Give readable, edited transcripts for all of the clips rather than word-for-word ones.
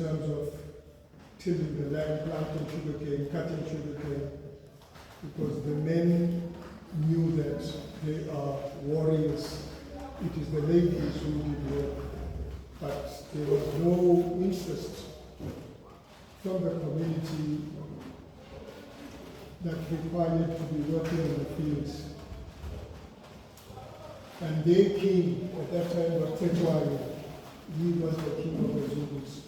terms of tilling the land, planting sugarcane, cutting sugarcane, because the men knew that they are warriors. It is the ladies who did work, but there was no interest from the community that required to be working in the fields. And their king at that time was Tetwari. He was the king of the Zulus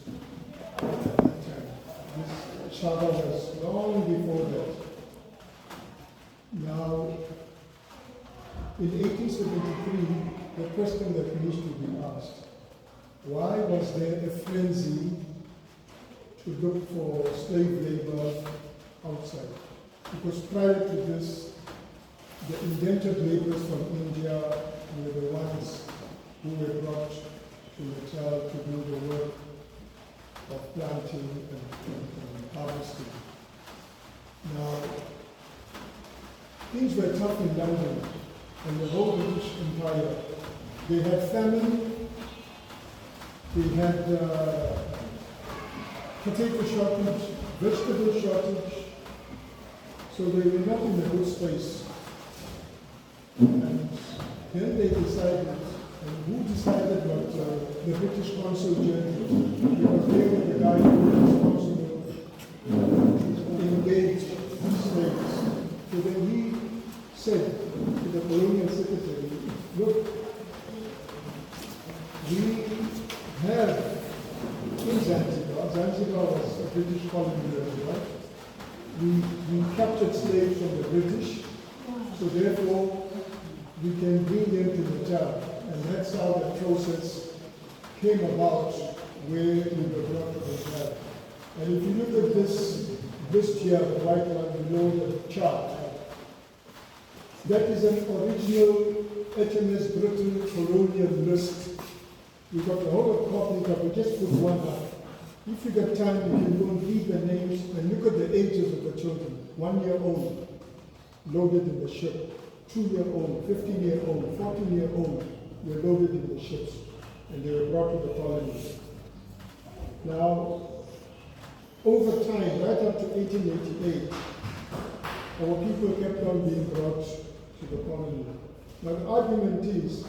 at that time. This Shaka was long before that. Now, in 1873, the question that needs to be asked, why was there a frenzy to look for slave labor outside? Because prior to this, the indentured laborers from India were the ones who were brought to Natal to do the work of planting and harvesting. Now, things were tough in London and the whole British Empire. They had famine, they had potato shortage, vegetable shortage, so they were not in a good space. And then they decided, and who decided what the British consul general, because they were the guy who was responsible to engage slaves. So then he said to the colonial secretary, look, we have in Zanzibar was a British colony, right? We captured slaves from the British, so therefore we can bring them to Natal. And that's how the process came about where we were brought to Natal. And if you look at this here, the white one below the chart, that is an original HMS Britain colonial list. We've got the whole of copy, but we just put one up. If you get time, you can go and read the names and look at the ages of the children. 1 year old, loaded in the ship. 2 year old, 15 year old, 14 year old were loaded in the ships, and they were brought to the colonies. Now, over time, right up to 1888, our people kept on being brought to the colony. Now the argument is,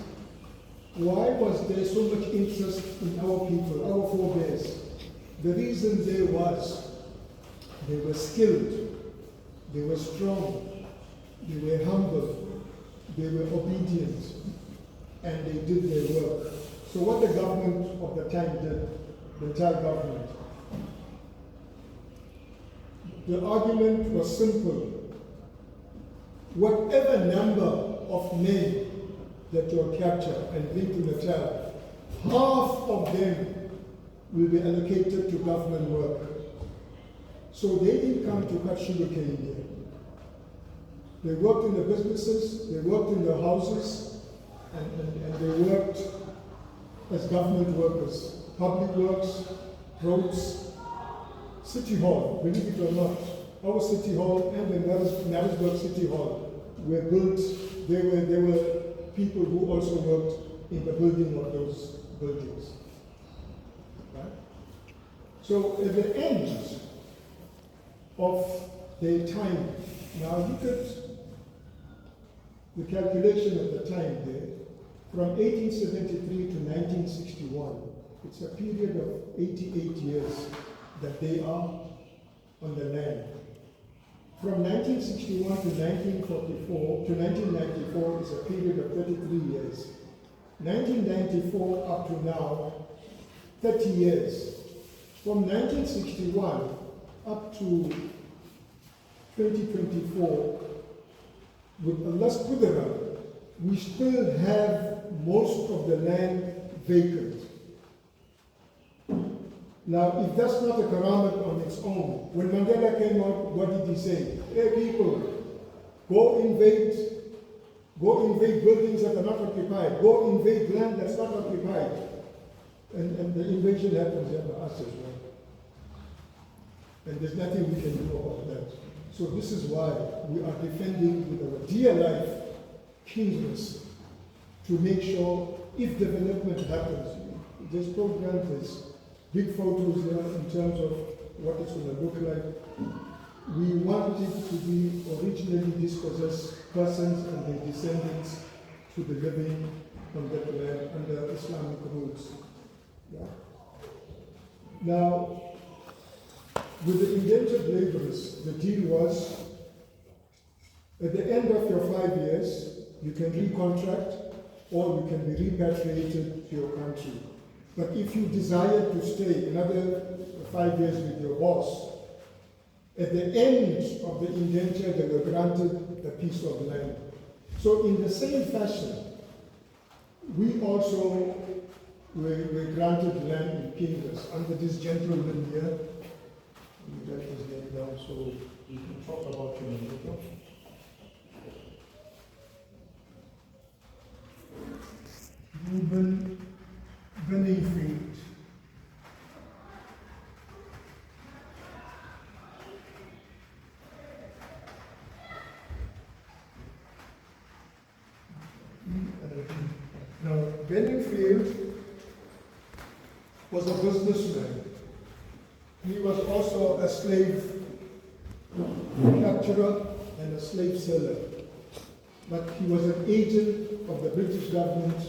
why was there so much interest in our people, our forebears? The reason there was, they were skilled, they were strong, they were humble, they were obedient, and they did their work. So what the government of the time did, the entire government, the argument was simple. Whatever number of men that you'll capture and bring to Natal, half of them will be allocated to government work. So they didn't come to cut sugarcane there. They worked in the businesses, they worked in the houses, and they worked as government workers. Public works, roads, City Hall, believe it or not, our City Hall and the Marisburg City Hall were built. There were people who also worked in the building of those buildings. Right? So at the end of their time, now look at the calculation of the time there, from 1873 to 1961, it's a period of 88 years that they are on the land. From 1961 to 1944 to 1994 is a period of 33 years. 1994 up to now, 30 years. From 1961 up to 2024, with Allah's qudra, we still have most of the land vacant. Now, if that's not a karamat on its own, when Mandela came out, what did he say? Hey people, go invade buildings that are not occupied, go invade land that's not occupied. And the invasion happens under us as well. And there's nothing we can do about that. So this is why we are defending with our dear life kingdoms to make sure if development happens, this program is big photos here in terms of what it's going to look like. We want it to be originally dispossessed persons and their descendants to be living on that land under Islamic rules. Yeah. Now, with the indentured laborers, the deal was, at the end of your 5 years, you can recontract or you can be repatriated to your country. But if you desire to stay another 5 years with your boss, at the end of the indenture, they were granted a piece of land. So in the same fashion, we also were granted land in Kingless under this gentleman here. Let me write his name down so we can talk about him later. Reuben Benningfield. Now, Benningfield was a businessman. He was also a slave capturer and a slave seller. But he was an agent of the British government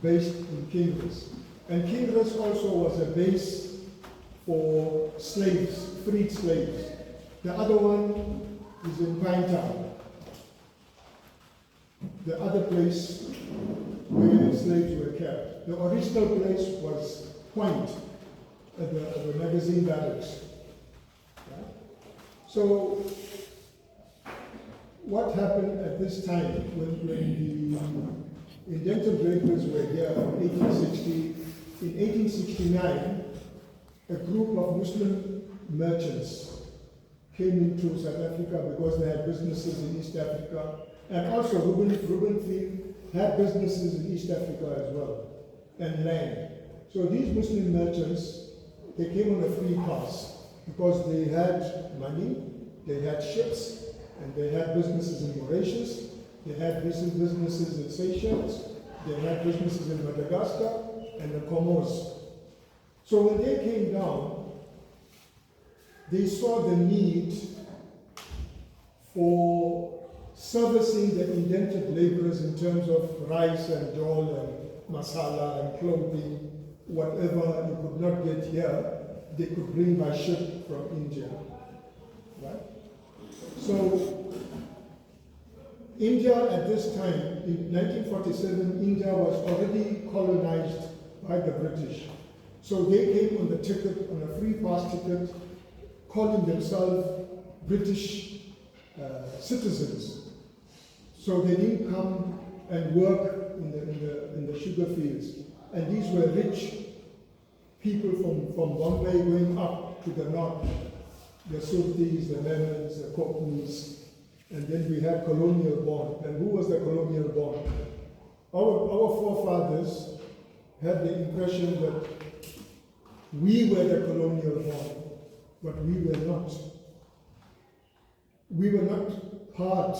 based in Kingless. And Kingless also was a base for slaves, freed slaves. The other one is in Pinetown, the other place where slaves were kept. The original place was Point, at the magazine barracks. Yeah? So, what happened at this time when the indentured laborers were here in 1860? In 1869, a group of Muslim merchants came into South Africa because they had businesses in East Africa, and also Reuben Field had businesses in East Africa as well, and land. So these Muslim merchants, they came on a free pass because they had money, they had ships, and they had businesses in Mauritius, they had businesses in Seychelles, they had businesses in Madagascar, and the Comores. So when they came down, they saw the need for servicing the indentured laborers in terms of rice and jol and masala and clothing, whatever you could not get here, they could bring by ship from India. Right? So, India at this time, in 1947, India was already colonized by the British. So they came on the ticket, on a free pass ticket, calling themselves British citizens. So they didn't come and work in the sugar fields. And these were rich people from Bombay going up to the north. The Sultis, the Lemons, the Cockneys, and then we had colonial born. And who was the colonial born? Our forefathers had the impression that we were the colonial born, but we were not. We were not part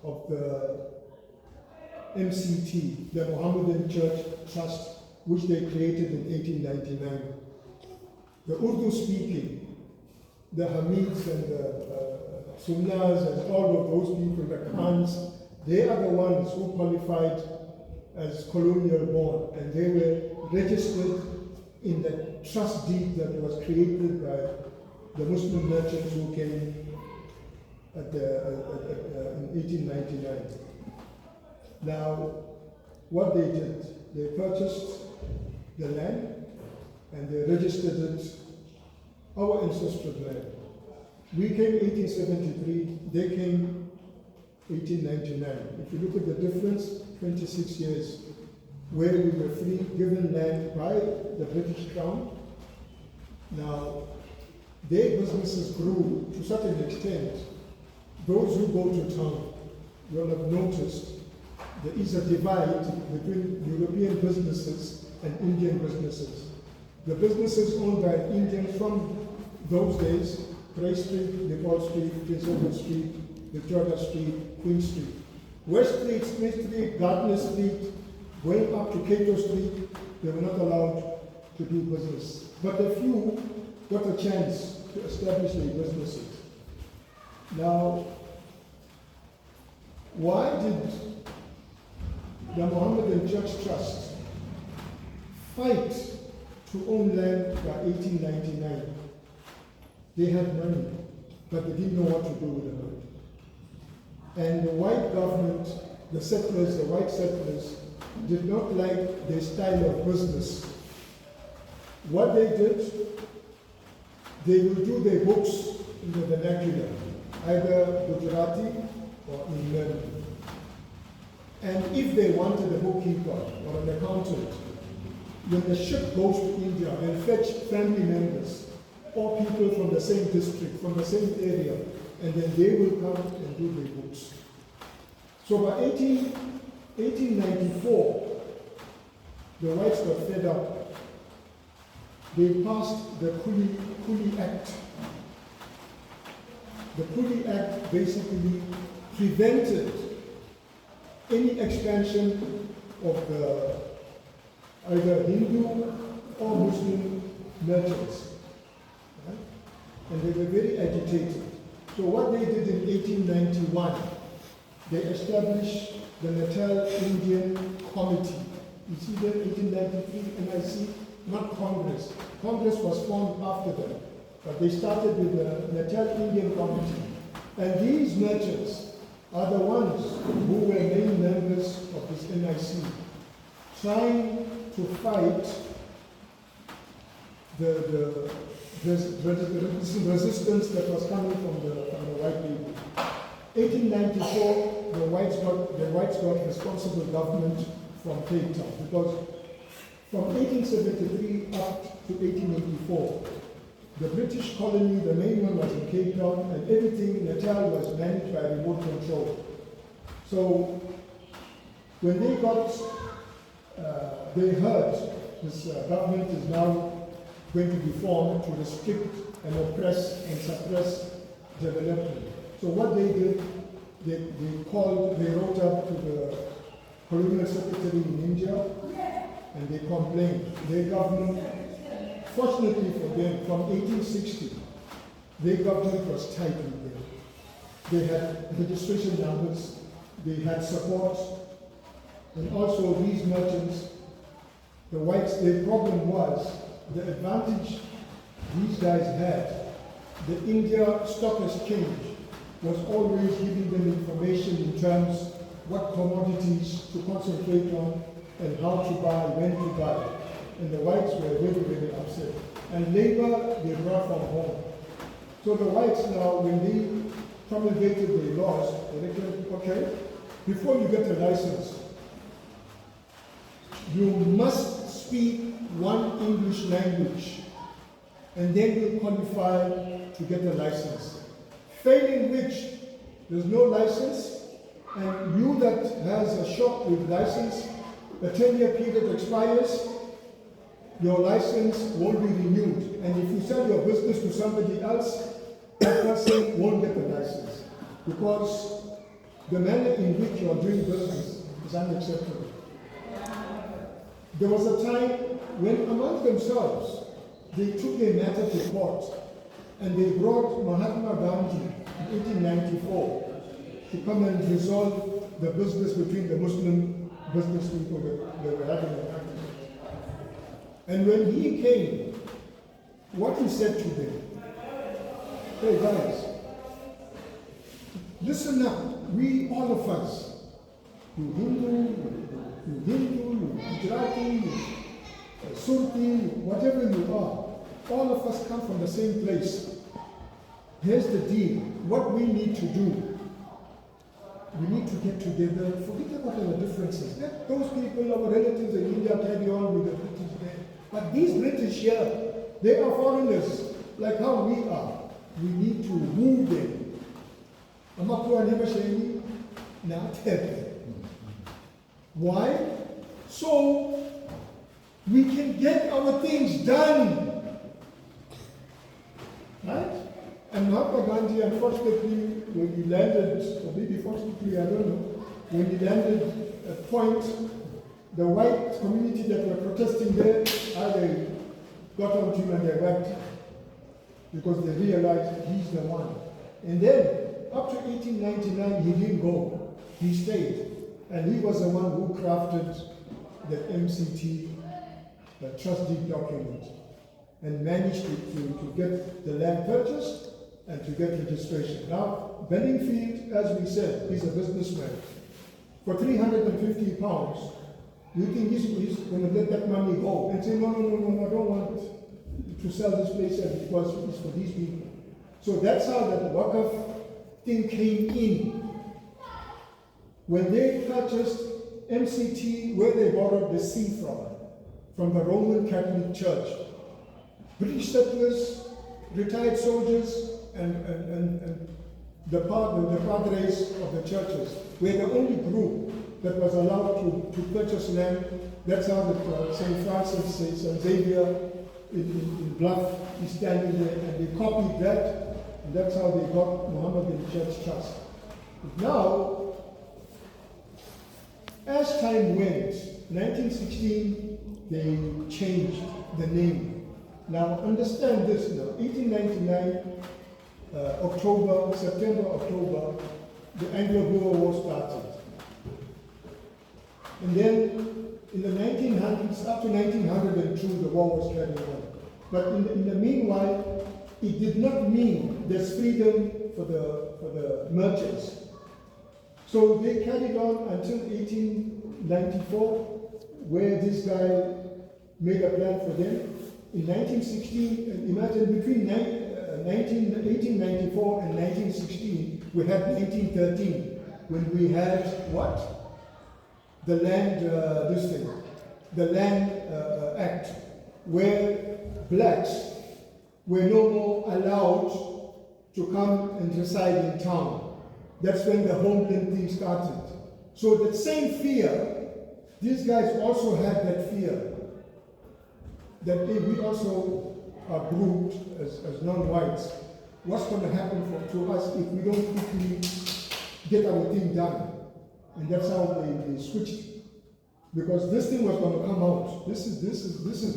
of the MCT, the Mohammedan Church Trust, which they created in 1899. The Urdu-speaking, the Hamids and the Sunnahs and all of those people, the Khans, they are the ones who qualified as colonial born, and they were registered in the trust deed that was created by the Muslim merchants who came in 1899. Now, what they did, they purchased the land and they registered it, our ancestral land. We came 1873, they came 1899. If you look at the difference, 26 years, where we were free, given land by the British Crown. Now, their businesses grew to such an extent, those who go to town will have noticed there is a divide between European businesses and Indian businesses. The businesses owned by Indians from those days, Price Street, Nepal Street, Prince Edward Street, Victoria Street, Queen Street. West Street, Smith Street, Gardner Street, going up to Cato Street, they were not allowed to do business but a few got a chance to establish their businesses. Now, why did the Mohammedan Church Trust fight to own land by 1899? They had money, but they didn't know what to do with the money. And the white government, the settlers, the white settlers, did not like their style of business. What they did, they would do their books in the vernacular, either Gujarati or in Lebanon. And if they wanted a bookkeeper or an accountant, when the ship goes to India and fetch family members or people from the same district, from the same area, and then they will come and do their books. So by 1894, the whites got fed up. They passed the Coolie Act. The Coolie Act basically prevented any expansion of the either Hindu or Muslim merchants. Right? And they were very agitated. So what they did in 1891, they established the Natal Indian Committee. You see that 1893 NIC, not Congress. Congress was formed after them, but they started with the Natal Indian Committee. And these merchants are the ones who were main members of this NIC, trying to fight the resistance that was coming from the white people. 1894, the whites got responsible government from Cape Town, because from 1873 up to 1884, the British colony, the main one was in Cape Town, and everything, Natal was managed by remote control. So when they got, they heard this government is now going to be formed to restrict and oppress and suppress development. So what they did, they wrote up to the colonial secretary in India, and they complained. Their government, fortunately for them, from 1860, their government was tight with them. They had registration numbers, they had support, and also these merchants, the whites, their problem was the advantage these guys had. The India Stock Exchange was always giving them information in terms what commodities to concentrate on and how to buy, when to buy. And the whites were very, very upset. And labor they brought from home. So the whites now, when they promulgated the laws, they said, okay, before you get a license, you must speak one English language, and then you qualify to get a license. Failing which, there's no license, and you that has a shop with license, the 10-year period expires, your license won't be renewed. And if you sell your business to somebody else, that person won't get a license, because the manner in which you are doing business is unacceptable. There was a time when among themselves, they took their matter to court, and they brought Mahatma Gandhi in 1894 to come and resolve the business between the Muslim business people that were having an argument. And when he came, what he said to them, hey guys, listen up, we, all of us, you Hindu, you Gujarati, you Surti, whatever you are, all of us come from the same place. Here's the deal. What we need to do, we need to get together, forget about our differences. Let those people, our relatives in India, carry on with the British there. But these British here, they are foreigners, like how we are. We need to move them. Why? So we can get our things done. Right? And Mahatma Gandhi, unfortunately, when he landed, or maybe fortunately, I don't know, when he landed at Point, the white community that were protesting there, either got onto him and they whacked him because they realized that he's the one. And then, up to 1899, he didn't go. He stayed. And he was the one who crafted the MCT trust deed document and managed to get the land purchased and to get registration. Now, Benningfield, as we said, is a businessman. For 350 pounds, do you think he's going to let that money go and say, no, I don't want to sell this place because it's for these people. So that's how that Waqf thing came in. When they purchased MCT, where they borrowed the sea from the Roman Catholic Church, British settlers, retired soldiers, and the padres of the churches were the only group that was allowed to purchase land. That's how the St. Francis, St. Xavier in Bluff is standing there, and they copied that, and that's how they got Mohammedan Church Trust. Now, as time went, 1916, they changed the name. Now, understand this now. 1899, September, October, the Anglo-Boer War started. And then, in the 1900s, up to 1902, the war was carried on. But in the meanwhile, it did not mean there's freedom for the merchants. So they carried on until 1894, where this guy made a plan for them. In 1916, imagine between 1894 and 1916, we had 1913, when we had what? The Land, the Land Act, where blacks were no more allowed to come and reside in town. That's when the homeland thing started. So that same fear, these guys also had that fear, that if we also are grouped as non-whites, what's going to happen to us if we don't quickly get our thing done? And that's how they switched. Because this thing was going to come out. This is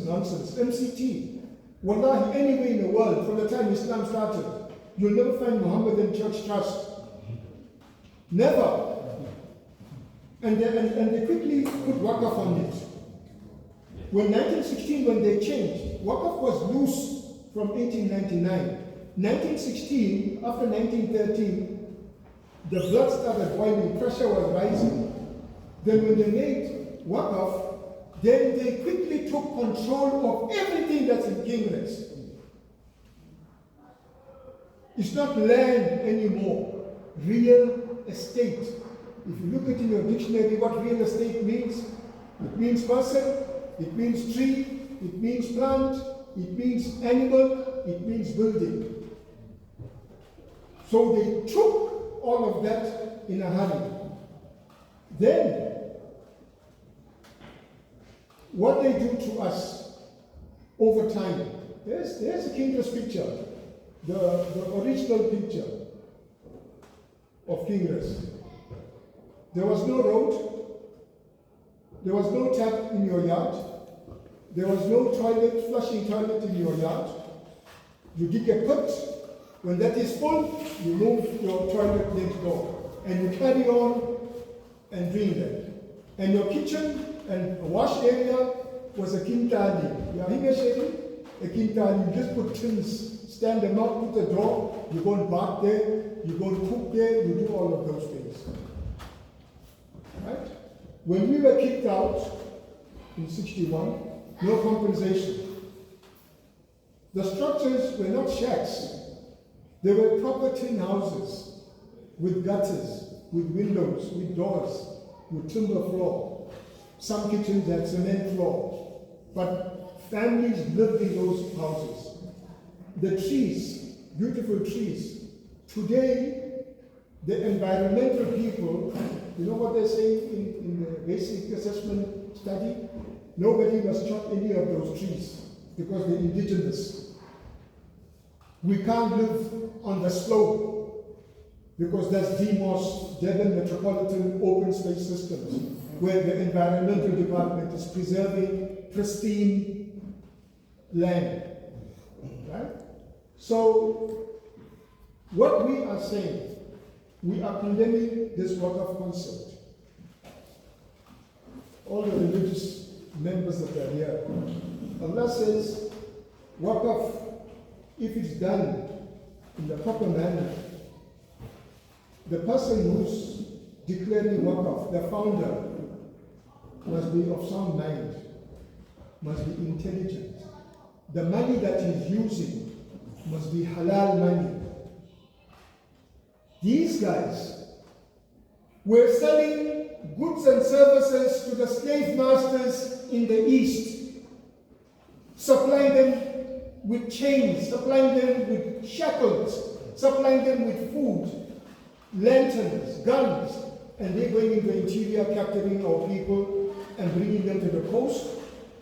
nonsense. MCT. Wallahi, anywhere in the world, from the time Islam started, you'll never find Mohammedan Church Trust. Never. And they quickly put Waqf on it. When 1916, when they changed, Waqf was loose from 1899. 1916, after 1913, the blood started boiling, pressure was rising. Then when they made Waqf, then they quickly took control of everything that's in Kingres. It's not land anymore, real estate. If you look at in your dictionary what real estate means, it means person, it means tree, it means plant, it means animal, it means building. So they took all of that in a hurry. Then, what they do to us over time, there's a Kingres picture, the original picture of Kingres. There was no road, there was no tap in your yard, there was no toilet, flushing toilet in your yard. You dig a pit, when that is full, you move your toilet next door, and you carry on and drink that. And your kitchen and wash area was a kintali. A kintali, you just put tins, stand them up, put a door, you go and bath there, you go and cook there, you do all of those things. Right? When we were kicked out in 61, no compensation. The structures were not shacks. They were proper tin houses with gutters, with windows, with doors, with timber floor. Some kitchens had cement floor. But families lived in those houses. The trees, beautiful trees. Today, the environmental people, you know what they say in the basic assessment study? Nobody must chop any of those trees because they're indigenous. We can't live on the slope because that's DMOS, Devon Metropolitan Open Space Systems, where the environmental department is preserving pristine land. Right? So, what we are saying, we are condemning this Waqf concept. All the religious members that are here. Allah says, Waqf, if it's done in the proper manner, the person who's declaring Waqf, the founder, must be of sound mind, must be intelligent. The money that he's using must be halal money. These guys were selling goods and services to the slave masters in the East, supplying them with chains, supplying them with shackles, supplying them with food, lanterns, guns, and they're going in the interior, capturing our people and bringing them to the coast,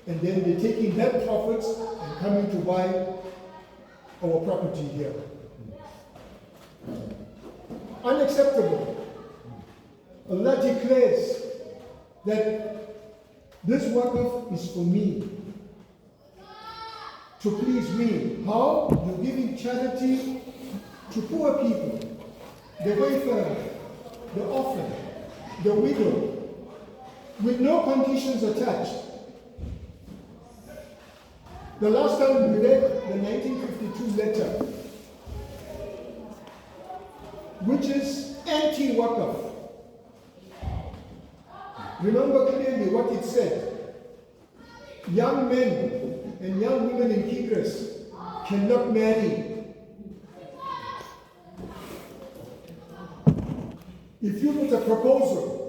and then they're taking that profits and coming to buy our property here. Unacceptable. Allah declares that this Waqf is for me, to please me. How? You're giving charity to poor people, the wayfarer, the orphan, the widow, with no conditions attached. The last time we read the 1952 letter, which is anti-Waqf. Remember clearly what it said. Young men and young women in Kigras cannot marry. If you put a proposal,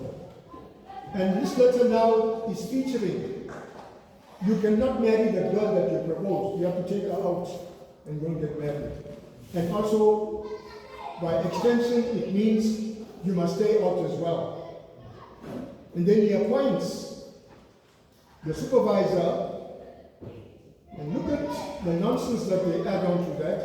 and this letter now is featuring, you cannot marry the girl that you proposed. You have to take her out and go and get married. And also, by extension, it means you must stay out as well. And then he appoints the supervisor, and look at the nonsense that they add on to that.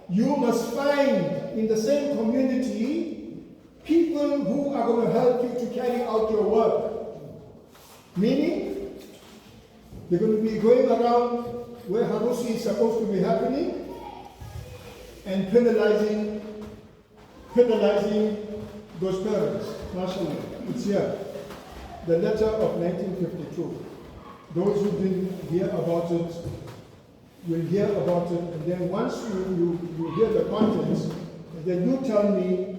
You must find in the same community people who are going to help you to carry out your work. Meaning, they're going to be going around where Harusi is supposed to be happening and penalizing those parents. Mashallah, it's here. The letter of 1952. Those who didn't hear about it will hear about it, and then once you hear the contents, then you tell me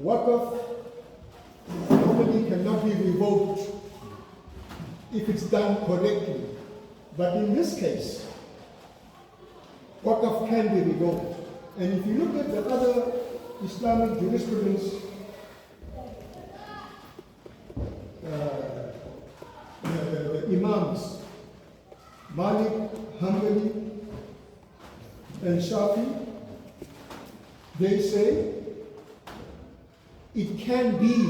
Waqf normally cannot be revoked if it's done correctly. But in this case, Waqf can be revoked. And if you look at the other Islamic jurisprudence, the Imams, Malik, Hanbali, and Shafi, they say it can be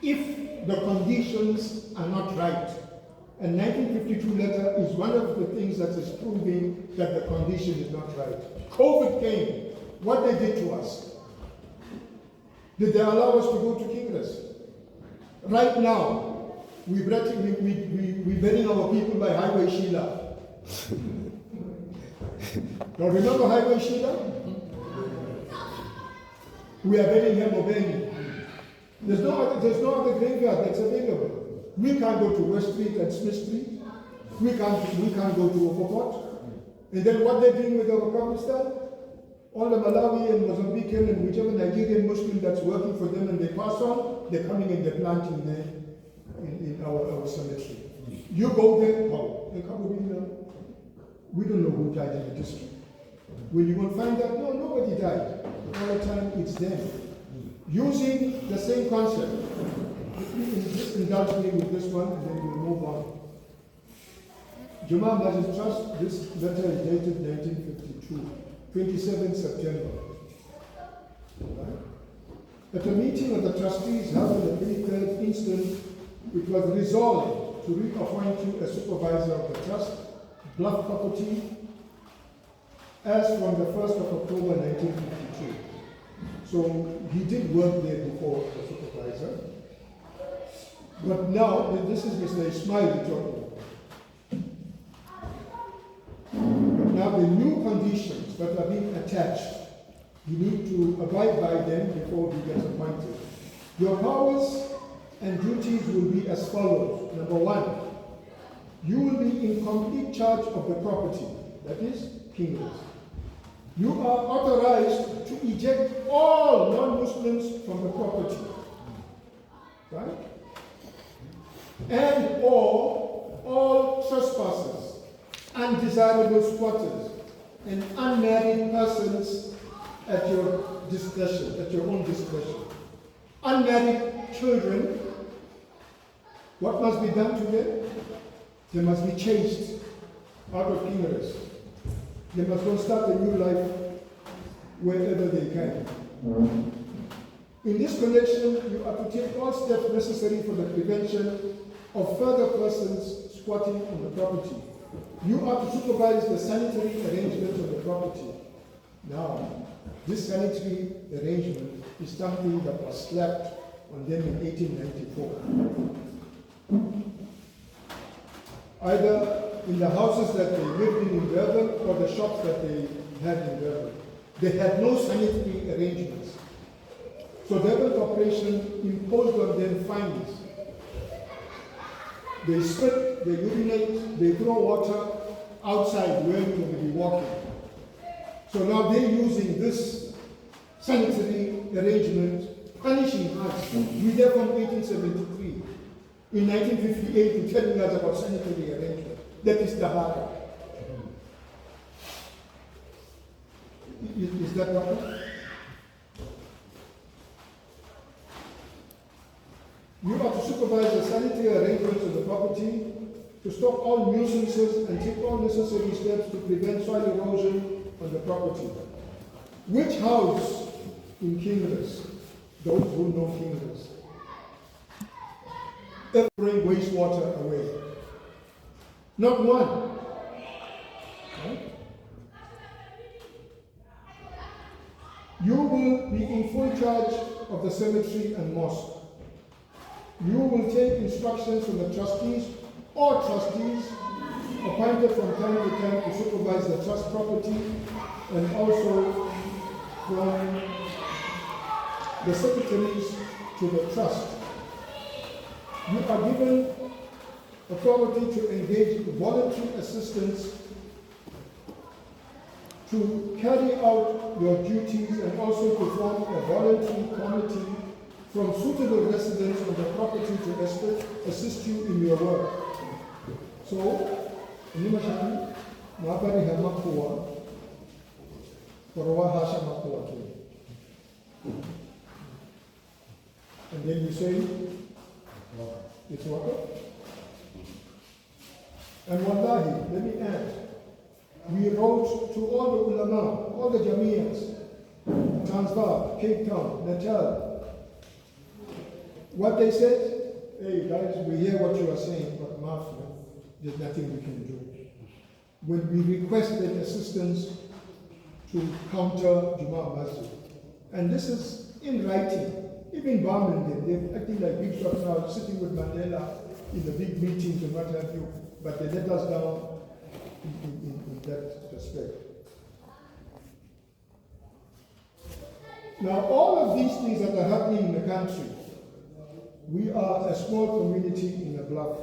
if the conditions are not right. And 1952 letter is one of the things that is proving that the condition is not right. COVID came. What they did to us? Did they allow us to go to Kingras? Right now, we're burying our people by Highway Sheila. Now remember Highway Sheila? We are burying Hemobeni. There's no other graveyard that's available. We can't go to West Street and Smith Street. We can't go to Opopot. And then what they're doing with our Pakistan? All the Malawi and Mozambican and whichever Nigerian Muslim that's working for them and they pass on, they're coming and they're planting there in our cemetery. You go there, wow, we don't know who died in the district. When you will find out, no, nobody died. But all the time it's them. Using the same concept. Just indulge me with this one and then we'll move on. Juma Masjid Trust, this letter is dated 1952, 27 September. Right? At a meeting of the trustees held on the 23rd instant, it was resolved to reappoint you as supervisor of the trust, Bluff Property, as from the 1st of October 1952. So he did work there before as supervisor. But now, this is Mr. Ismail talking. Now the new conditions that are being attached, you need to abide by them before you get appointed. Your powers and duties will be as follows. Number one, you will be in complete charge of the property, that is, kingdoms. You are authorized to eject all non-Muslims from the property, right? And or all trespassers, undesirable squatters, and unmarried persons at your discretion, at your own discretion. Unmarried children, what must be done to them? They must be chased out of ignorance. They must go start a new life wherever they can. In this connection, you are to take all steps necessary for the prevention of further persons squatting on the property. You are to supervise the sanitary arrangements of the property. Now, this sanitary arrangement is something that was slapped on them in 1894. Either in the houses that they lived in Durban or the shops that they had in Durban. They had no sanitary arrangements. So Durban Corporation imposed on them fines. They spit, they urinate, they throw water outside where you will be walking. So now they're using this sanitary arrangement, punishing us. We're there from 1873. In 1958, you're telling us about sanitary arrangement. That is Tahara. Is that right? You are to supervise the sanitary arrangements of the property, to stop all nuisances and take all necessary steps to prevent soil erosion on the property. Which house in Kingless? Those who know Kingless. Bring wastewater away. Not one. Right? You will be in full charge of the cemetery and mosque. You will take instructions from the trustees or trustees appointed from time to time to supervise the trust property, and also from the secretaries to the trust. You are given authority to engage voluntary assistance to carry out your duties, and also to form a voluntary committee from suitable residents of the property to assist you in your work. So, and then you say, it's water. And wallahi, let me add, we wrote to all the ulama, all the jamiyas, Transvaal, Cape Town, Natal. What they said, hey guys, we hear what you are saying, but mafia, there's nothing we can do. When we requested assistance to counter Juma Masjid, and this is in writing, even Barman, they're acting like big shots now, sitting with Mandela in the big meetings and what have you, but they let us down in that respect. Now, all of these things that are happening in the country, we are a small community in a block.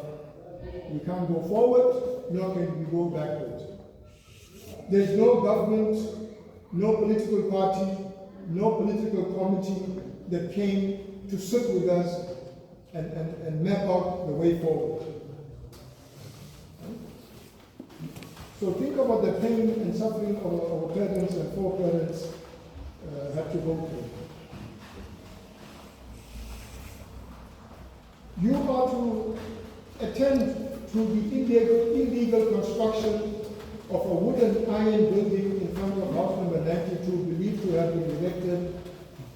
We can't go forward, nor can we go backward. There's no government, no political party, no political committee that came to sit with us and map out the way forward. So think about the pain and suffering our parents and foreparents had to go through. You are to attend to the illegal construction of a wooden iron building in front of house number 92, believed to have been erected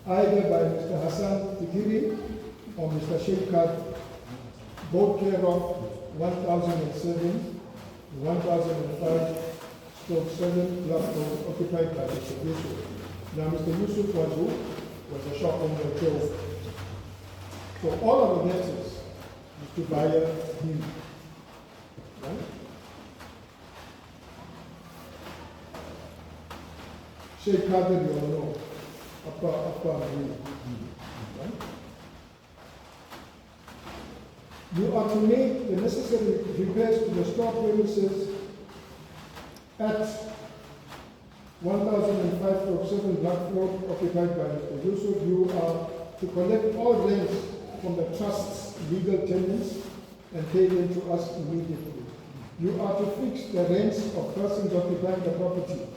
either by Mr. Hassan Tikiri or Mr. Sheikhat, both care of 1007, 1005, stroke 7, block code, occupied by Mr. Yusuf. Now, Mr. Yusuf was a shop owner killed. So all of the debtors is to buy him. Right? Sheikh Kader, you all know, upper view. Right? You are to make the necessary repairs to the store premises at 1005-7 Black Road, occupied by Mr. Yusuf. You are to collect all rents from the trust's legal tenants and pay them to us immediately. You are to fix the rents of persons occupying the property.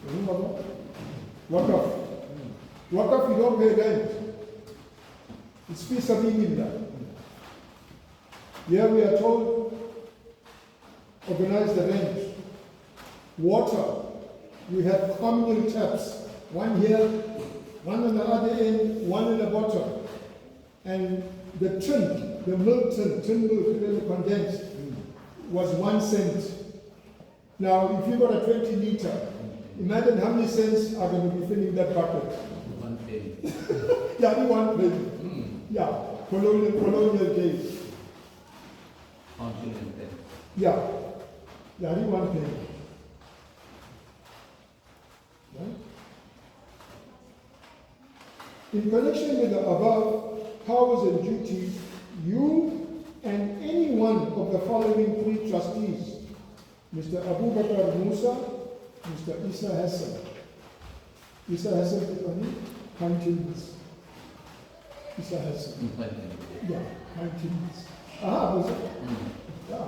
Remember that? What of? What if you don't pay rent? It's fee sabilillah. Here we are told, organize the rent. Water, we have communal taps. One here, one on the other end, one in the bottom. And the tin, the milk tin milk, really condensed, was 1 cent. Now, if you got a 20 liter, imagine how many cents are going to be filling that bucket. 1 penny. Yeah, only 1 penny. Yeah, colonial days. Yeah, only 1 penny. Right? In connection with the above powers and duties, you and any one of the following 3 trustees, Mr. Abu Bakr Musa, Mr. Isa Hassan. Isa Hassan is on Hantins. Isa Hassan. Yeah, Hantins. Was it? Yeah.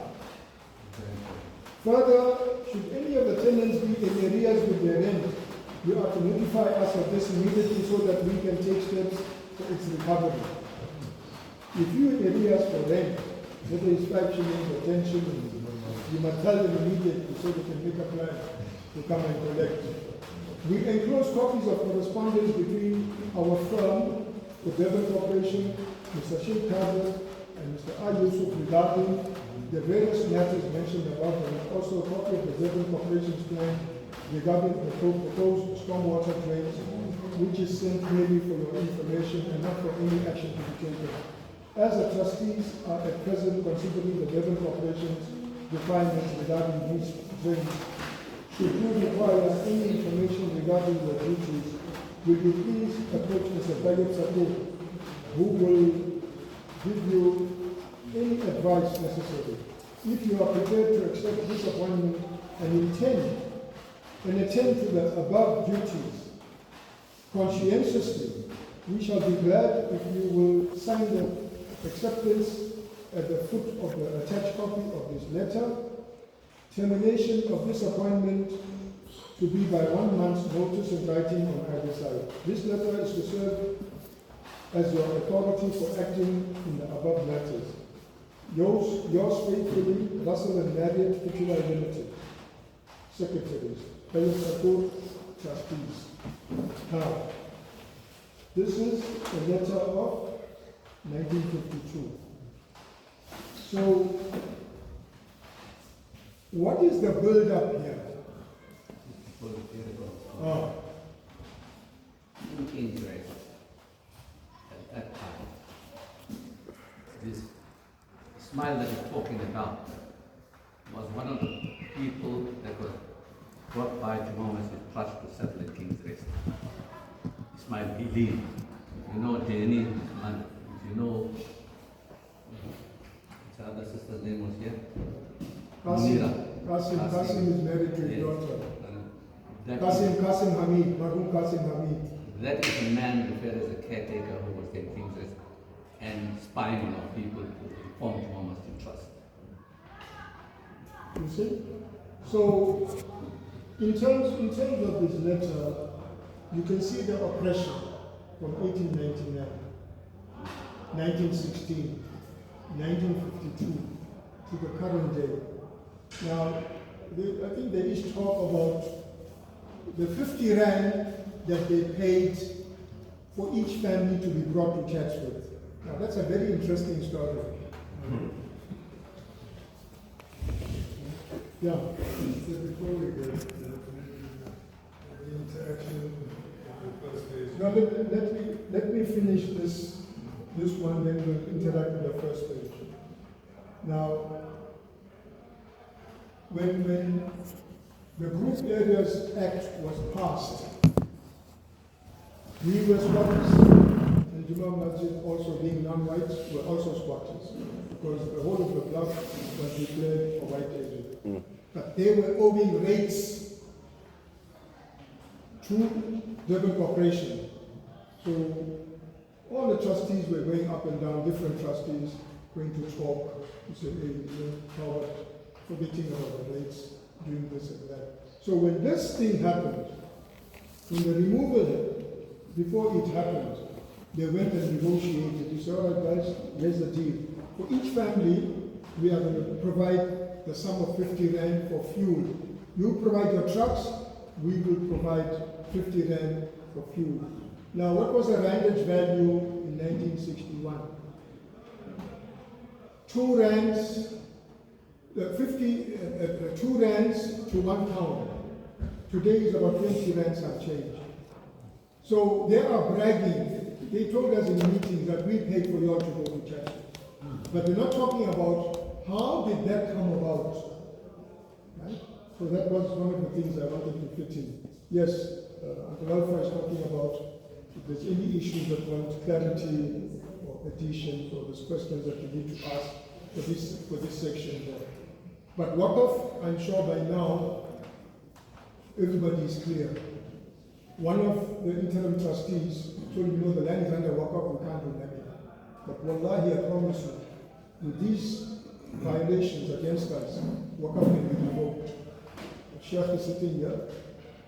Further, should any of the tenants be in arrears with their rent, you are to notify us of this immediately so that we can take steps for its recovery. If you in arrears for rent, whether it's 5 shillings or 10 shillings, you must tell them immediately so they can make a plan to come and collect. We enclose copies of correspondence between our firm, the Devon Corporation, Mr. Sheikh Kader, and Mr. A. Yusuf regarding the various matters mentioned above, and also a copy of the Devon Corporation's plan regarding the proposed stormwater drains, which is sent merely for your information and not for any action to be taken. As the trustees are at present considering the Devon Corporation's requirements regarding these drains, should you require any information regarding your duties, will you please approach Mr. Tayyip Sakur, who will give you any advice necessary. If you are prepared to accept this appointment and attend to the above duties conscientiously, we shall be glad if you will sign the acceptance at the foot of the attached copy of this letter. Termination of this appointment to be by 1 month's notice in writing on either side. This letter is to serve as your authority for acting in the above matters. Yours faithfully, Russell and Marriott Fitula Limited. Secretaries, Tayyip Sakur, trustees. Now, this is a letter of 1952. So, what is the build-up here? Oh. At that time, this Ismail that you're talking about was one of the people that was brought by Jumama with trust to settle at King's Rest. Ismail Bilin. If you know Jenny, if you know his other sister's name was here. Qasim is married to his daughter. Qasim Hamid, Marhum Qasim Hamid. That is a man referred as a caretaker who was at King's Rest and spying on people who formed Jumama to trust. You see? So, in terms of this letter, you can see the oppression from 1899, 1916, 1952 to the current day. Now, I think there is talk about the 50 rand that they paid for each family to be brought to Chatsworth. Now, that's a very interesting story. Yeah. So before we get to the interaction of the first page. Now let me finish this one, then we'll interact with the first page. Now, when the Group Areas Act was passed, We were squatters, and Juma Masjid, also being non-whites, were also squatters, because the whole of the block was declared a white area. But they were owing rates to Durban Corporation. So all the trustees were going up and down, different trustees going to talk, to say, hey, Howard, forgetting about the rates, doing this and that. So when this thing happened, when the removal happened, before it happened, they went and negotiated. You say, all right guys, here's the deal. For each family, we are going to provide the sum of 50 rand for fuel. You provide your trucks, we will provide 50 rand for fuel. Now, what was the randage value in 1961? 2 rands, 2 rands to 1 pound. Today is about 20 rands have changed. So they are bragging. They told us in meetings that we paid for you all to go to church. But they're not talking about how did that come about. Right? So that was one of the things I wanted to fit in. Yes, Uncle Alpha is talking about if there's any issues that want clarity or additions or there's questions that you need to ask for this section there. But Waqf, I'm sure by now, everybody is clear. One of the interim trustees told me, no, the land is under Waqf, we can't do that. But wallahi, I promise you, with these violations against us, Waqf can be revoked. Sheikh is sitting here,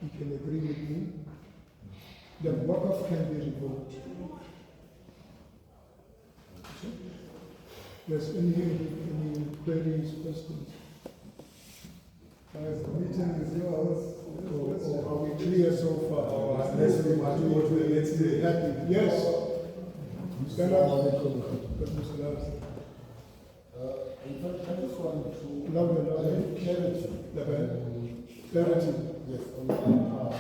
he can agree with me, that Waqf can be revoked. Yes, any queries, questions? Meeting with you, Or are we clear so far? let's do what we let's do. Happy? Yes. Stand up. Mr. Lawrence. In fact, I just want to Louder. clarity. Clarity. Yes, on one part,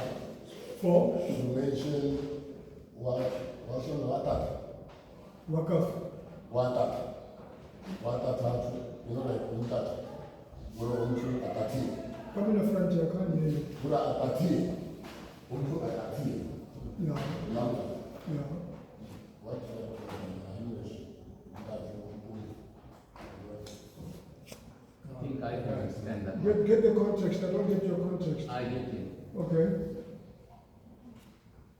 For you mentioned what's on Waqf. Watata, you know, like Untata. We're on to Atati. Come in the front here, I can't hear you. We're Atati. Unto Atati. No. Lambda. No. What English? I think I can understand that. Get the context. I don't get your context. I get it. Okay.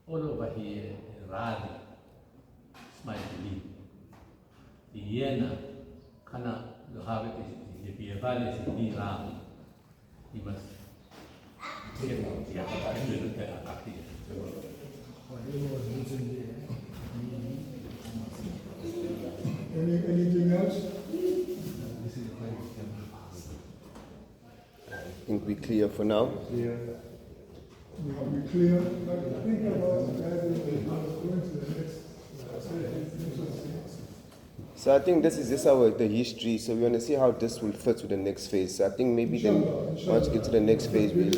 All over here, Radi, Smile Believe. The Yena, Kana, the habit is if you evaluate the Ram, you must get the active. Anything else? I think we're clear for now. Yeah. Are we clear? Think about going to the next. So I think this is just the history. So we want to see how this will fit with the next phase. So I think maybe then once we get to the next phase, we'll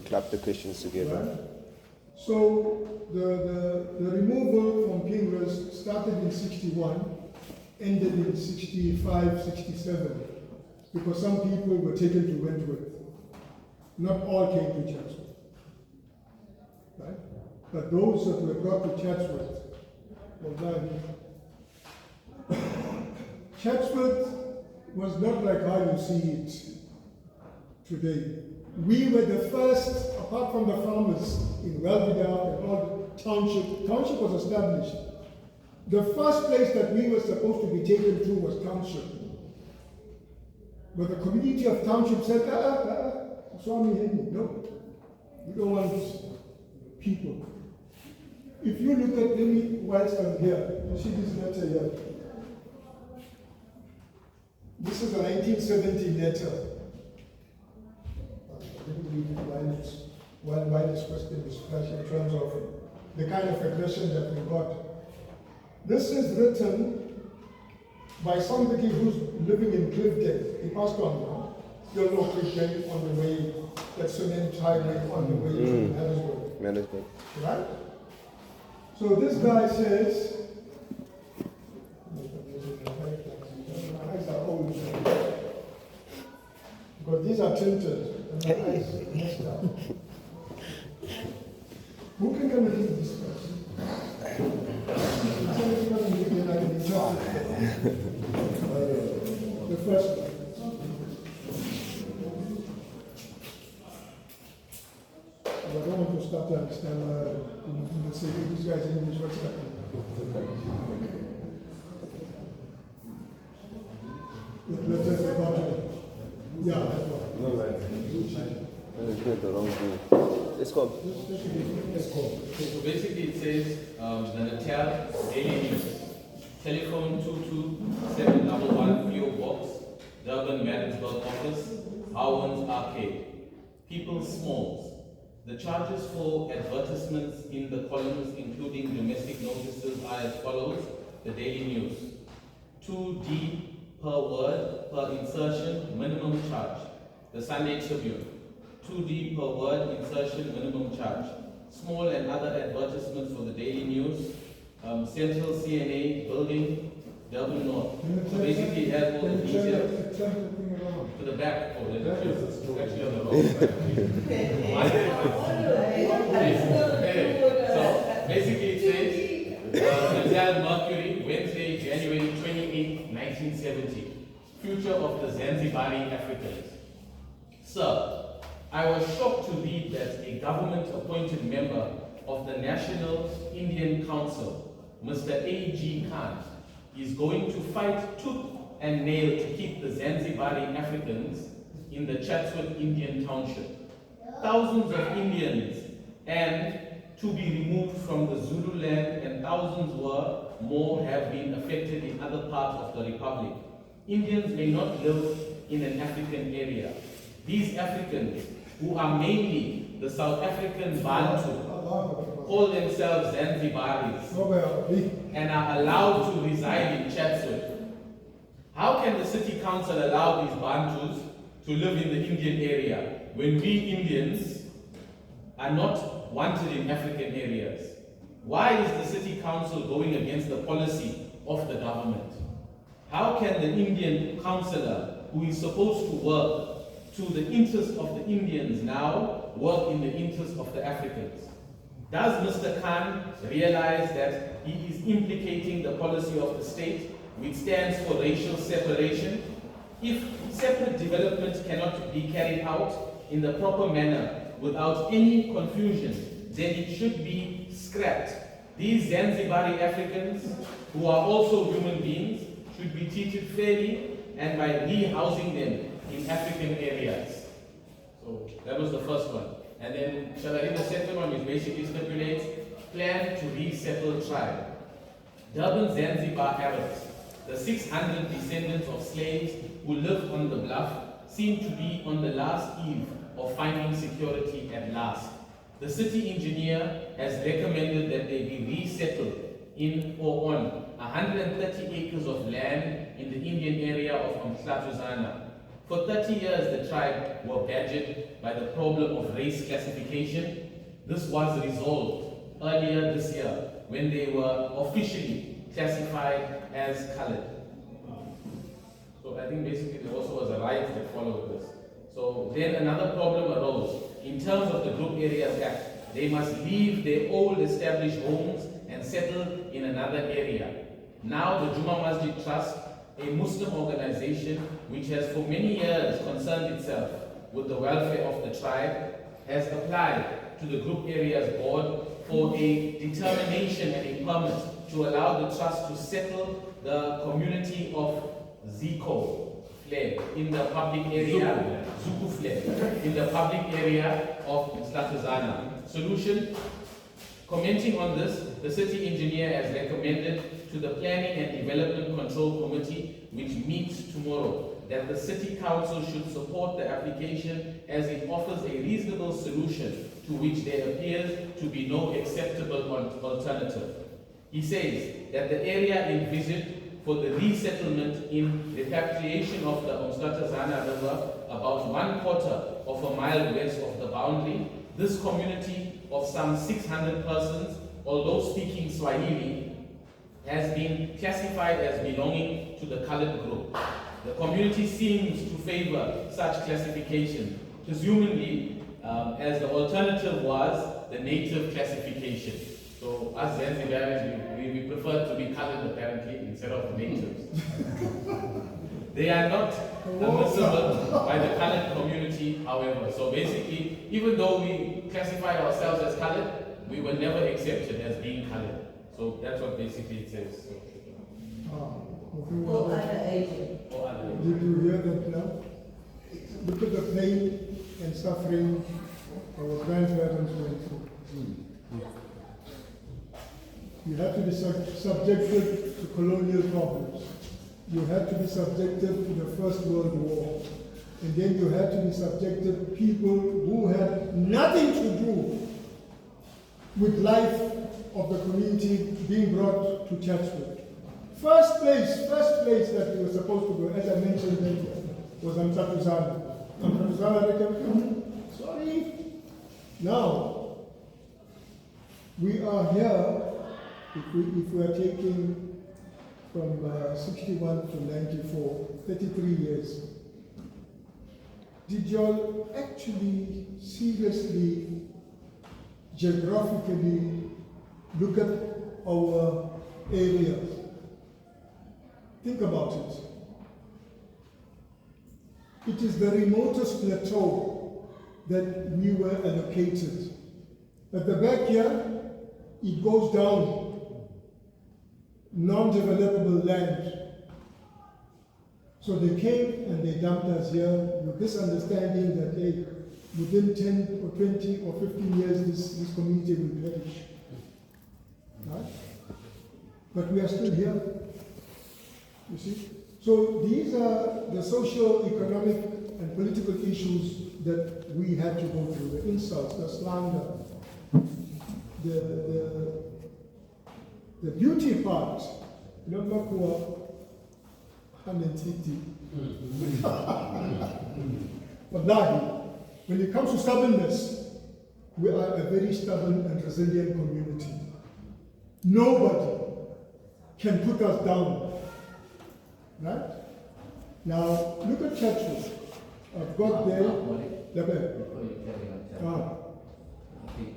clap the questions together. Right? So the removal from Pingras started in 61, ended in 65, 67, because some people were taken to Wentworth. Not all came to Chatsworth. Right? But those that were brought to Chatsworth, Chatsworth was not like how you see it today. We were the first, apart from the farmers in Welvidale and all the township was established. The first place that we were supposed to be taken to was township. But the community of township said, Swami Henry, no, we don't want people. If you look at any whites on here, you see this letter here. This is a 1970 letter. I didn't read it while this question is fresh in terms of the kind of aggression that we got. This is written by somebody who's living in Clifton. He passed on now. You'll know Clifton on the way, that's Cement Highway on the way to Harrisburg. Management. Right? So this guy says, my eyes are old, because these are tinted, and my eyes are messed up. Who can come and read this person? The first one. I don't want to start to understand let's say these guys in English, what's happening? Let's just go to yeah, that's one. No, right. It's going the wrong way. Let's go. Let's go. Okay, so basically it says the Natal Daily News, telephone 22711 PO Box, Durban Maritzburg Office, Howans Arcade. People Smalls. The charges for advertisements in the columns, including domestic notices, are as follows. The Daily News. 2D per word per insertion, minimum charge. The Sunday Tribune. 2D per word insertion, minimum charge. Small and other advertisements for the Daily News. Central CNA building, Durban North. So basically it has all the details. To the back. Oh, there's actually on the wrong side. So basically it says Natal Mercury, Wednesday, January 28, 1970. Future of the Zanzibari Africans. Sir, I was shocked to read that a government-appointed member of the National Indian Council, Mr. A.G. Khan, is going to fight tooth and nail to keep the Zanzibari Africans in the Chatsworth Indian Township. Thousands of Indians and to be removed from the Zulu land, and thousands more have been affected in other parts of the Republic. Indians may not live in an African area. These Africans, who are mainly the South African Bantu, call themselves Zanzibaris and are allowed to reside in Chatsworth. How can the city council allow these Bantus to live in the Indian area when we Indians are not wanted in African areas? Why is the city council going against the policy of the government? How can the Indian councillor, who is supposed to work to the interest of the Indians, now work in the interest of the Africans? Does Mr. Khan realize that he is implicating the policy of the state, which stands for racial separation? If separate development cannot be carried out in the proper manner without any confusion, then it should be scrapped. These Zanzibari Africans, who are also human beings, should be treated fairly and by rehousing them in African areas. So that was the first one. And then shall I read the second one, which basically stipulates plan to resettle tribe. Durban Zanzibar Arabs, the 600 descendants of slaves who live on the bluff, seem to be on the last eve of finding security at last. The city engineer has recommended that they be resettled in or on 130 acres of land in the Indian area of Mhlatuzana. For 30 years, the tribe were badgered by the problem of race classification. This was resolved earlier this year when they were officially classified as colored. So I think basically there also was a riot that followed this. So then another problem arose. In terms of the Group Areas Act, they must leave their old established homes and settle in another area. Now the Juma Masjid Trust, a Muslim organization which has for many years concerned itself with the welfare of the tribe, has applied to the Group Areas Board for a determination and a permit to allow the trust to settle the community of Ziko Fled in the public area, Zuku Fled, in the public area of Mhlatuzana. Solution: commenting on this, the city engineer has recommended to the Planning and Development Control Committee, which meets tomorrow, that the City Council should support the application as it offers a reasonable solution to which there appears to be no acceptable alternative. He says that the area envisaged for the resettlement in repatriation of the Mhlatuzana River, about 1/4 of a mile west of the boundary, this community of some 600 persons, although speaking Swahili, has been classified as belonging to the colored group. The community seems to favor such classification, presumably as the alternative was the native classification. So us Zanzibaris, we prefer to be colored apparently instead of natives. They are not admissible by the colored community, however. So basically, even though we classify ourselves as colored, we were never accepted as being colored. So that's what basically it says. So, Moving Or on. other Asian. or other. Did you hear that now? Look at the pain and suffering our grandparents went through. You have to be subjected to colonial problems. You have to be subjected to the First World War. And then you have to be subjected to people who had nothing to do with life of the community being brought to Chatsworth. First place that we were supposed to go, as I mentioned earlier, was Amtatuzana. Amtatuzana, sorry. Now, we are here, if we are taking from 61 to 94, 33 years. Did y'all actually seriously, geographically look at our areas? Think about it. It is the remotest plateau that we were allocated. At the back here, it goes down. Non-developable land. So they came and they dumped us here with this understanding that, hey, within 10 or 20 or 15 years, this community will perish. Right? But we are still here. You see? So these are the social, economic, and political issues that we had to go through. The insults, the slander, the beauty part, number four, Wallahi, when it comes to stubbornness, we are a very stubborn and resilient community. Nobody can put us down. Right? Now, look at Chatsworth. I've got there. Before you carry on, I think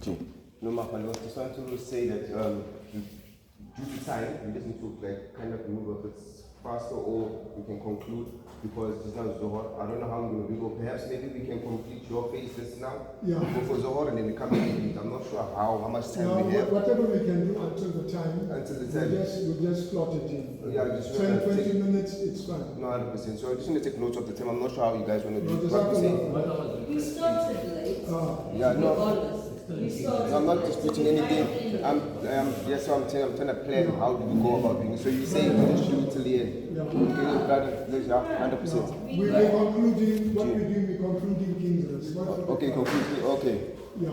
Gee, no, Mahmoud, I just want to say that due to time, we just need to like kind of move a bit faster, or we can conclude because just now Zohar. I don't know how I'm going to do it. Perhaps maybe we can complete your phases now. Yeah. Go for Zohar and then we come back. I'm not sure how much time Now, we have. whatever we can do until the time, Until the time. we'll just slot it in. Yeah, just 10, 20 take- minutes, it's fine. No, 100%. So I just need to take notes of the time. I'm not sure how you guys want to do No, it. just What you after say? that. what I was You started late. Yeah, no. Honest. You started No, I'm not late. disputing anything. Yes, so I'm trying to plan how do we go about doing it. So you say we just shoot till the end. Yeah. Okay, got it. Yeah, 100%. We'll be concluding, what we do, we're concluding King's Rest. Okay, completely. Okay. Yeah.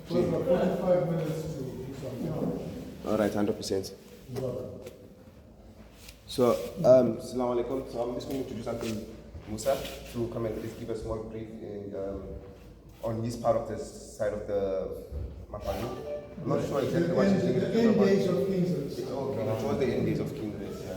For about 45 minutes to, yeah. All right, 100%. So, Assalamu alaikum. So I'm just going to introduce Uncle Musa to come and just give a small brief on his part of the side of the Mapalu. I'm not sure exactly what he's doing. The end days of King's Rest. Okay, towards the end days of King Race, yeah.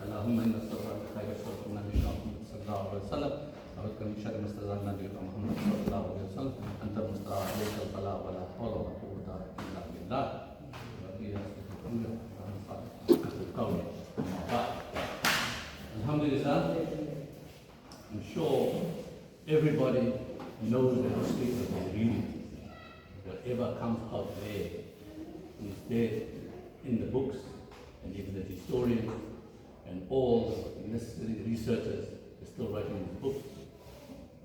اللهم إن استغفرك خير استغفرنا من محمد صلى الله عليه وسلم أعوذ من شر ما استغفرنا به محمد صلى الله عليه وسلم أنت المستعان عليك البلاء ولا حول ولا قوة إلا بالله Alhamdulillah, I'm sure everybody knows the history of the community. Whatever comes out there is there in the books, and even the historians and all the necessary researchers are still writing these books.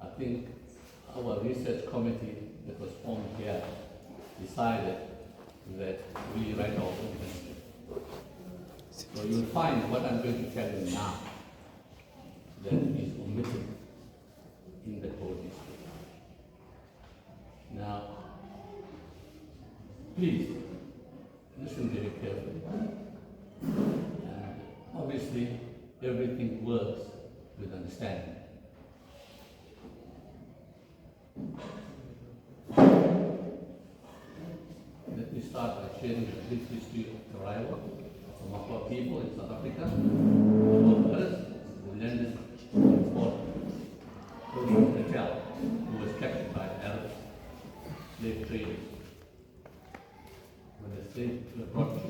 I think our research committee that was formed here decided that we write our own history. So you'll find what I'm going to tell you now that is omitted in the whole history. Now, please listen very carefully. Obviously, everything works with understanding. sharing a rich history of arrival from our people in South Africa. For others, the land is important. The hotel, who was captured by Arab slave traders. When the slaves were brought to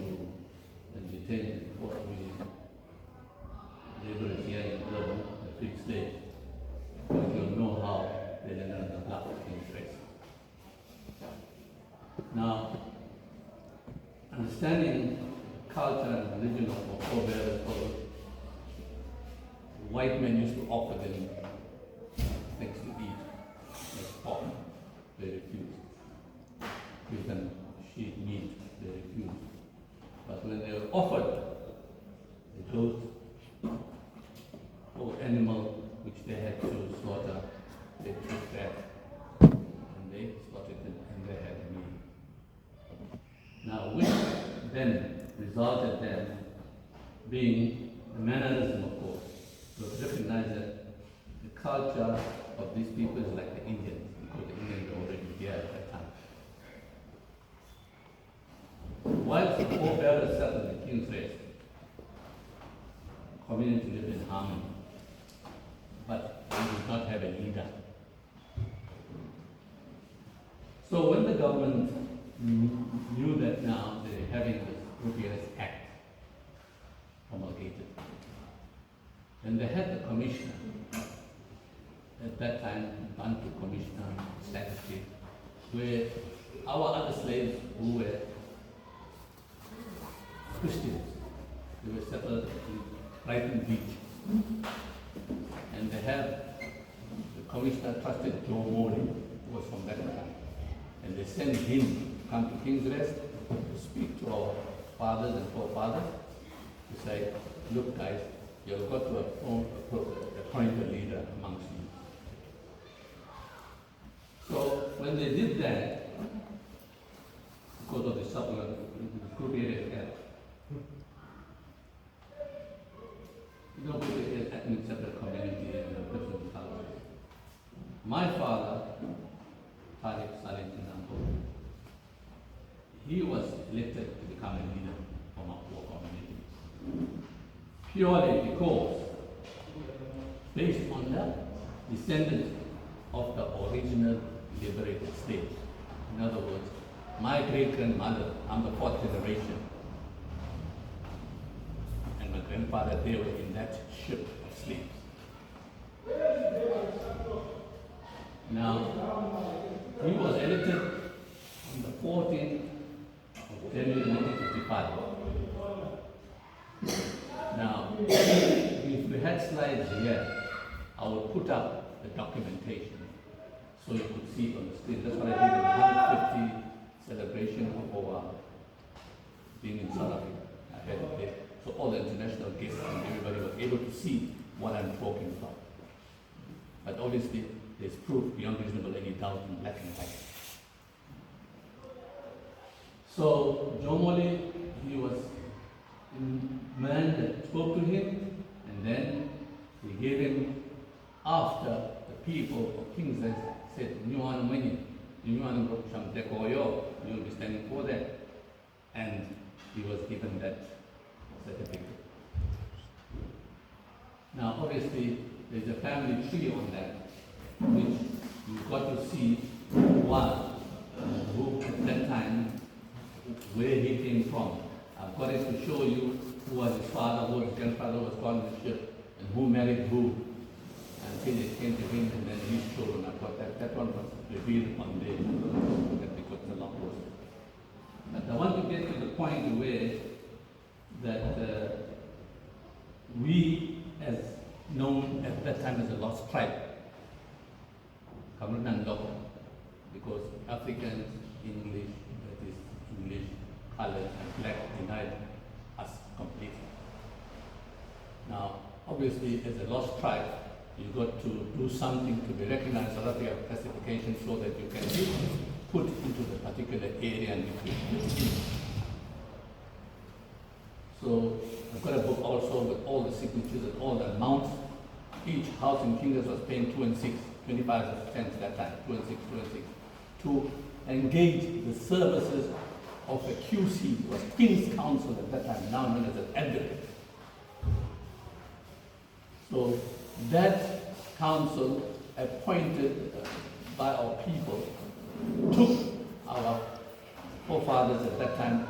and detained in Fort William, laborers here in Durban, the freed slaves, because you know how they landed on the black king's race. Now, understanding culture and religion of our forebears, white men used to offer them things to eat, like pork, they refused. Give them sheep meat, they refused. But when they were offered a goat or animal which they had to slaughter, they took that and they slaughtered it and they had a meal. Now, which then resulted then being the mannerism, of course, to recognize that the culture of these people is like the Indians, because the Indians were already here at that time. Whilst the forebears sat in the king's rest, community lived in harmony, but they did not have a leader. So when the government knew that now they're having this Rupiah's Act promulgated, and they had the commissioner, at that time, Bantu Commissioner, Statistics, where our other slaves who were Christians, they were settled in Brighton Beach. And they had, the commissioner trusted Joe Mori, who was from that time. And they sent him to come to King's Rest to speak to our fathers and forefathers, to say, look guys, you've got to appoint a leader amongst you. So when they did that, because of the supplement, the Rupiah Act, nobody is an separate community and a different culture. My father, Tariq Saleh Tinambo, he was elected to become a leader from our poor community. Purely because, based on the descendants of the original liberated states. In other words, my great-grandmother, I'm the fourth generation, and my grandfather, they were in that ship of slaves. Now, he was elected on the 14th of January 1955. Now, if we had slides here, I would put up the documentation so you could see on the screen. That's what I did in the 150 celebration of our being in South Africa. I had it there. So all the international guests and everybody was able to see what I'm talking about. But obviously, there's proof beyond reasonable any doubt in black and white. So, Jomoli, he was a man that spoke to him, and then he gave him, after the people of King's Rest said, you will be standing for that. And he was given that certificate. Now, obviously, there's a family tree on that, which you've got to see one who at that time, where he came from. I've got it to show you who was his father, who his grandfather was called in the ship, and who married who. Until it came to him, and then his children. I've got that. That one was revealed on the because it's a long process. But I want to get to the point where that we, as known at that time as a lost tribe, Cameroon and Local, because Africans, English, that is English, colored, and black denied us completely. Now, obviously, as a lost tribe, you've got to do something to be recognized South Africa classification so that you can be put into the particular area in which you live. So I've got a book also with all the signatures and all the amounts. Each house in King's was paying 2 and 6, 25 cents that time, 2 and 6, 2 and 6, to engage the services of the QC, it was King's Council at that time, now known as an advocate. So that council appointed by our people took our forefathers at that time,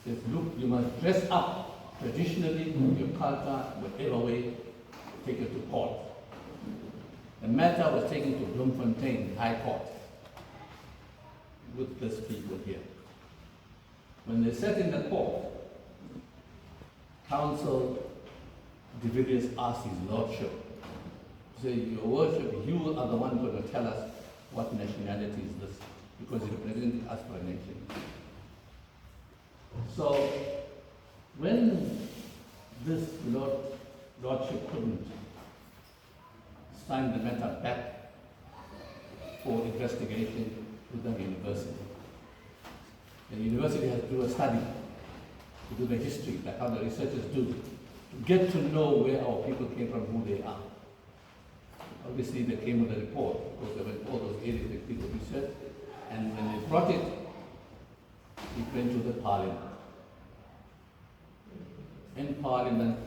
says, look, you must dress up traditionally in your culture, whatever way, take it to court. The matter was taken to Bloemfontein High Court with these people here. When they sat in the court, counsel de Villiers asked his lordship, say, your worship, you are the one going to tell us what nationality is this, because you represent us for a nation. So when this lordship couldn't sign the matter back for investigation to the university, the university has to do a study, to do the history, like how the researchers do, to get to know where our people came from, who they are. Obviously, they came with a report, because there were all those areas that people researched, and when they brought it, it went to the parliament. In parliament,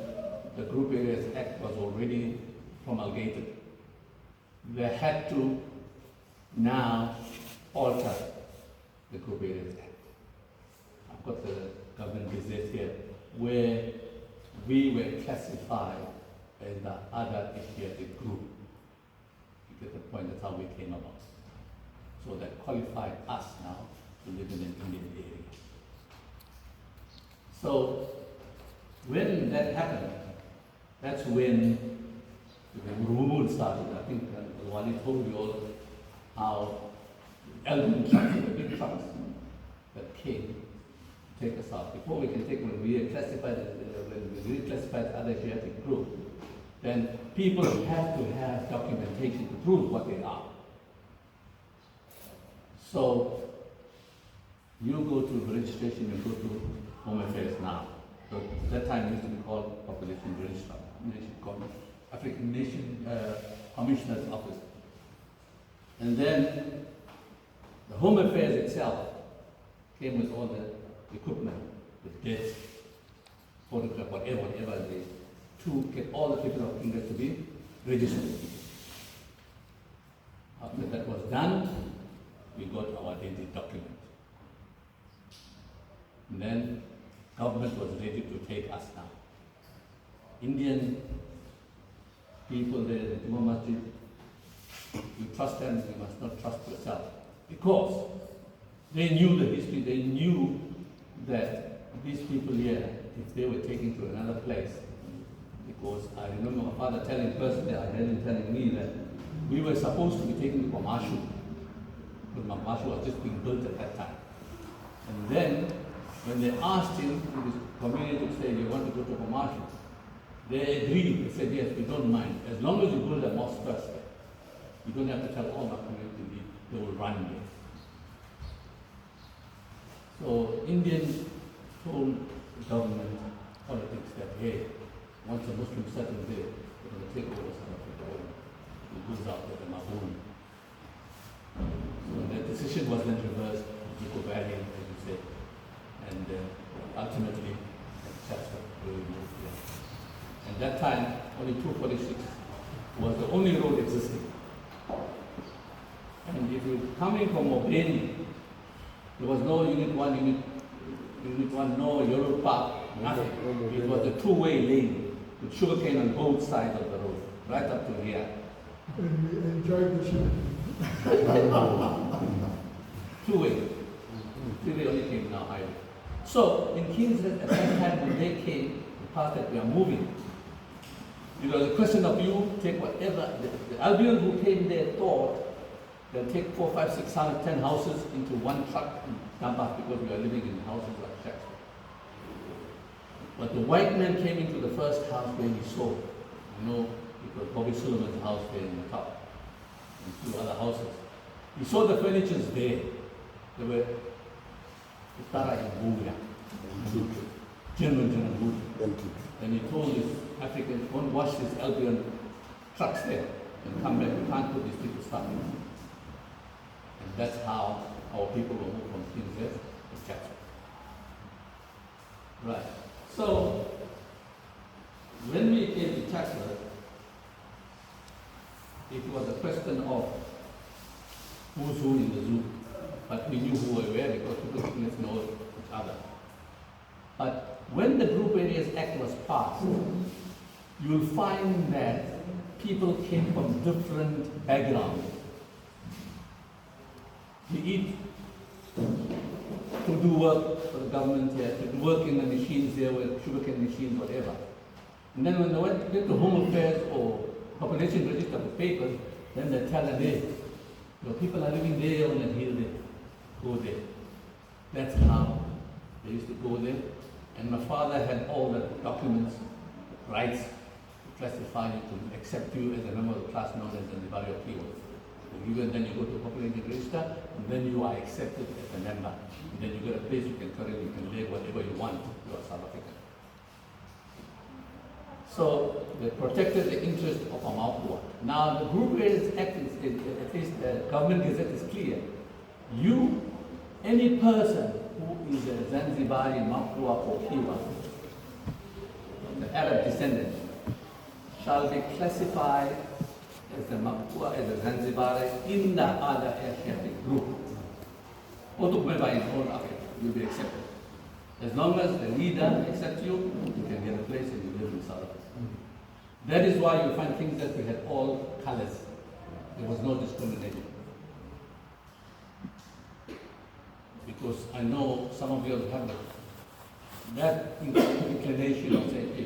the Group Areas Act was already promulgated. They had to now alter the Group Areas Act. I've got the government gazette here, where we were classified as the other Asiatic group. You get the point, that's how we came about. So that qualified us now to live in an Indian area. So when that happened, that's when the rumor started. I think Wali told you all how Albion trucks, the big trucks that came to take us out. Before we can take, when we are classified, when we reclassified other Asiatic group, then people have to have documentation to prove what they are. So you go to registration, you go to Home Affairs now. So at that time it used to be called Population Registrar, African Nation Commissioner's Office. And then the Home Affairs itself came with all the equipment, the dates, photograph, whatever it is, to get all the people of Kingdom to be registered. After that was done, we got our identity document. And then government was ready to take us now. Indian people there, the Juma Masjid, you trust them, you must not trust yourself. Because they knew the history, they knew that these people here, if they were taken to another place, because I remember my father telling personally, I heard him telling me that we were supposed to be taken to Kwamashu, because Kwamashu was just being built at that time. And then, when they asked him, in his community, to say, you want to go to Kwamashu, they agreed. They said, yes, we don't mind. As long as you build a mosque first, you don't have to tell all my community, they will run there. So Indians told the government politics that, hey, once a Muslim settles there, they're going to take over South Africa. It goes out with the Mahoon. So that decision was then reversed, Nico Valley, as you say, and ultimately, Chatsworth moved there. At that time, only 246 was the only road existing. And if you're coming from Mobeni, there was no Unit 1, no Euro Park, nothing. It was a two-way lane with sugarcane on both sides of the road, right up to here. And we enjoyed the show. Two-way. Three-way only came now, highway. So, in Kingsland, at that time when they came, the path that we are moving, it was a question of you take whatever, the Albion who came there thought they'll take 4, 5, 6, 10 houses into one truck and dump us because we are living in houses like shacks. But the white man came into the first house where he saw, it was Bobby Solomon's house there in the top, and 2 other houses. He saw the furnitures there. They were Tara in Buya, German wood. And he told his Africans, don't wash this Albion trucks there and come back. We can't put these people stuff in. And that's how our people were moved from Kingsland to Chatsworth. Right. So, when we came to Chatsworth, it was a question of who's who in the zoo. But we knew who we were because people didn't know each other. But when the Group Areas Act was passed, you'll find that people came from different backgrounds. To eat, to do work for the government here, to do work in the machines here, with sugarcane machines, whatever. And then when they went to Home Affairs or Population Register for papers, then they tell them, hey, your people are living there on the hill there. Go there. That's how they used to go there. And my father had all the documents, rights to classify you, to accept you as a member of the class known as Zanzibari or Kiwa. And then you go to population register, and then you are accepted as a member. And then you get a place you can currently, you can live whatever you want. You are South African. So they protected the interest of Amaukua. Now the Group Areas Act is, at least the government gazette is clear. You, any person who is a Zanzibari, Makua or Kiwa, the Arab descendant, shall be classified as a Makua, as a Zanzibari in the other Asiatic group. Otukmeba in all Africa, you'll be accepted. As long as the leader accepts you, you can get a place and you live in South Africa. That is why you find things that we had all colors. There was no discrimination. Because I know some of you have that inclination of saying, hey,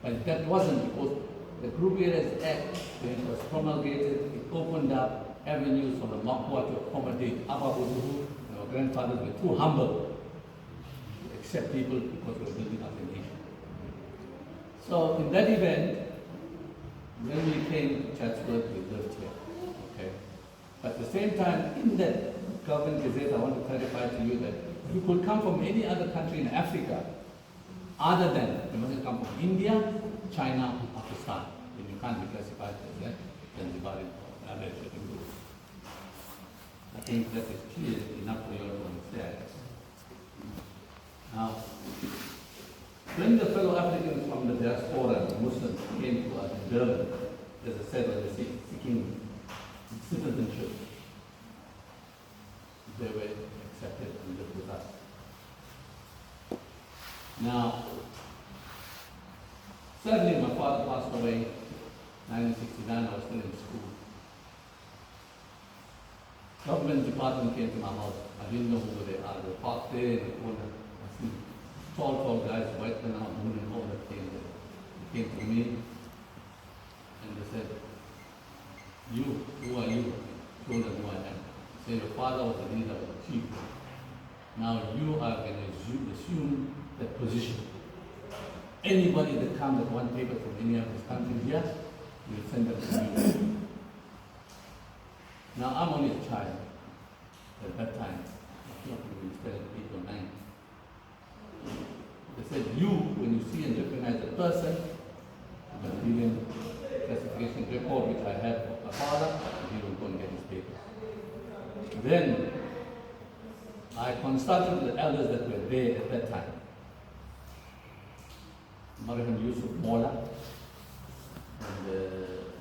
but that wasn't, because the Group Areas Act, when it was promulgated, it opened up avenues for the Makua to accommodate Ababuduhu. Our grandfathers were too humble to accept people because we were building up a nation. So in that event, when we came to Chatsworth, we lived here. Okay. But at the same time, in that government gazette, I want to clarify to you that you could come from any other country in Africa, other than, you must come from India, China, and Pakistan. And you can't be classified as that, Zanzibari or other Asian group. I think that is clear enough for you to understand. Now, when the fellow Africans from the diaspora, the Muslims, came to us in Durban, as I said, they were seeking citizenship, they were accepted and lived with us. Now, sadly, my father passed away in 1969. I was still in school. Government department came to my house. I didn't know who they are. They parked there in the corner. I see tall guys, white men out, moon and all that came there. They came to me and they said, you, who are you? I told them who I am. They said, your father was the leader of the chief. Now you are going to assume that position. Anybody that comes with one paper from any of these countries here, we'll send them to you. Now I'm only a child at that time. I think we were 8 or 9. They said, you, when you see and recognize a person, the Brazilian classification record which I have of my father, he will go and get his papers. Then I consulted the elders that were there at that time. Marham Yusuf Mola and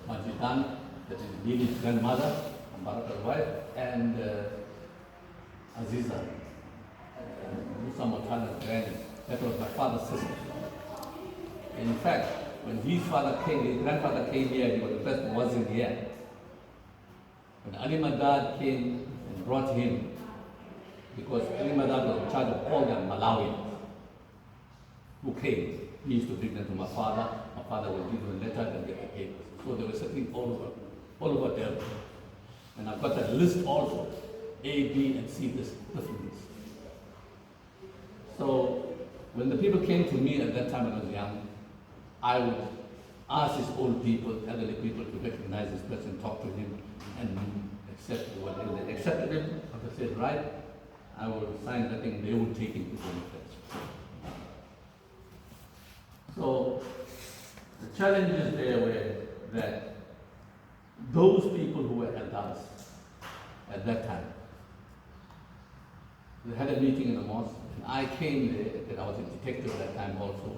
Majidan, that is Lili's grandmother, Baraka's wife, and Aziza, Musa Motala's granny. That was my father's sister. In fact, when his father came, his grandfather came here, he was the first wasn't here. When Ali Madad came and brought him, because Ali Madad was in charge of all the Malawians who came. He used to bring them to my father. My father would give them a letter and get the papers. So they were sitting all over there. And I've got that list also, A, B, and C, this different list. So when the people came to me at that time when I was young, I would ask these old people, elderly people, to recognize this person, talk to him, and accept what they accepted him. If I said right, I would sign that thing, they would take him to benefits. So the challenges there were that those people who were elders at that time, they had a meeting in the mosque, And I came there, and I was a detective at that time also,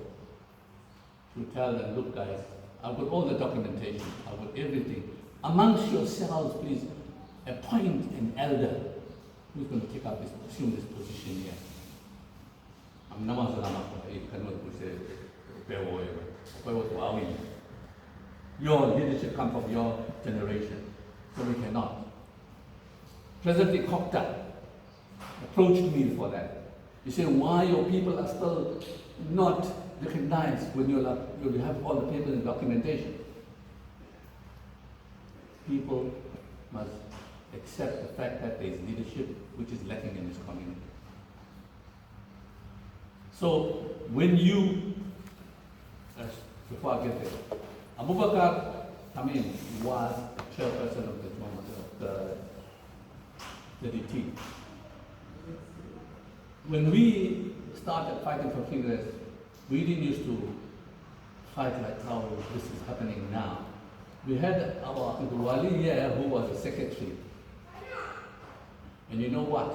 to tell them, look guys, I've got all the documentation, I've got everything. Amongst yourselves, please, appoint an elder who's going to take up assume this position here. I'm not going to your leadership comes from your generation, so we cannot. President Kokta approached me for that. He said, why your people are still not recognized when you have all the papers and documentation? People must accept the fact that there is leadership which is lacking in this community. So when you, before I get there, Abubakar Tamim was the chairperson of the DT. When we started fighting for Fingers, we didn't used to fight like how this is happening now. We had our Uncle Wali here who was the secretary. And you know what?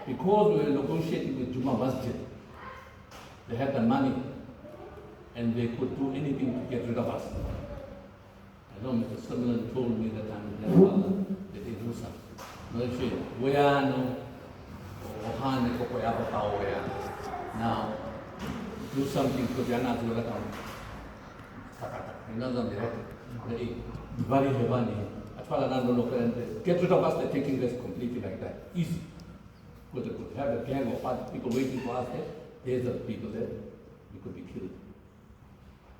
Because we were negotiating with Juma Masjid, they had the money and they could do anything to get rid of us. I know Mr. Summerlin told me that I'm his father, that they do something. No, she, we are no, now, do something to the Anna to let on. Another director, very heavy. As far as I know, get rid of us, they're taking this completely like that. Easy. Because they could have a gang of 5 people waiting for us there. There's the people there. We could be killed.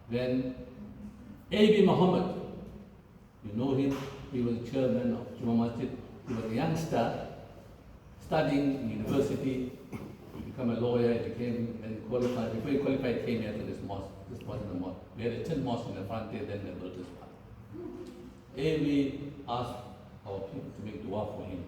Then, A.B. Muhammad, you know him, he was chairman of Juma Masjid. He was a youngster studying in university, become a lawyer, became and qualified. Before he qualified, he came here to this mosque. This wasn't a mosque. We had a tin mosque in the front there, then they built this one. We asked our people to make dua for him.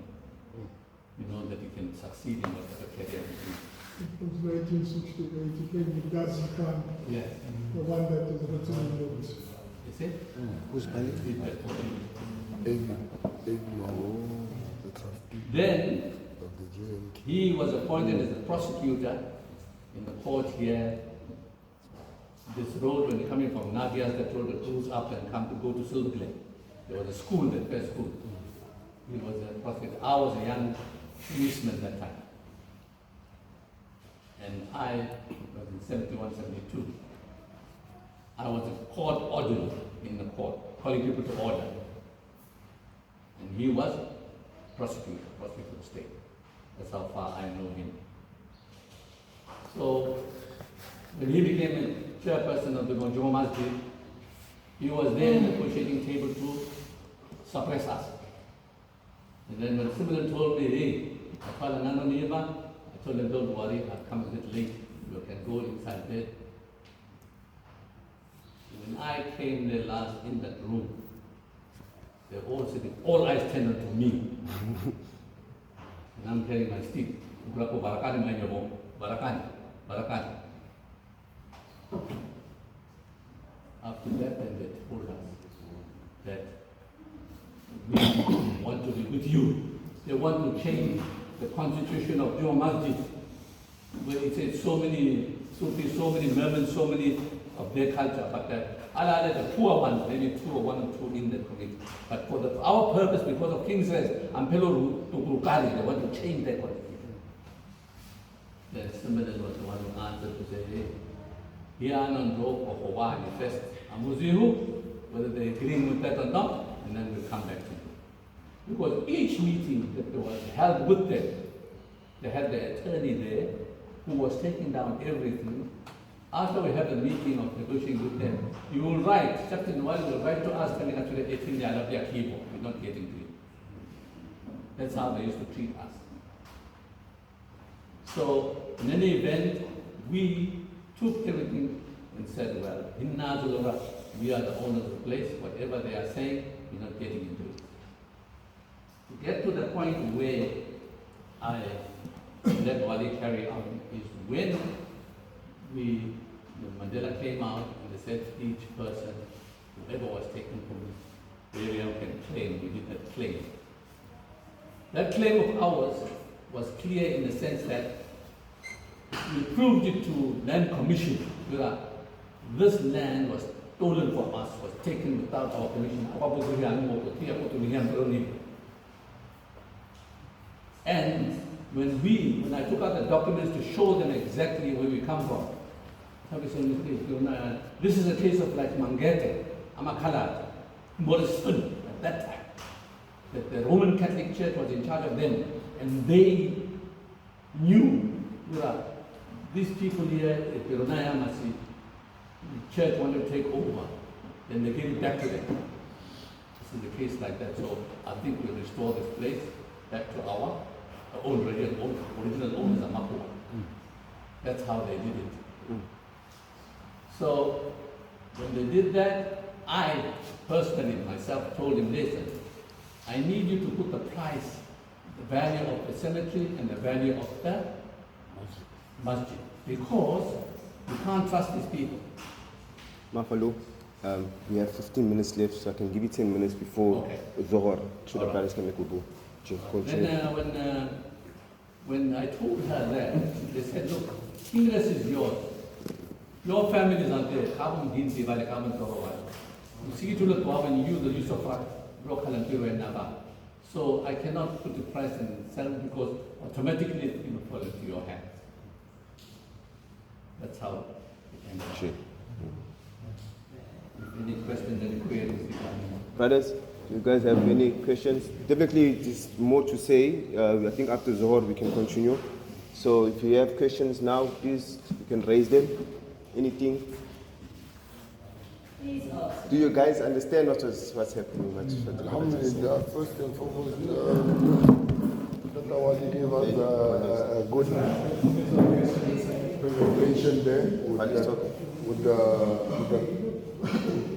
You know that he can succeed in whatever career he is. It was 1968, he came with Ghazi Khan, Yes. the one that is written in the books. You see? Who's Bali? Then he was appointed as a prosecutor in the court here. This road, when you're coming from Nagias, that road that goes up and come to go to Silver Glen. There was a school, the first school. He was a prosecutor. I was a young policeman that time. And I was in 71, 72. I was a court orderly in the court, calling people to order. And he was prosecutor of the state. That's how far I know him. So, when he became a chairperson of the Juma Masjid, he was there negotiating table to suppress us. And then when Sibyl told me, hey, I called another neighbor, I told him, don't worry, I've come a bit late. You can go inside there. When I came there last in that room, they were all sitting, all eyes turned to me. And I'm carrying my stick. Barakani. After that, then they told us that we want to be with you. They want to change the constitution of Juma Masjid, where it says so many Sufis, so many Mermans, so many of their culture, but the poor ones, maybe 2 or 1 or 2 in the community. But for our purpose, because of King says, Ampelo to Gurukari, they want to change that constitution. Then somebody was the one who answered to say, hey, here are no joke of Hawaii first. Amuzihu, whether they agree with that or not, and then we'll come back to you. Because each meeting that was held with them, they had the attorney there who was taking down everything. After we had the meeting of negotiating with them, you will write, Captain Wali will write to us telling us that they love their keyboard. We're not getting to you. That's how they used to treat us. So, in any event, we took everything and said, well, in Nazulura, we are the owners of the place. Whatever they are saying, we're not getting into it. To get to the point where I let Wali carry on is when the Mandela came out and they said each person, whoever was taken from this area can claim. We did that claim. That claim of ours was clear in the sense that we proved it to land commission. This land was stolen from us, was taken without our permission. And when I took out the documents to show them exactly where we come from, this is a case of like Mangete, Amakala, Moriston at that time. That the Roman Catholic Church was in charge of them, and they knew these people here at Pironaya Masi, the church wanted to take over, then they gave it back to them. This is the case like that. So I think we'll restore this place back to our own original owners, Amakua. That's how they did it. So when they did that, I personally myself told him, listen, I need you to put the price, the value of the cemetery and the value of the masjid, because you can't trust these people. Mafalo, we have 15 minutes left, so I can give you 10 minutes before Zohar, so the brothers can make a go. When I told her that, they said, look, English is yours. Your family is not there. Carbon Dean Sivali, Carbon Torowa. You see to look when you use the use of local and pure and Nava. So I cannot put the price and sell because automatically it will fall into your hands. That's how it ended up. Any questions, any queries? Brothers, do you guys have any questions? Definitely, there's more to say. I think after Zohar we can continue. So if you have questions now, please, you can raise them. Anything? Please ask. Do you guys understand what's happening? Alhamdulillah, first and foremost, Dr. Wali gave us a good presentation there with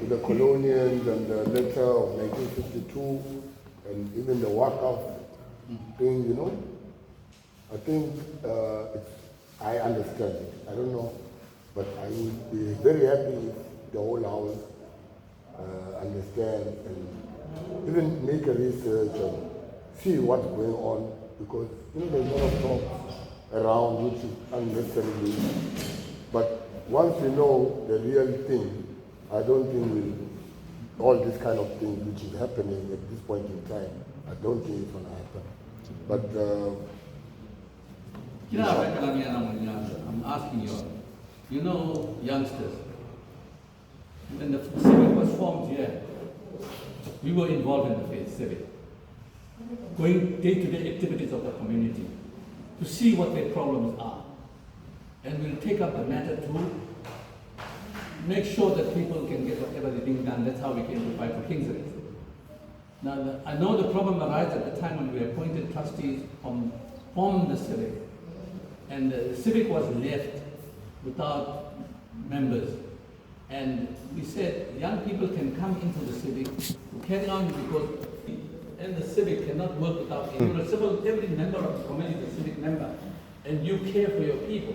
the colonials and the letter of 1952 and even the walk-off thing, you know. I think I understand it. I don't know, but I would be very happy if the whole house understand and even make a research and see what's going on, because you know there's a lot of talk around which is unnecessarily. But once we know the real thing, I don't think all this kind of thing which is happening at this point in time, I don't think it's going to happen. But I'm asking you, you know, youngsters, when the civic was formed here, we were involved in the civic, going day-to-day activities of the community to see what their problems are. And we'll take up the matter to make sure that people can get whatever they're being done. That's how we came to fight for Kingsway. Now, I know the problem arose at the time when we appointed trustees from the civic, and the civic was left without members. And we said young people can come into the civic to carry on, because and the civic cannot work without you. Every member of the community is a civic member, and you care for your people.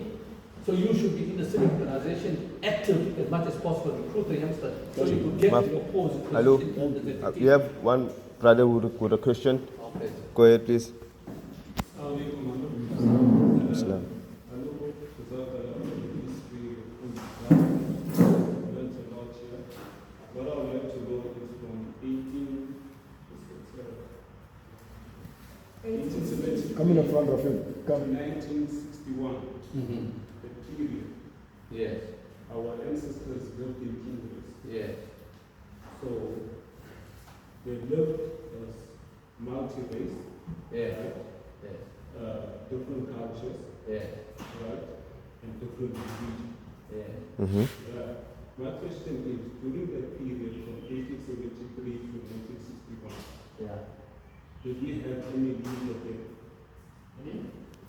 So you should be in the civic organization active as much as possible, recruit the youngsters so you could get your cause. Hello, we have one brother with a question. Okay. Go ahead, please. Islam. What I would like to know is from 1870 come in the front of him. to 1961, the period Yes, our ancestors lived in kingdoms. yes, So they lived as multi-race, yes, right? yes, Different cultures, yes, right? And different religions. yes. My question is, during that period from 1873 to 1961, Yeah. did we have any leader there?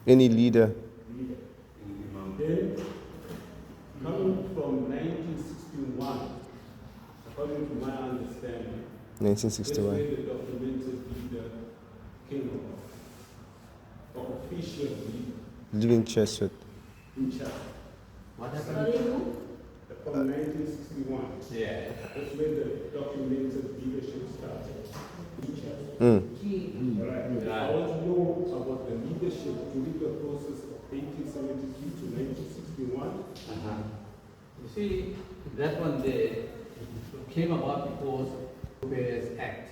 Any leader? Then, coming from 1961, according to my understanding, that's 1961. where the documented leader came of official leader Living Churchwood. in charge. What happened? Sorry, who? From 1961, Yeah. that's where the documented leadership started in charge. Mm. Gee. Right. I want to know about the leadership during the process of 1872 to 1961. You see, that one there came about because of the Affairs Act.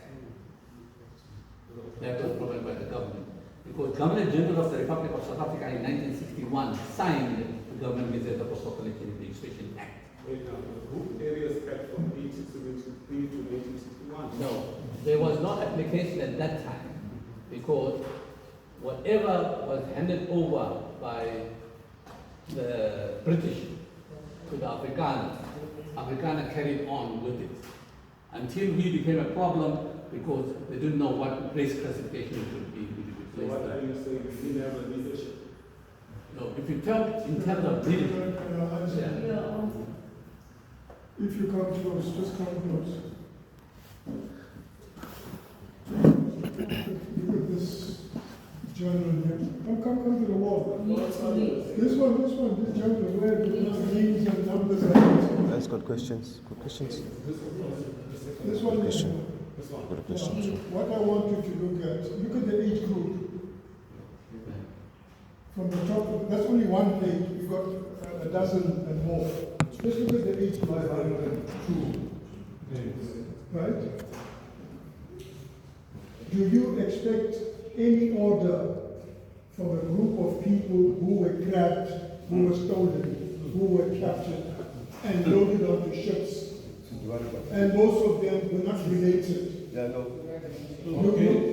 That was provided by the government. Because Governor General of the Republic of South Africa in 1961 signed the Government Gazette of Population Registration Act. Wait, now, the group area spread from 1873 to 1961. No, there was no application at that time because whatever was handed over by the British to the Afrikaner carried on with it until we became a problem because they didn't know what race classification should be. So what are you saying? We didn't have a leadership. No, if you talk in terms of leadership, Yeah. If you come close, just come close. Look at this journal here. Come to the wall. This one, this journal where the names and numbers are. That's got questions. Good questions. This one. Question. This Good questions. What I want you to look at the age group. From the top, that's only one page. We've got a dozen and more. Just look at the age group. 502. Right? Do you expect any order from a group of people who were grabbed, who were stolen, who were captured, and loaded onto ships? And most of them were not related. Yeah, no.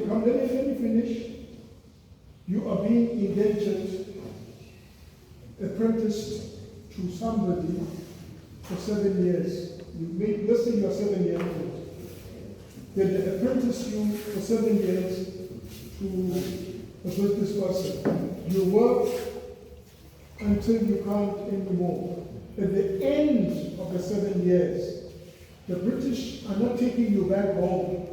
Come, let me finish. You are being indentured, apprenticed to somebody for 7 years. Let's say you are 7 years old. Then they apprentice you for 7 years to a business person. You work until you can't anymore. At the end of the 7 years, the British are not taking you back home.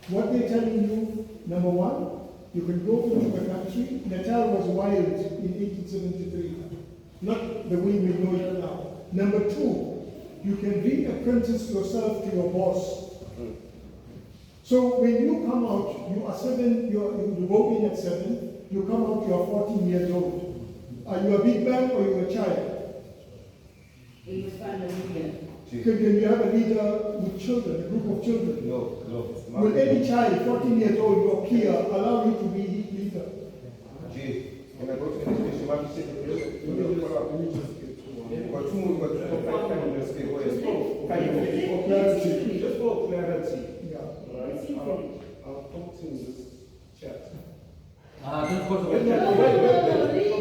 What they're telling you, number one, you can go into the country. Natal was wild in 1873, not the way we know it now. Number two, you can re-apprentice yourself to your boss. So when you come out, you are 7, you go in at 7, you come out, you are 14 years old. Are you a big man or you a child? He was found a leader. Can you have a leader with children, a group of children? No. Will any child, 14 years old, your peer, allow you to be his leader? Gee, when I go to the station, I'm sitting there. Just for clarity, Yeah. right? I'll talk to this chat. don't go to Wait, the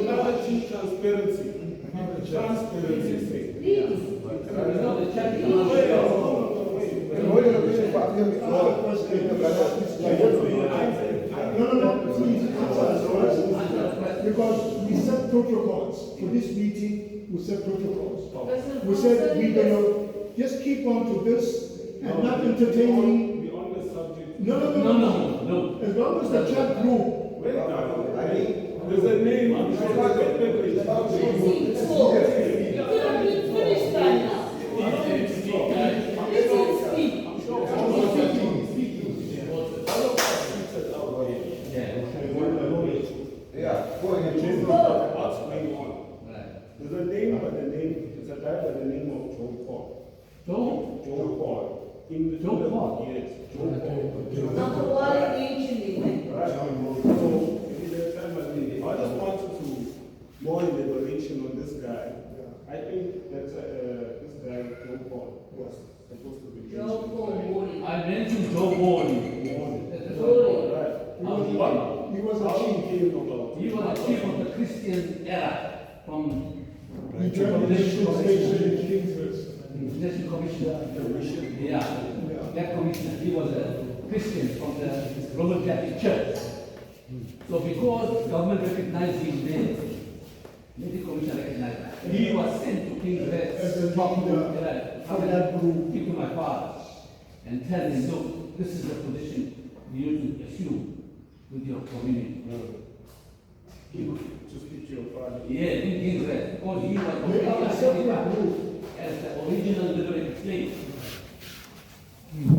clarity, transparency. Transparency, say. the chat is No, please answer us. Because we set protocols for this meeting, we set protocols. We said we gonna just keep on to this and not entertaining. Be on the subject. No. As long as the chat group. Wait, there's a name. Finish by now. Yeah, go ahead. What's going on? Right. There's a name, but the name is a guy by the name of Joe Paul. Joe Paul. Joe Paul? Yes, Joe Paul. Number one, ancient. Right. So, if there's time, I just wanted to more elaboration on this guy. I think that this guy, Joe Paul, was supposed to be Joe Paul Morley. I mentioned Joe Borden. Right. He was a chief. He was the chief of the Christian era from He joined the nation station in Kingsville. National Commission. Yeah, that commissioner. He was a Christian from the Roman Catholic Church. So because government recognized him there, the commission recognized that. He was sent to Kingsville As a to talk leader to that group. speak to my father and tell him, look, this is the position you need to assume with your community. To speak to your father. Yeah, in Kingsville, because he was They are a separate identified group. as the original liberated slave.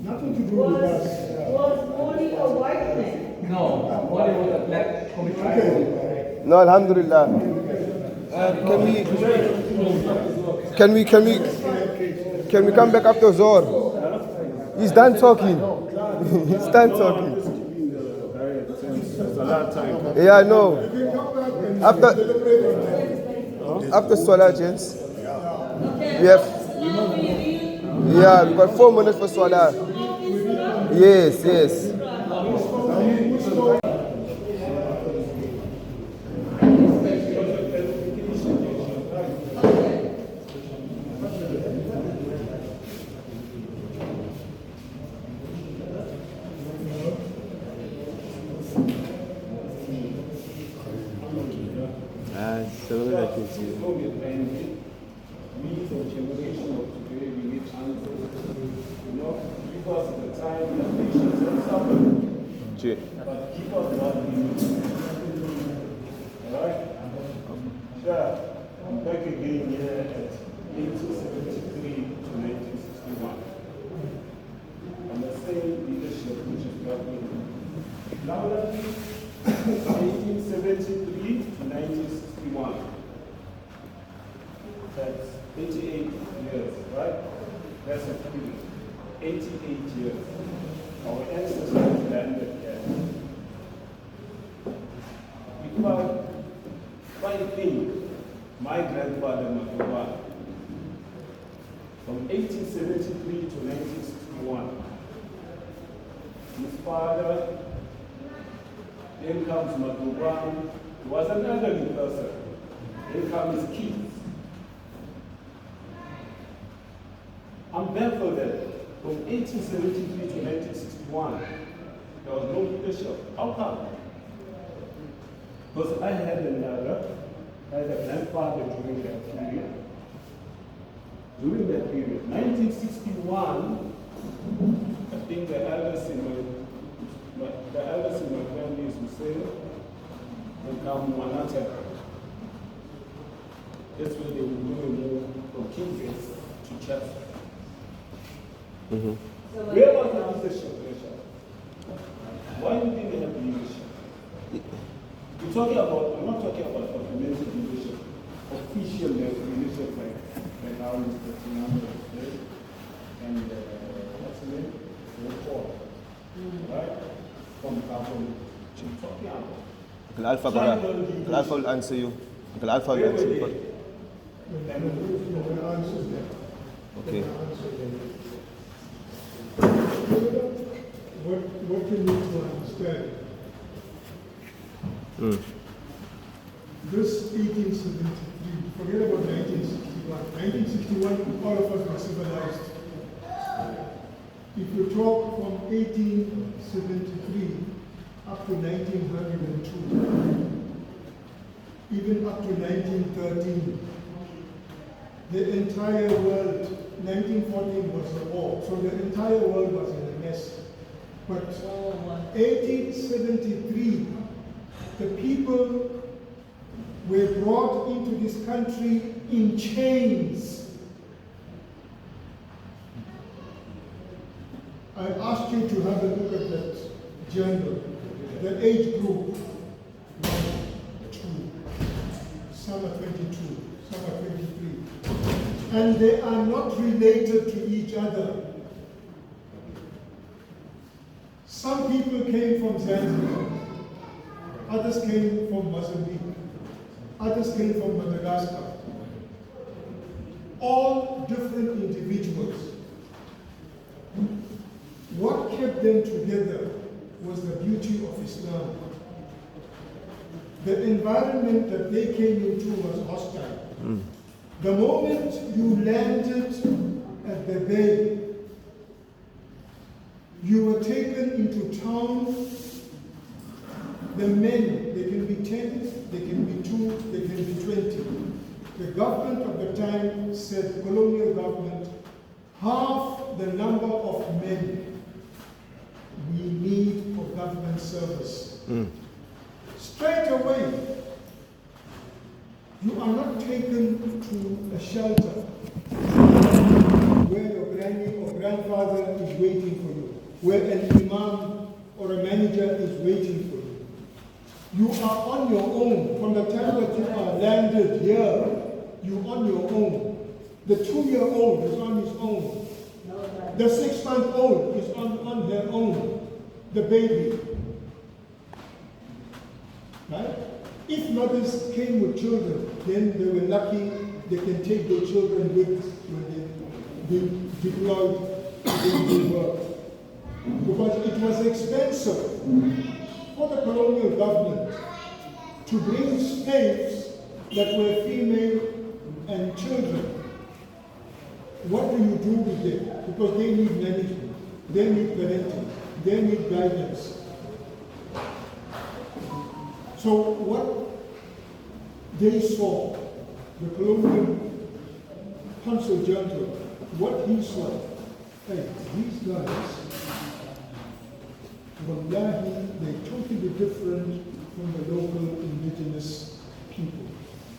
Nothing to do with us. Was Morley a white man? No, Morley was a black commissioner. Okay. No, alhamdulillah. Can we come back after Zor? He's done talking. He's done talking. Yeah, I know. After Swala, gents. We have. Yeah, we got 4 minutes for Swala. Yes, yes. I'm back again here at 1873 to 1961. And the same leadership which is governing now 1873 to 1961. That's 88 years, right? That's a period. 88 years. Our ancestors landed here. If I think my grandfather Makoba, from 1873 to 1961, his father, then comes Makoba, he was an elderly person, then come his kids. I'm baffled that from 1873 to 1961, there was no leadership. How come? Because I had a grandfather during that period. During that period, 1961, I think the elders in my family is Hussein and come Manata. That's where they were doing move from Kingsgate to Chester. Where was the leadership, Richard? Why do you think they have leadership? We're talking about, I'm not talking about documented leadership, official leadership like now is the Tinambo and what's the name? Paul. Right? From Kabul. Talking about. Uncle Alpha will answer you. Uncle Alpha will answer you. Okay. What you need to understand, this 1873, forget about 1961. 1961, all of us were civilized. If you talk from 1873 up to 1902, even up to 1913, the entire world, 1914 was the war, so the entire world was in a mess. But 1873, the people were brought into this country in chains. I asked you to have a look at that journal, the age group, 1, 2, some are 22, some are 23. And they are not related to each other. Some people came from Zanzibar, others came from Mozambique, others came from Madagascar. All different individuals. What kept them together was the beauty of Islam. The environment that they came into was hostile. The moment you landed at the bay, you were taken into town. The men, they can be 10, they can be 2, they can be 20. The government of the time said, the colonial government, half the number of men we need for government service. Straight away, you are not taken to a shelter where your granny or grandfather is waiting for you, where an imam or a manager is waiting for you. You are on your own. From the time that you are landed here, you're on your own. The 2-year-old is on his own. The 6-month-old is on her own. The baby. Right? If mothers came with children, then they were lucky they can take their children with when they deployed to work. Because it was expensive for the colonial government to bring slaves that were female and children. What do you do with them? Because they need management, they need parenting, they need guidance. So what they saw, the colonial consul general, what he saw, hey, these guys, wallahi, they're totally different from the local indigenous people.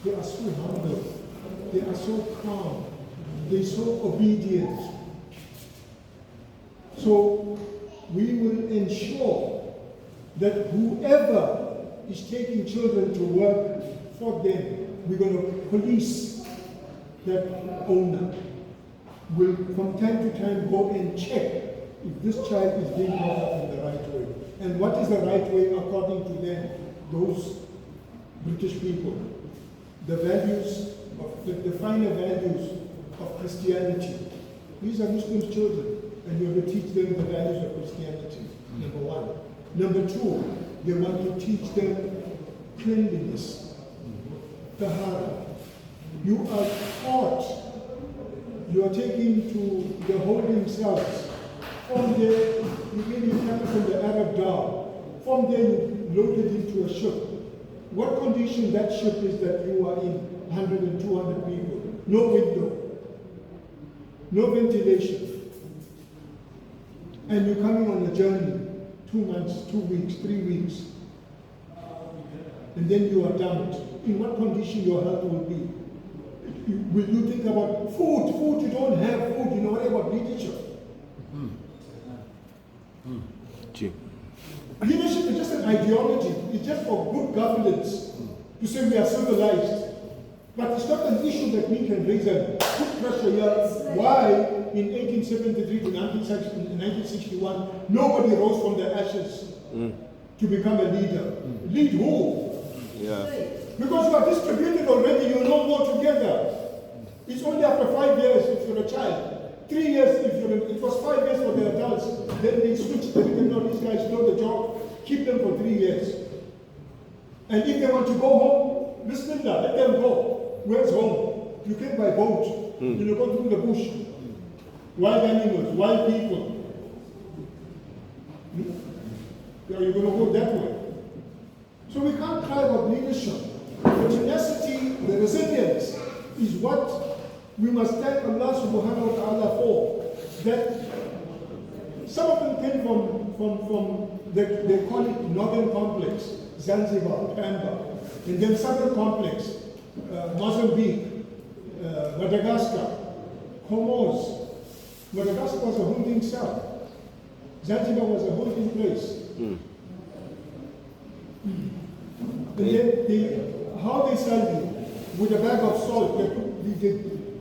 They are so humble, they are so calm, they're so obedient. So we will ensure that whoever is taking children to work for them, we're going to police that owner. Will from time to time go and check if this child is being brought up in the right way. And what is the right way according to them, those British people? The values, the finer values of Christianity. These are Muslim children, and you have to teach them the values of Christianity, number one. Number two, they want to teach them cleanliness, tahara. You are taught, you are taken to the holding cells. From there, you get it from the Arab Dar. From there, you loaded into a ship. What condition that ship is that you are in, 100 and 200 people, no window, no ventilation. And you're coming on a journey, 2 months, 2 weeks, 3 weeks. And then you are dumped. In what condition your health will be? Will you think about food? Food, you don't have food, you know what about leadership? Leadership is just an ideology. It's just for good governance to say we are civilized. But it's not an issue that we can raise and put pressure here. Why in 1873 to 1961 nobody rose from the ashes to become a leader? Lead who? Yeah. Because you are distributed already, you're no more together. It's only after 5 years if you're a child. 3 years if you're it was 5 years for the adults. Then they switched the know these guys know the job, keep them for 3 years. And if they want to go home, Bismillah, let them go. Where's home? You came by boat. You go through the bush. Wild animals, wild people. Are you going to go that way? So we can't cry about leadership. The tenacity, the resilience is what we must thank Allah subhanahu wa ta'ala for. That some of them came from they call it Northern Complex, Zanzibar, Pemba, and then Southern Complex, Mozambique, Madagascar, Comoros. Madagascar was a holding cell. Zanzibar was a holding place. And then how they sell you with a bag of salt.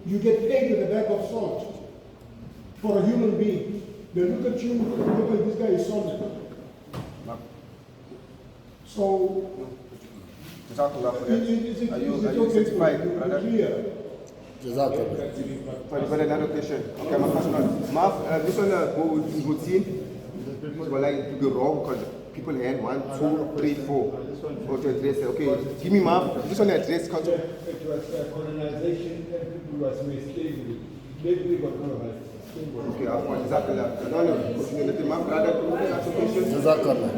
You get paid with a bag of salt for a human being. They look at you, look at this guy is solid. So, Are you certified, brother? Clear. For another question. Okay, my first one. Marv, this one go with routine. Well, like to go wrong because people hand 1, 2, 3, 4. Or to address. Okay, give me Marv. This one address culture. It was colonization and people was slavery. Slavery was not right. Okay, afwan, jazakallah. No, Marv, brother, ask a question. Jazakallah.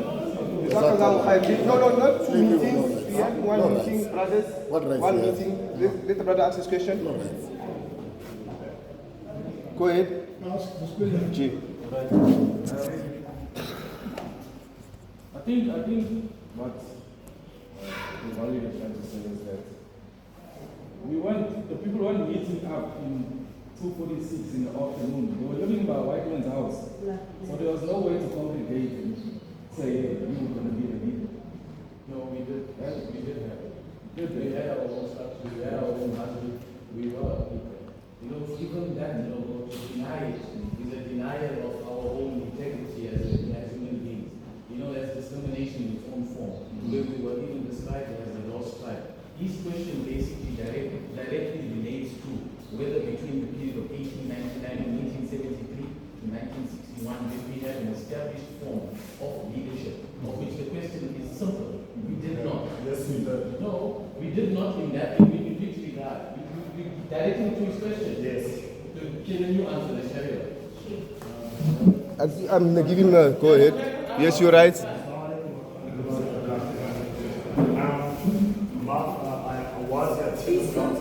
No, not 2 meetings. We had one No meeting, rights. brothers. What rights One we have? meeting. Let the brother ask his question. No rights. Go ahead. Ask the spirit. G. I think what the Wali is trying to say is that the people weren't meeting up in 2:46 in the afternoon. They were living in a white man's house. So there was no way to congregate and say, hey, you were going to be the leader. No, we did not in that in which regard. You directly to his question. Yes. Can you answer the Sharia? I'm gonna give him a go ahead. Yes, you're right. I was at 10 o'clock.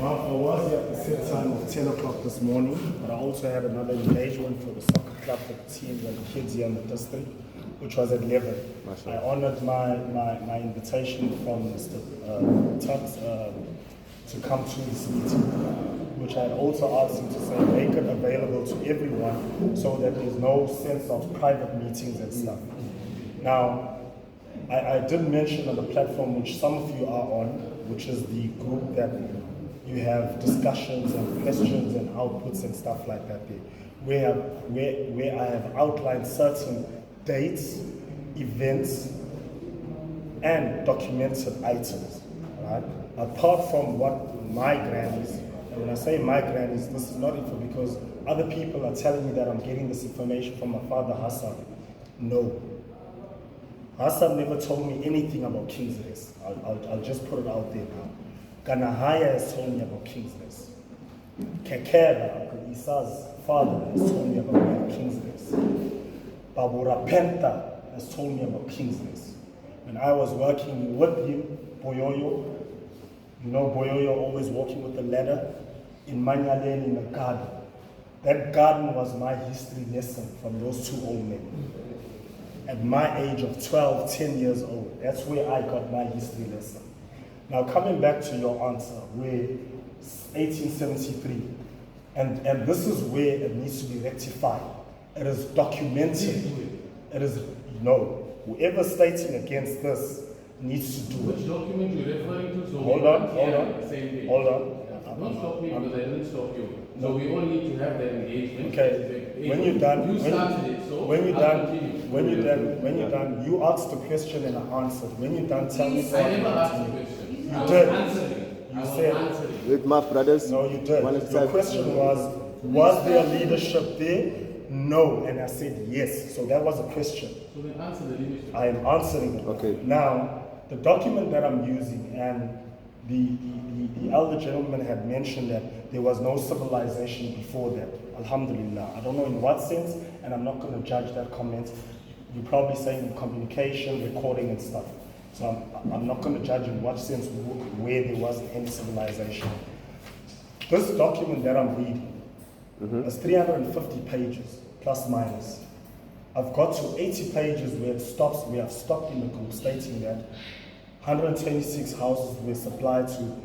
I was here at the set time of 10 o'clock this morning, but I also had another engagement for the soccer club for the teams and the kids here in the district, which was at 11. I honored my invitation from Mr. Tux to come to this meeting, which I had also asked him to say make it available to everyone so that there's no sense of private meetings and stuff. Now, I did mention on the platform which some of you are on, which is the group that you have discussions and questions and outputs and stuff like that there, where I have outlined certain dates, events, and documented items, right? Apart from what my grannies, and when I say my grannies, this is not info because other people are telling me that I'm getting this information from my father Hassan. No. Hassan never told me anything about King's Rest. I'll just put it out there now. Ganahaya has told me about King's Rest. Kekera, Uncle Isa's father, has told me about King's Rest. Babura Penta has told me about King's Rest. When I was working with him, Boyoyo, you know Boyoyo always walking with the ladder, in Manyaleni in the garden. That garden was my history lesson from those two old men. At my age of 12, 10 years old, that's where I got my history lesson. Now coming back to your answer, where 1873, and this is where it needs to be rectified. It is documented. It is, whoever's stating against this needs to do it. Which document you're referring to? So Hold on. Don't stop me because I didn't stop you. So we all need to have that engagement. Okay. When you're done, you started it, so when you're I'll done, continue. when you're done, you asked the question and I answered. When you're done, tell me. I never asked the question. You I was did. answering. You I was said- answering. With my brothers. No, you did. One at a Your time. question was there leadership there? No, and I said yes. So that was a question. So then answer the leadership. I am answering it. Okay. Now, the document that I'm using, and the elder gentleman had mentioned that there was no civilization before that. Alhamdulillah. I don't know in what sense, and I'm not going to judge that comment. You're probably saying communication, recording, and stuff. So I'm not going to judge in what sense where there wasn't any civilization. This document that I'm reading is 350 pages, plus minus. I've got to 80 pages where it stops. We have stopped in the group stating that 126 houses were supplied to,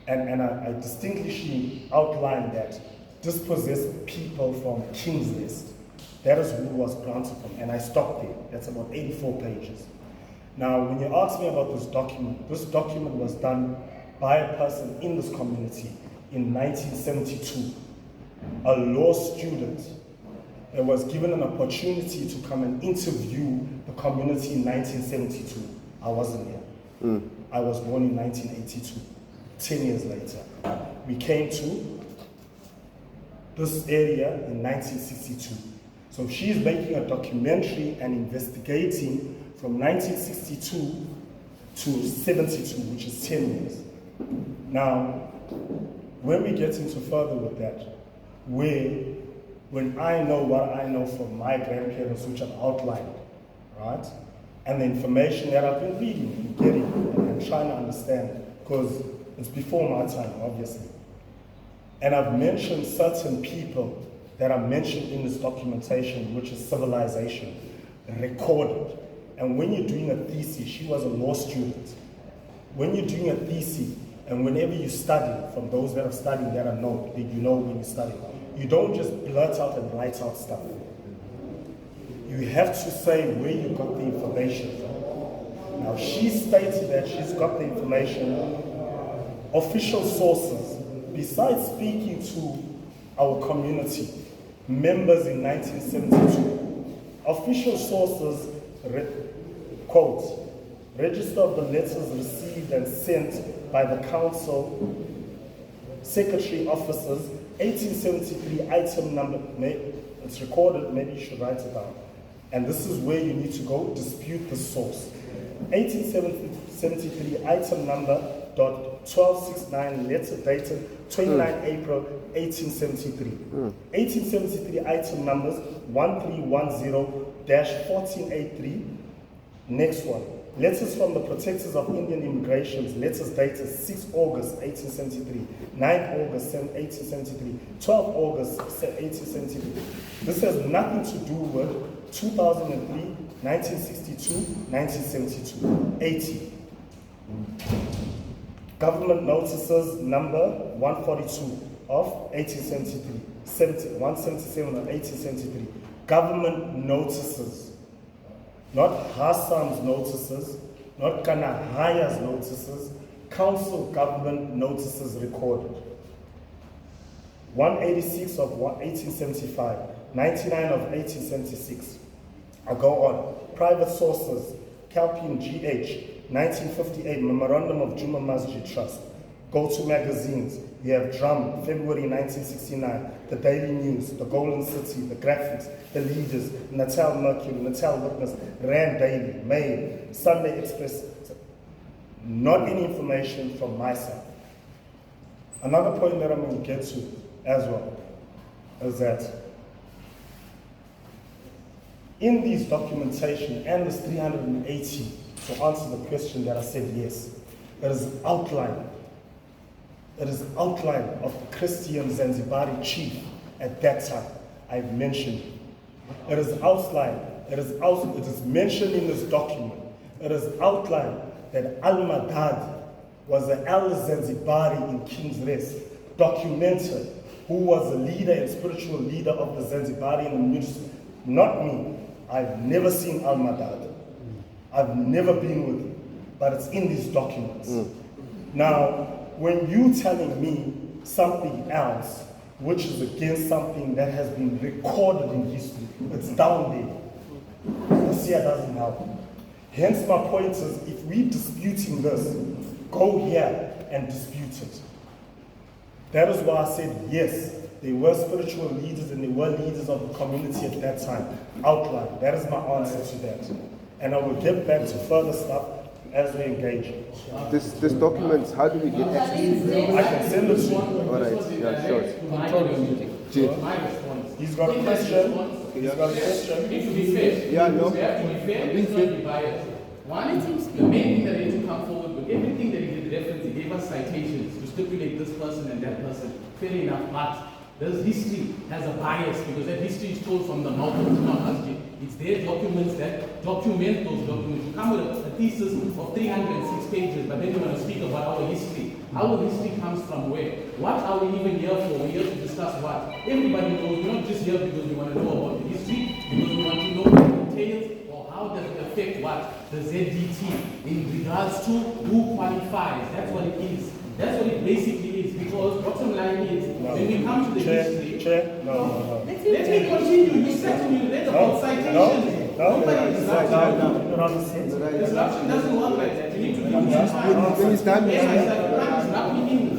and I distinctly outlined that dispossessed people from King's List. That is who was granted from, and I stopped there. That's about 84 pages. Now, when you ask me about this document was done by a person in this community in 1972, a law student that was given an opportunity to come and interview the community in 1972. I wasn't here. I was born in 1982, 10 years later. We came to this area in 1962. So she's making a documentary and investigating from 1962 to 72, which is 10 years. Now, when we get into further with that, when I know what I know from my grandparents, which I've outlined, right? And the information that I've been reading and getting and trying to understand, because it's before my time, obviously. And I've mentioned certain people that are mentioned in this documentation, which is civilization, recorded. And when you're doing a thesis, she was a law student. When you're doing a thesis, and whenever you study, from those that have studied that know, that you know when you study, you don't just blurt out and write out stuff. You have to say where you got the information from. Now, she stated that she's got the information, official sources, besides speaking to our community, members in 1972, official sources, quote, register of the letters received and sent by the council, secretary officers, 1873 item number, it's recorded, maybe you should write it down. And this is where you need to go dispute the source. 1873 item number .1269 letter dated 29 April 1873. 1873 item numbers 1310-1483. Next one. Letters from the Protectors of Indian Immigrations, letters dated 6 August 1873, 9 August 1873, 12 August 1873. This has nothing to do with 2003, 1962, 1972, 80. Government notices number 142 of 1873, 177 of 1873. Government notices. Not Hassan's notices, not Kanahaya's notices, council government notices recorded. 186 of 1875, 99 of 1876. I go on. Private sources, Calpian GH, 1958, Memorandum of Juma Masjid Trust. Go to magazines. You have Drum, February 1969, the Daily News, the Golden City, the Graphics, the Leaders, Natal Mercury, Natal Witness, Rand Daily, Mail, Sunday Express. Not any information from my side. Another point that I'm going to get to as well is that in these documentation and this 380, to answer the question that I said yes, there is an outline. It is outline of the Christian Zanzibari chief at that time. I've mentioned. It is outline. It is mentioned in this document. It is outlined that Al-Madad was the Al-Zanzibari in King's Rest, documented who was the leader and spiritual leader of the Zanzibari in the municipality. Not me. I've never seen Al-Madad. I've never been with him, but it's in these documents. Now, when you telling me something else, which is against something that has been recorded in history, it's down there. This here doesn't help. Hence my point is, if we're disputing this, go here and dispute it. That is why I said yes, they were spiritual leaders and they were leaders of the community at that time. Outline. That is my answer to that. And I will get back to further stuff as we engage. This document, how do we get access to it? I can send it to you. All right, yeah, sure. My response. He's got a question. He's got a question. To be fair. Yeah, no. We have to be fair. Let's not be biased. One, the main thing that he had to come forward with, everything that he did reference, he gave us citations to stipulate this person and that person. Fair enough, but this history has a bias because that history is told from the mouth of Juma Masjid. It's their documents that document those documents. You come with a thesis of 306 pages, but then you want to speak about our history. Our history comes from where? What are we even here for? We're here to discuss what? Everybody knows we're not just here because we want to know about the history, because we want to know what it entails or how does it affect what? The ZDT in regards to who qualifies. That's what it is. That's what it basically is, because bottom line is, when we come to the history... No. Let me continue. You said to me, read about citations. Nobody is disruption doesn't work like that. You need to give me time. When it's done, Yes, I said, time is not beginning.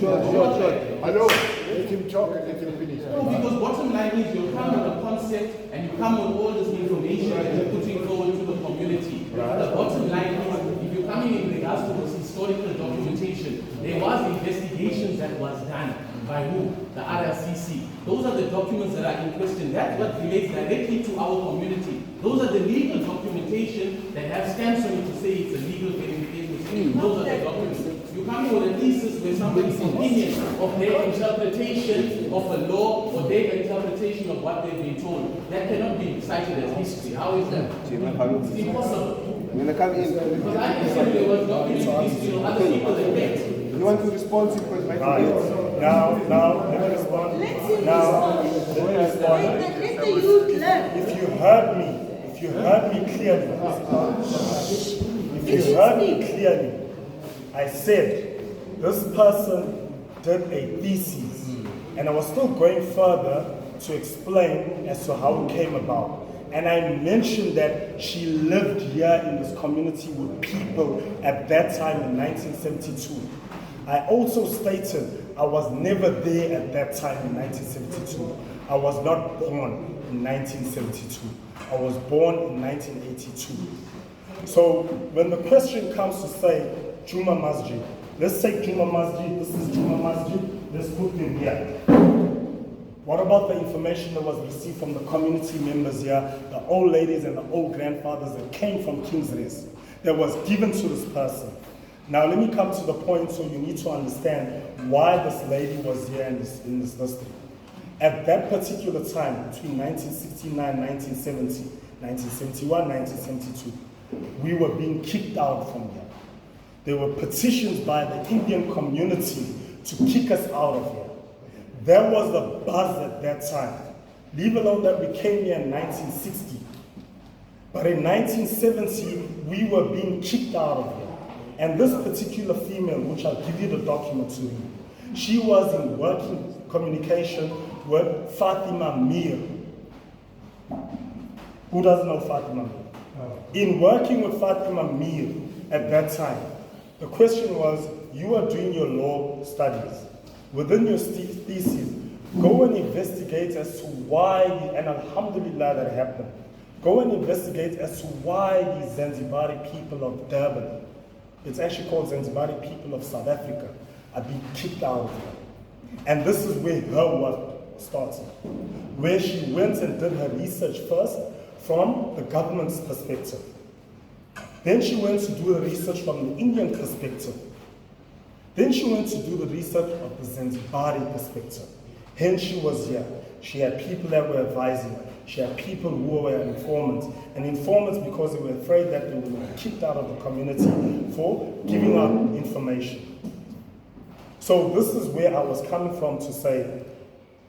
Sure. I know. Let him talk and let him finish. No, because bottom line is you come with a concept and you come with all this information that you're putting forward to the community. The bottom line is, if you're coming in regards to this historical documentation, there was investigations that was done. By who? The RLCC. Those are the documents that are in question. That's what relates directly to our community. Those are the legal documentation that have stamps on it to say it's a legal verification. Those are the documents. You come with a thesis where somebody's opinion of their interpretation of a law or their interpretation of what they've been told. That cannot be cited as history. How is that? It's impossible. I'm gonna come in. Because I can say there was documents history of other people that read. You want to respond to because my Now, let me respond. Now, let me respond. If you heard me clearly, I said this person did a thesis, and I was still going further to explain as to how it came about. And I mentioned that she lived here in this community with people at that time in 1972. I also stated I was never there at that time in 1972. I was not born in 1972. I was born in 1982. So when the question comes to say Juma Masjid, let's say Juma Masjid, this is Juma Masjid, let's put them here. What about the information that was received from the community members here, the old ladies and the old grandfathers that came from King's Race, that was given to this person? Now let me come to the point so you need to understand why this lady was here in this history. At that particular time, between 1969, 1970, 1971, 1972, we were being kicked out from here. There were petitions by the Indian community to kick us out of here. There was the buzz at that time. Leave alone that we came here in 1960. But in 1970, we were being kicked out of here. And this particular female, which I'll give you the document to read, she was in working communication with Fatima Mir. Who doesn't know Fatima Mir? In working with Fatima Mir at that time, the question was, you are doing your law studies. Within your thesis, go and investigate as to why, and alhamdulillah that happened, go and investigate as to why the Zanzibari people of Durban, it's actually called Zanzibari people of South Africa, are being kicked out of here. And this is where her work started, where she went and did her research first from the government's perspective. Then she went to do the research from the Indian perspective. Then she went to do the research of the Zanzibari perspective. Hence she was here. She had people that were advising her. She had people who were informants. And informants because they were afraid that they would be kicked out of the community for giving out information. So this is where I was coming from to say,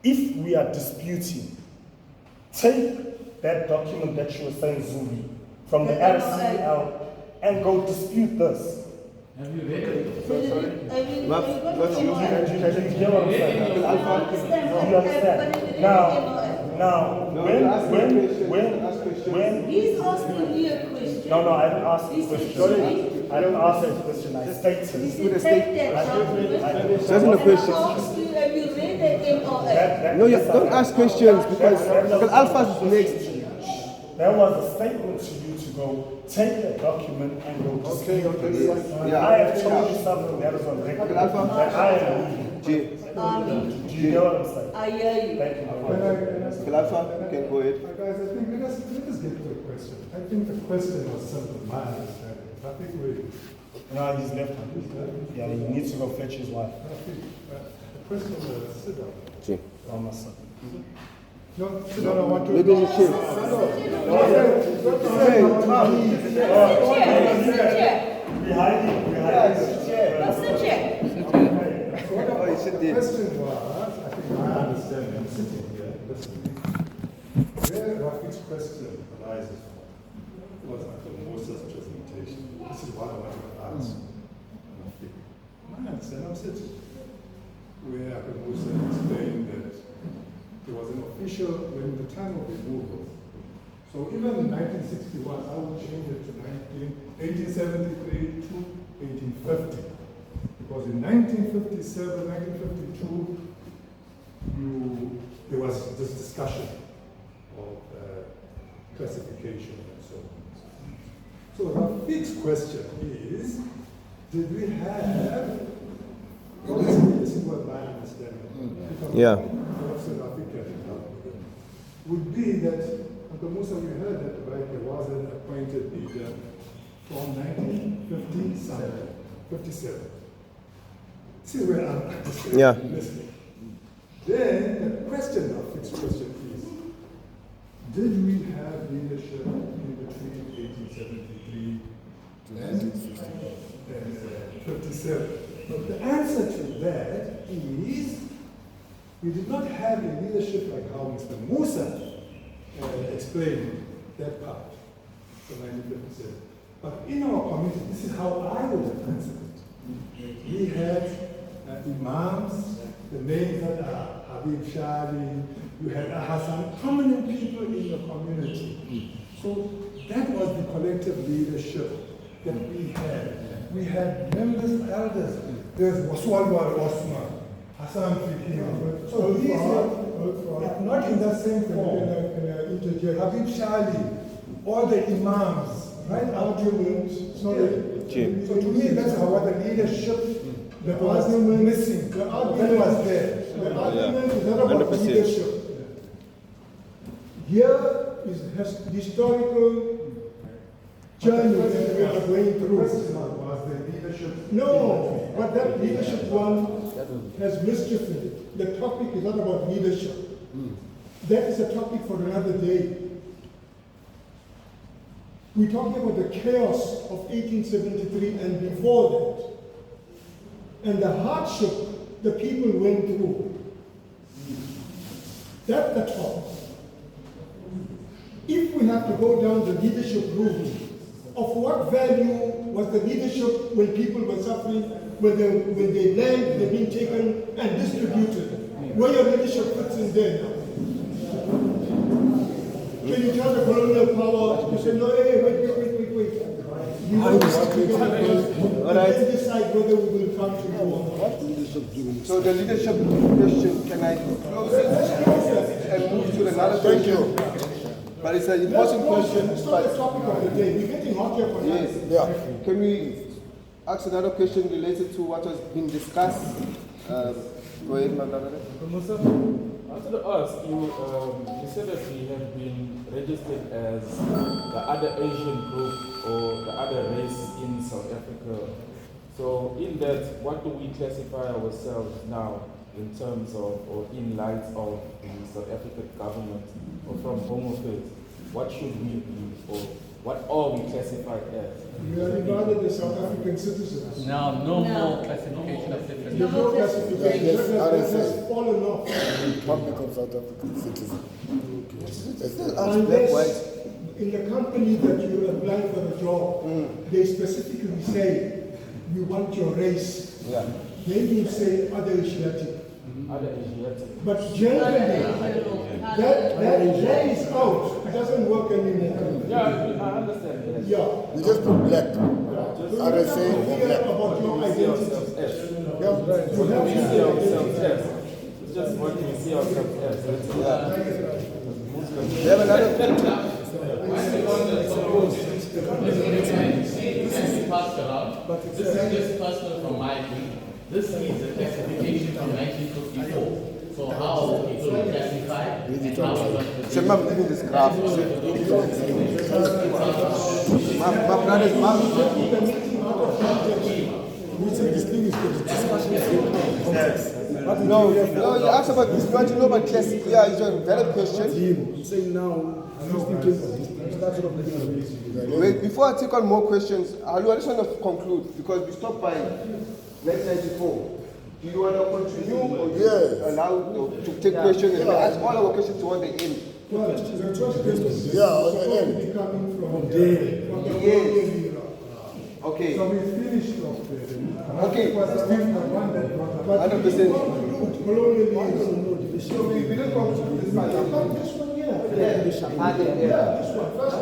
if we are disputing, take that document that you were saying, Zuli, from the RCL and go dispute this. Have you read it? Do you I understand? Now, when He's asking me a question. no, I didn't ask the He's question. I didn't ask that question. I stated. He said, take that document. Doesn't a question. I asked you, have you read the MOA? No, you don't ask questions because Alpha is next. There was a statement to you to go take the document and go dispute this. Yeah. I have told you something that is on record. That I am leaving. Do you know what I'm saying? I hear you. Thank you. Alpha, you can go ahead. Guys, I think let us get to the question. I think the question was simple, my understanding. I think No, he's left. Yeah, he needs to go fetch his wife. the question was sit down. Almost. No, sit down. I want to. Maybe you should. Behind you. What's the check? The question was, I think my understanding, I'm sitting here, listening, where Rafi's question arises from was after Moses' presentation. This is what I wanted to ask. My understanding, I'm sitting where Dr. Musa explained that there was an official, when the time of removal. So even in 1961, I would change it to 1873 to 1850. Because in 1957, 1952, there was this discussion of classification and so on. So Rafiq's question is, did we have, this is what my understanding, Yeah. would be that, Uncle Musa, we heard that there was an appointed leader from 1957. 57. See where I'm listening. Then the question of its question is, did we have leadership in between 1873 and 57? But the answer to that is, we did not have a leadership like how Mr. Musa explained that part from 1957. But in our community, this is how I would have answered it. We had imams, the names that are Habib Shadi, you had Hassan, prominent people in the community. So that was the collective leadership that we had. We had members, elders. There's Waswalwa Osman, So these are not in that same form. Interject. Habib Shali, all the imams, right arguments. So to me, that's how the leadership that was missing. The argument was there. The argument is not about 100%. Leadership. Here is historical journey that we are going through. Was the leadership? No, but that leadership one has mischief in it. The topic is not about leadership. That is a topic for another day. We're talking about the chaos of 1873 and before that, and the hardship the people went through. That's the topic. If we have to go down the leadership route, of what value was the leadership when people were suffering, when they land, they're being taken and distributed? Where your leadership fits in there now? Can you tell the colonial power to say, no, hey, wait. You know what we're going to do, and then decide whether we will come to you or not. So the leadership question, can I close it and move to another question? Thank you. But it's an important question. It's not the topic of the day. We're getting hot here for Yes. Yeah. Can we ask another question related to what has been discussed? Go ahead, my brother. I wanted to ask you, you said that we have been registered as the other Asian group or the other race in South Africa. So in that, what do we classify ourselves now in terms of, or in light of the South African government or from Home Affairs? What should we be, or what are we classified as? We are regarded as South African citizens. Now, no more classification of different. There's no classification. That has fallen off. Republic of South African citizen. Unless in the company that you apply for a job, they specifically say, we want your race. Yeah. Then you say other Asiatic. Other Asiatic. But generally, that is out. It doesn't work anymore. Yeah, I understand that. Yeah. We just put black. So RSA you have to or hear black. about your We see identity. ourselves as. You have We to see ourselves as. It's just what we see ourselves as. We have another. This is just personal from my view. This is a classification from 1954. So how people will classify and how it So, ma'am, give me this graph. My brother's No, you asked about this. You want to know about class? Yeah, it's a valid question. I'm saying now, Wait, before I take on more questions, I just want to conclude because we stopped by 1994. Do you want to continue or do you allow to take questions and ask all our questions toward the end? Well, the question Yeah, on the end. is coming from the Yes. Okay. So we finished off there. Okay. But 100%. colonialism. So we didn't conclude this part. This one here. Yeah. This one. First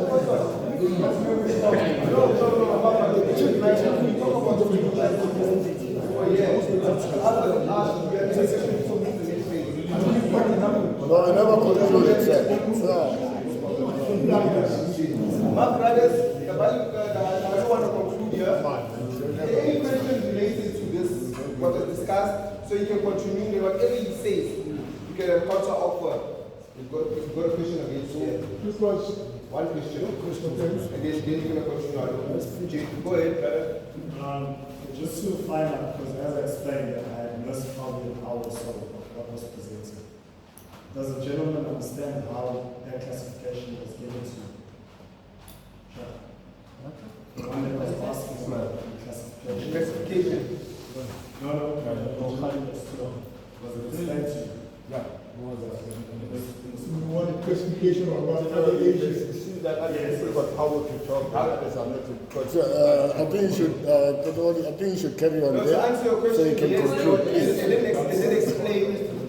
No, I never concluded, sir. My brothers, I don't want to conclude here. Any questions related to this, what was discussed, so you can continue whatever he says, you can counter offer. You've got a question against here. This was One question. And then you're going to continue. Go ahead, brother. Just to find out, because as I explained, I had missed probably an hour or so of what was presented. Does the gentleman understand how that classification was given to you? Sure. The one that was asking for the classification. Classification. No. Was it explained to you? Yeah. What was that? one classification of what other ages. But I think you should carry on To there answer your so you question, can yes, conclude. and then explain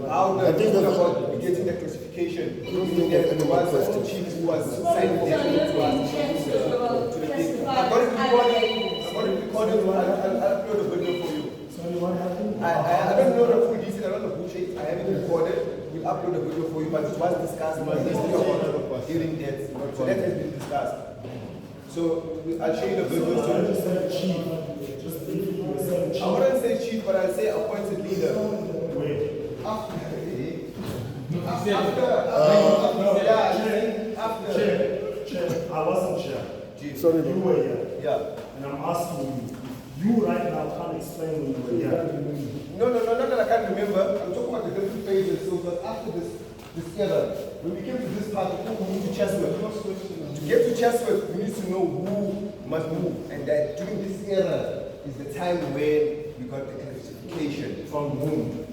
how I think the that's- about getting the classification. There was a chief who was signing the I've got it recorded. I'll upload the video for you. Sorry, what happened? I don't know the full detail. on the bullshit. I have it recorded. We'll upload the video for you, but it was discussed during that. So that has been discussed. So I'll show you the video. So I just said chief. Just briefly, you said chief. I wouldn't say chief, but I'll say appointed leader. Wait. After. Chair, I wasn't chair. Sorry, you were here. Yeah. And I'm asking you right now can't explain when you were here. No, not that I can't remember. I'm talking about the different phases. So it was after this era, when we came to this part, we need to Chatsworth. To get to Chatsworth, we need to know who must move. And that during this era is the time when we got the classification. From whom?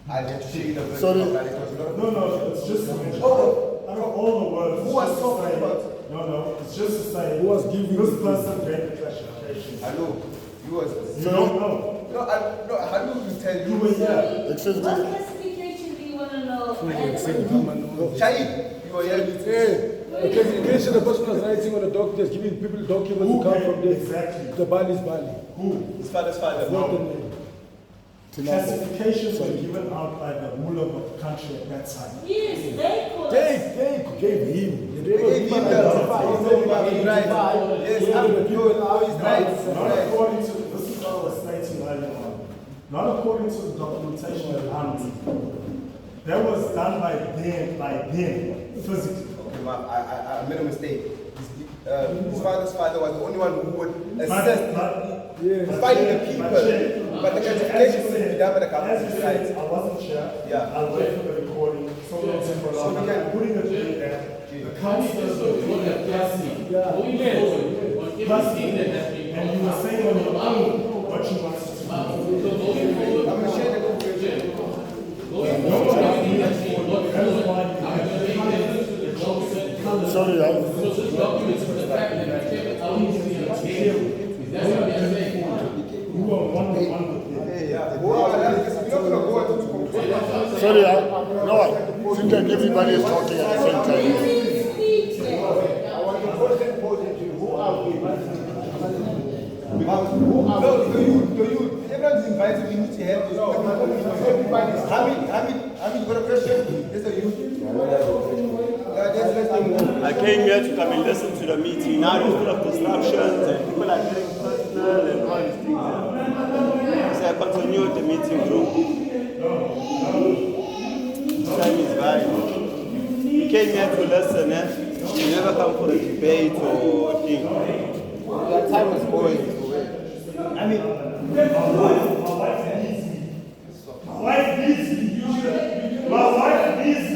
I had to show you the version Sorry. of that. It was a lot of No, it's just to mention. Oh, out of all the words. who was talking about? No, it's just to say. Who was giving this it? person gave the classification. I know. You was. You don't know. No, how do you tell You were here. Excuse What me. classification do you want to know? Shahid, you were here. The classification, the person was writing on the documents, giving people documents Who to come gave from this. exactly? The Bali is Bali. Who? His father's father. Not the name. Classifications were given out by the ruler of the country at that time. Yes, they call us. They gave him. They gave him the right. Yes, he's right. Not according to, this is what I was stating earlier on. Not according to the documentation that I'm reading. That was done by them, physically. I made a mistake. His father's father was the only one who would assist finding the people. But the classification would be done by the government. As you said, I wasn't sure. Yeah. I'll wait for the recording. So let's say for long. I'm putting it in there. The councillors were doing a plastic. And you were saying on your own what you wanted to do. I'm going to share the information. Sorry, sorry, no, seems like everybody is talking at the same time. Everyone's invited, we need to have this. Hamid, you got a question? Yes, sir, you. I came here to come and listen to the meeting. Now there's full of disruptions and people are getting personal and all these things. So I continued the meeting through. Time is valuable. We came here to listen, We never come for a debate or thing. That time was going away. I mean, My wife needs me. My wife needs me.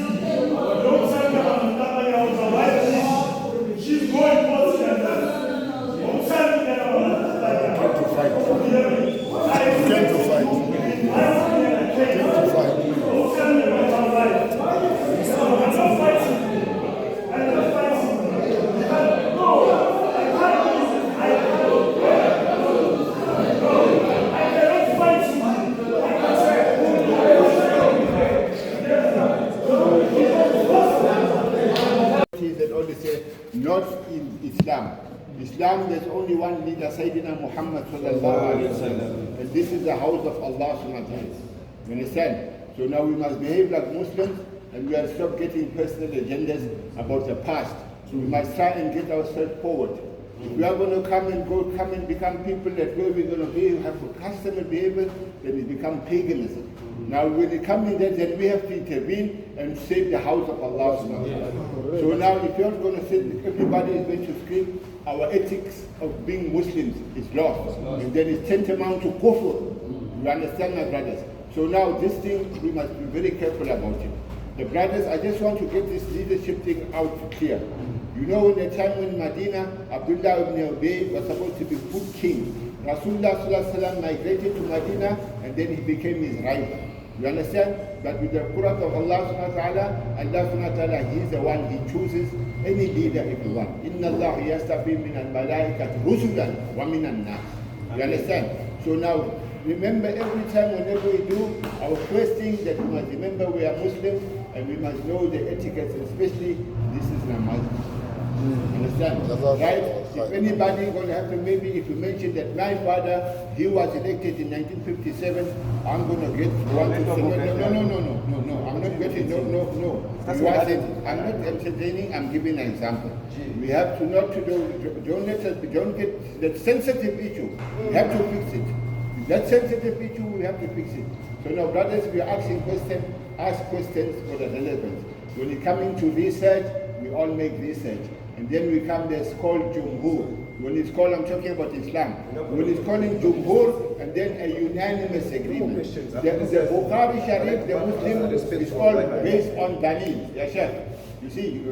Don't tell me about my wife needs me. She's going closer than that. Don't tell me that about Come to fight. Came to fight. Came to fight. Don't tell me about my wife. I'm not fighting. I'm not fighting. That only say not in Islam. Islam, there's only one leader, Sayyidina Muhammad sallallahu alaihi wasallam, and this is the house of Allah subhanahu wa ta'ala. You understand? So now we must behave like Muslims, and we must stop getting personal agendas about the past. So we must try and get ourselves forward. If we are going to come and become people that way we're going to be, have a customary behavior, then it becomes paganism. Now when it comes in that, then we have to intervene and save the house of Allah. So now if you're going to say everybody is going to scream, our ethics of being Muslims is lost. And then it's tantamount to kufr. You understand, my brothers? So now this thing, we must be very careful about it. The brothers, I just want to get this leadership thing out clear. You know, in the time when Medina, Abdullah ibn Ubay was supposed to be food king. Rasulullah sallallahu alaihi wasallam migrated to Medina and then he became his rival. You understand? But with the Quran of Allah subhanahu wa ta'ala, Allah subhanahu wa ta'ala, He is the one, He chooses any leader if He wants. Inna Allah yastafi min al-malaikati rusulan wa min al-nas. You understand? So now, remember every time whenever we do, our first thing that we must remember we are Muslims and we must know the etiquette, especially this is Ramadan. Understand? Right? If anybody going to have to, maybe if you mention that my father, he was elected in 1957, I'm going to get one to say, no, I'm not getting, no. I'm not entertaining, I'm giving an example. We have to not to don't get that sensitive issue. We have to fix it. That sensitive issue, we have to fix it. So now, brothers, we are asking questions, ask questions for the relevance. When you come into research, we all make research. And then we come, there's called Jumhur. When it's called, I'm talking about Islam. When it's calling Jumhur, and then a unanimous agreement. The Bukhari Sharif, the Muslim, is all based on Dalil. Yes, sir. You see,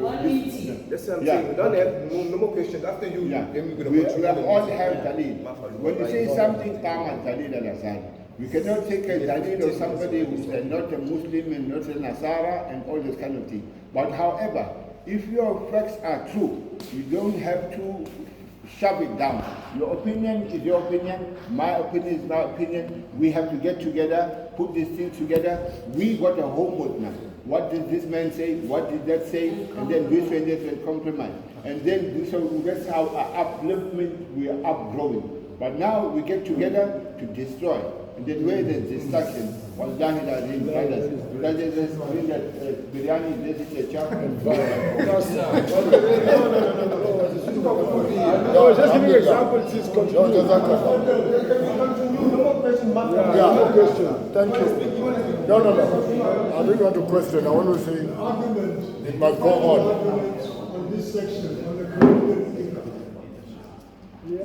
That's what I'm saying. We don't have no more questions. After you, then we're going to go we all have Dalil. When you say something, Qama Dalil al-Azhar. We cannot take a Dalil of somebody who's not a Muslim and not a Nasara and all this kind of thing. But however, if your facts are true, you don't have to shove it down. Your opinion is your opinion, my opinion is my opinion. We have to get together, put these things together. We got a homework now. What did this man say? What did that say? And then this and this and compromise. And then so that's how our upliftment, we are upgrowing. But now we get together to destroy. And then where there's destruction, wallahi lazim, brothers, just bring that biryani, this is a chop and fire. No, just give me an example, please continue. No question. Thank you. No. I don't want to question. I want to say Argument. it must go on. On this section, on the colonial era.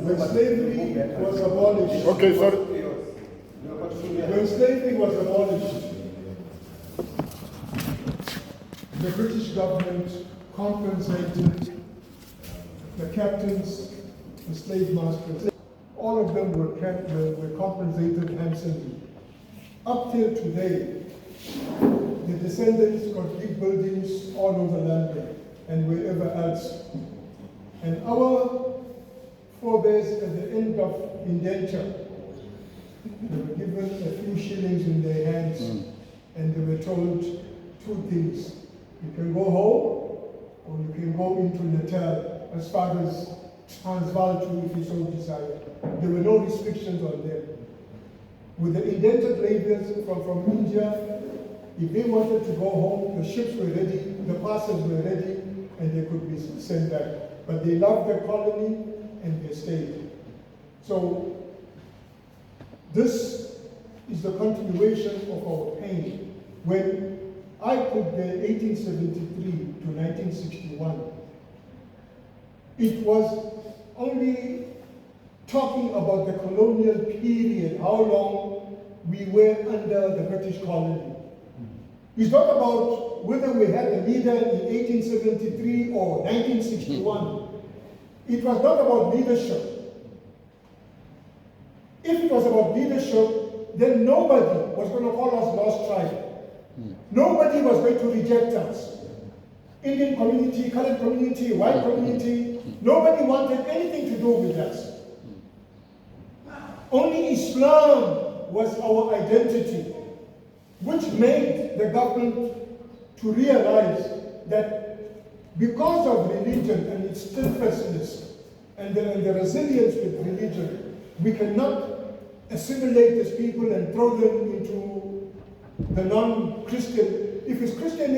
When slavery was abolished. Okay, sorry. When slavery was abolished, the British government compensated the captains, the slave masters. All of them were compensated handsomely. Up till today, the descendants got big buildings all over London and wherever else. And our forebears at the end of indenture, they were given a few shillings in their hands, and they were told two things. You can go home, or you can go into Natal, as far as Transvaal too, if you so desire. There were no restrictions on them. With the indentured laborers from India, if they wanted to go home, the ships were ready, the parcels were ready, and they could be sent back. But they loved their colony, and they stayed. So, this is the continuation of our pain. When I put the 1873 to 1961, it was only talking about the colonial period, how long we were under the British colony. It's not about whether we had a leader in 1873 or 1961. It was not about leadership. If it was about leadership, then nobody was going to call us lost tribe. Nobody was going to reject us. Indian community, colored community, white community, nobody wanted anything to do with us. Only Islam was our identity, which made the government to realize that because of religion and its steadfastness and the resilience with religion, we cannot assimilate these people and throw them into the non-Christian. If it's Christian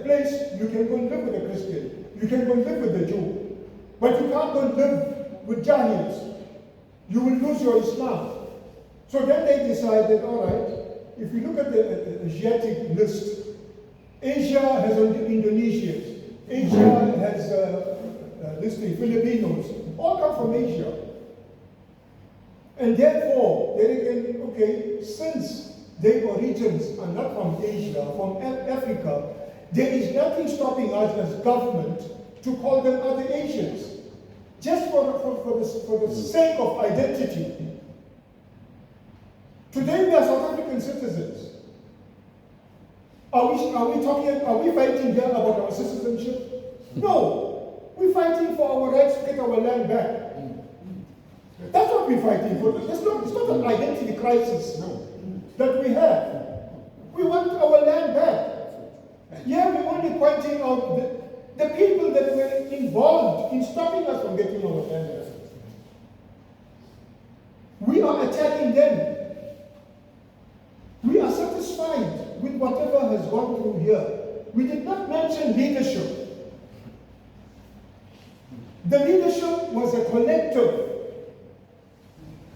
place, you can go and live with a Christian. You can go and live with a Jew. But you can't go and live with Jahils. You will lose your Islam. So then they decided, all right, if we look at the Asiatic list, Asia has Indonesians, Asia has Filipinos, all come from Asia. And therefore, they reckon, okay, since their origins are not from Asia, from Africa, there is nothing stopping us as government to call them other Asians, just for the sake of identity. Today we are South African citizens. Are we fighting here about our citizenship? No. We're fighting for our rights to get our land back. That's what we're fighting for. It's not an identity crisis that we have. We want our land back. Yeah, we're only pointing out the people that were involved in stopping us from getting our land. We are attacking them. We are satisfied with whatever has gone through here. We did not mention leadership. The leadership was a collective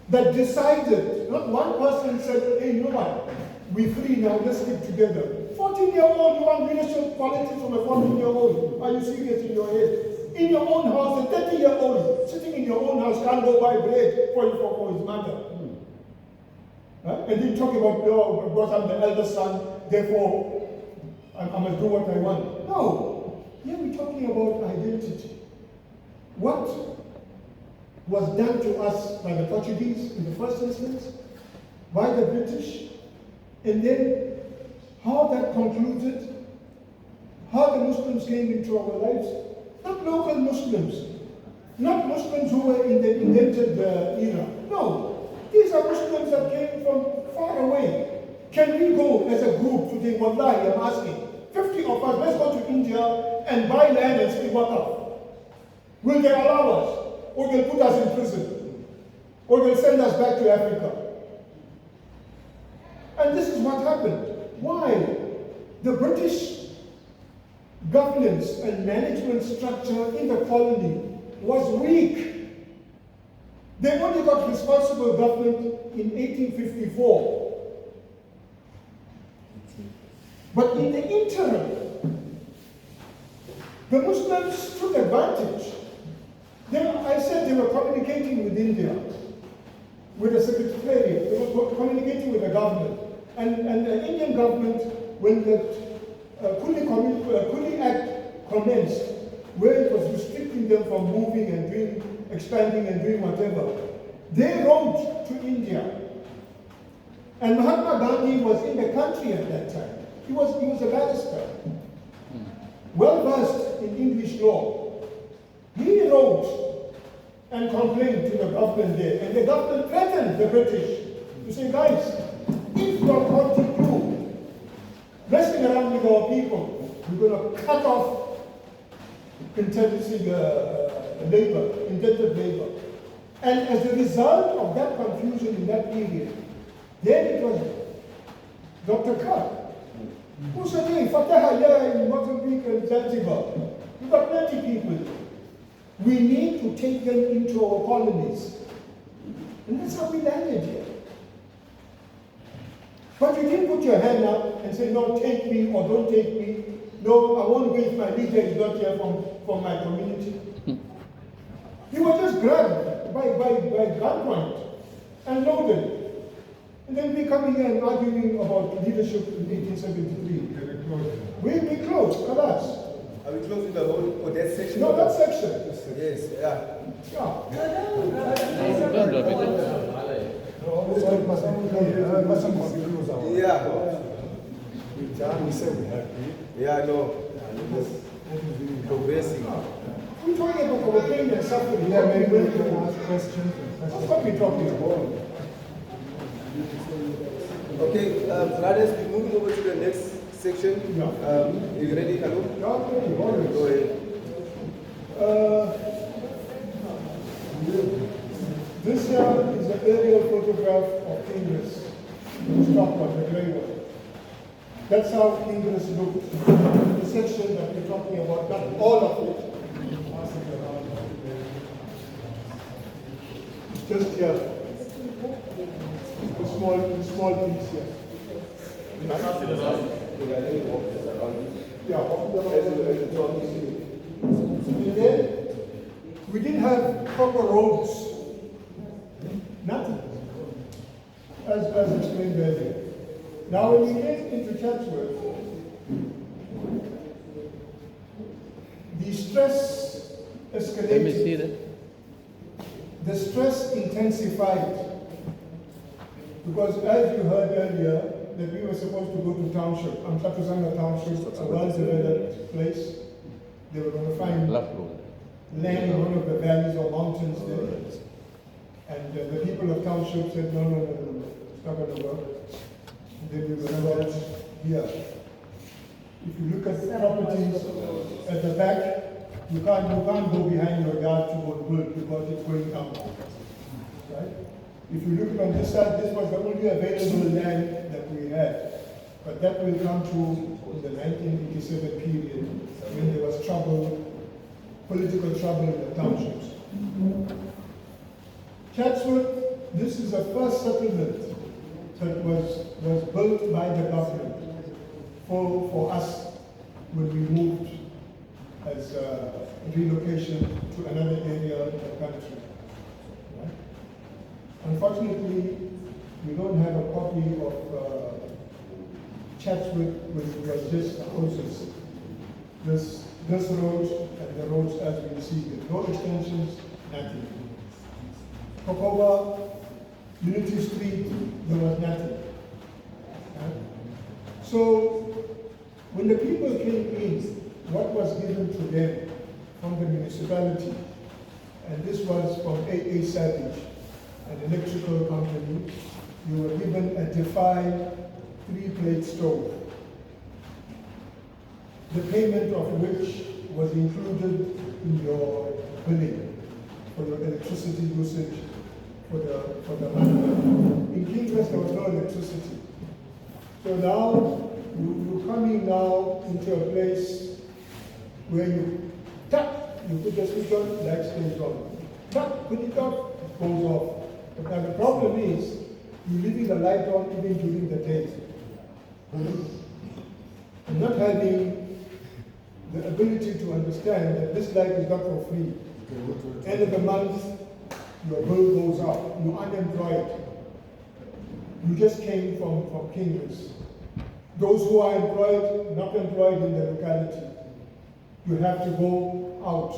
that decided, not one person said, hey, you know what, we're free now, let's stick together. 14-year-old, you want leadership politics from a 14-year-old? Are you serious in your head? In your own house, a 30-year-old sitting in your own house can't go buy bread for his mother. Huh? And then talk about, oh, because I'm the eldest son, therefore I must do what I want. No. Here we're talking about identity. What was done to us by the Portuguese in the first instance, by the British, and then how that concluded, how the Muslims came into our lives. Not local Muslims, not Muslims who were in the indented era. No, these are Muslims that came from far away. Can we go as a group today? Wallahi, I'm asking, 50 of us, let's go to India and buy land and speak Waqaf. Will they allow us? Or they'll put us in prison? Or they'll send us back to Africa? And this is what happened. Why? The British governance and management structure in the colony was weak. They only got responsible government in 1854. But in the interim, the Muslims took advantage. I said they were communicating with India, with the Secretariat, they were communicating with the government. And the Indian government, when the Kuli Act commenced, where it was restricting them from moving and expanding and doing whatever, they wrote to India. And Mahatma Gandhi was in the country at that time. He was a barrister, well versed in English law. He wrote and complained to the government there, and the government threatened the British to say, guys, if you are continue messing around with our people, we're going to cut off indented labor. And as a result of that confusion in that period, then it was Dr. Kirk who said, hey, Fataha here in Mozambique and Zanzibar, you've got plenty people. We need to take them into our colonies. And that's how we landed here. But you didn't put your hand up and say, no, take me or don't take me. No, I won't go if my leader is not here from my community. You were just grabbed by gunpoint and loaded. And then we coming here and arguing about leadership in 1873. We'll be close, alas. Are we closing the whole, or that section? No, that section. Yes, yeah. Yeah, no. Progressing. We're talking about our pain and suffering. Yeah, maybe we can ask questions. That's what we're talking about. Okay, brothers, we're moving over to the next section. Are you ready, Kalu? Yeah, always. Go ahead. This here is an aerial photograph of Ingress. The top one, the grey one. That's how Ingress looked. The section that we're talking about, not all of it. It's just here. A small piece here. Yeah, and then we didn't have proper roads. Nothing. As explained earlier. Now when we came into Chatsworth, the stress escalated. Let me see that. The stress intensified. Because as you heard earlier, that we were supposed to go to township, Amsatuzanga Township, a well-developed place. They were going to find land in one of the valleys or mountains there. And the people of township said, no, it's not going to work. And then we were about here. If you look at the properties at the back, you can't go behind your yard to go and build because it's going down. Right? If you look on this side, this was the only available land that we had. But that will come to in the 1987 period when there was trouble, political trouble in the townships. Chatsworth, this is the first settlement that was built by the government for us when we moved as a relocation to another area of the country. Right? Unfortunately, we don't have a copy of Chatsworth, which was just houses. This road and the roads as we see it. No extensions, nothing. Kokova, Unity Street, there was nothing. Right? So, when the people came in, what was given to them from the municipality, and this was from A.A. Savage, an electrical company, you were given a defined 3-plate stove, the payment of which was included in your billing for your electricity usage for the month. In Kingsley, there was no electricity. So now, you're coming now into a place where you tap, you put the switch on, light stays on. Tap, put it off, it goes off. But now the problem is, you're leaving the light on even during the day. And not having the ability to understand that this light is not for free. End of the month, your bill goes up. You're unemployed. You just came from Kingsley. Those who are employed, not employed in the locality, you have to go out.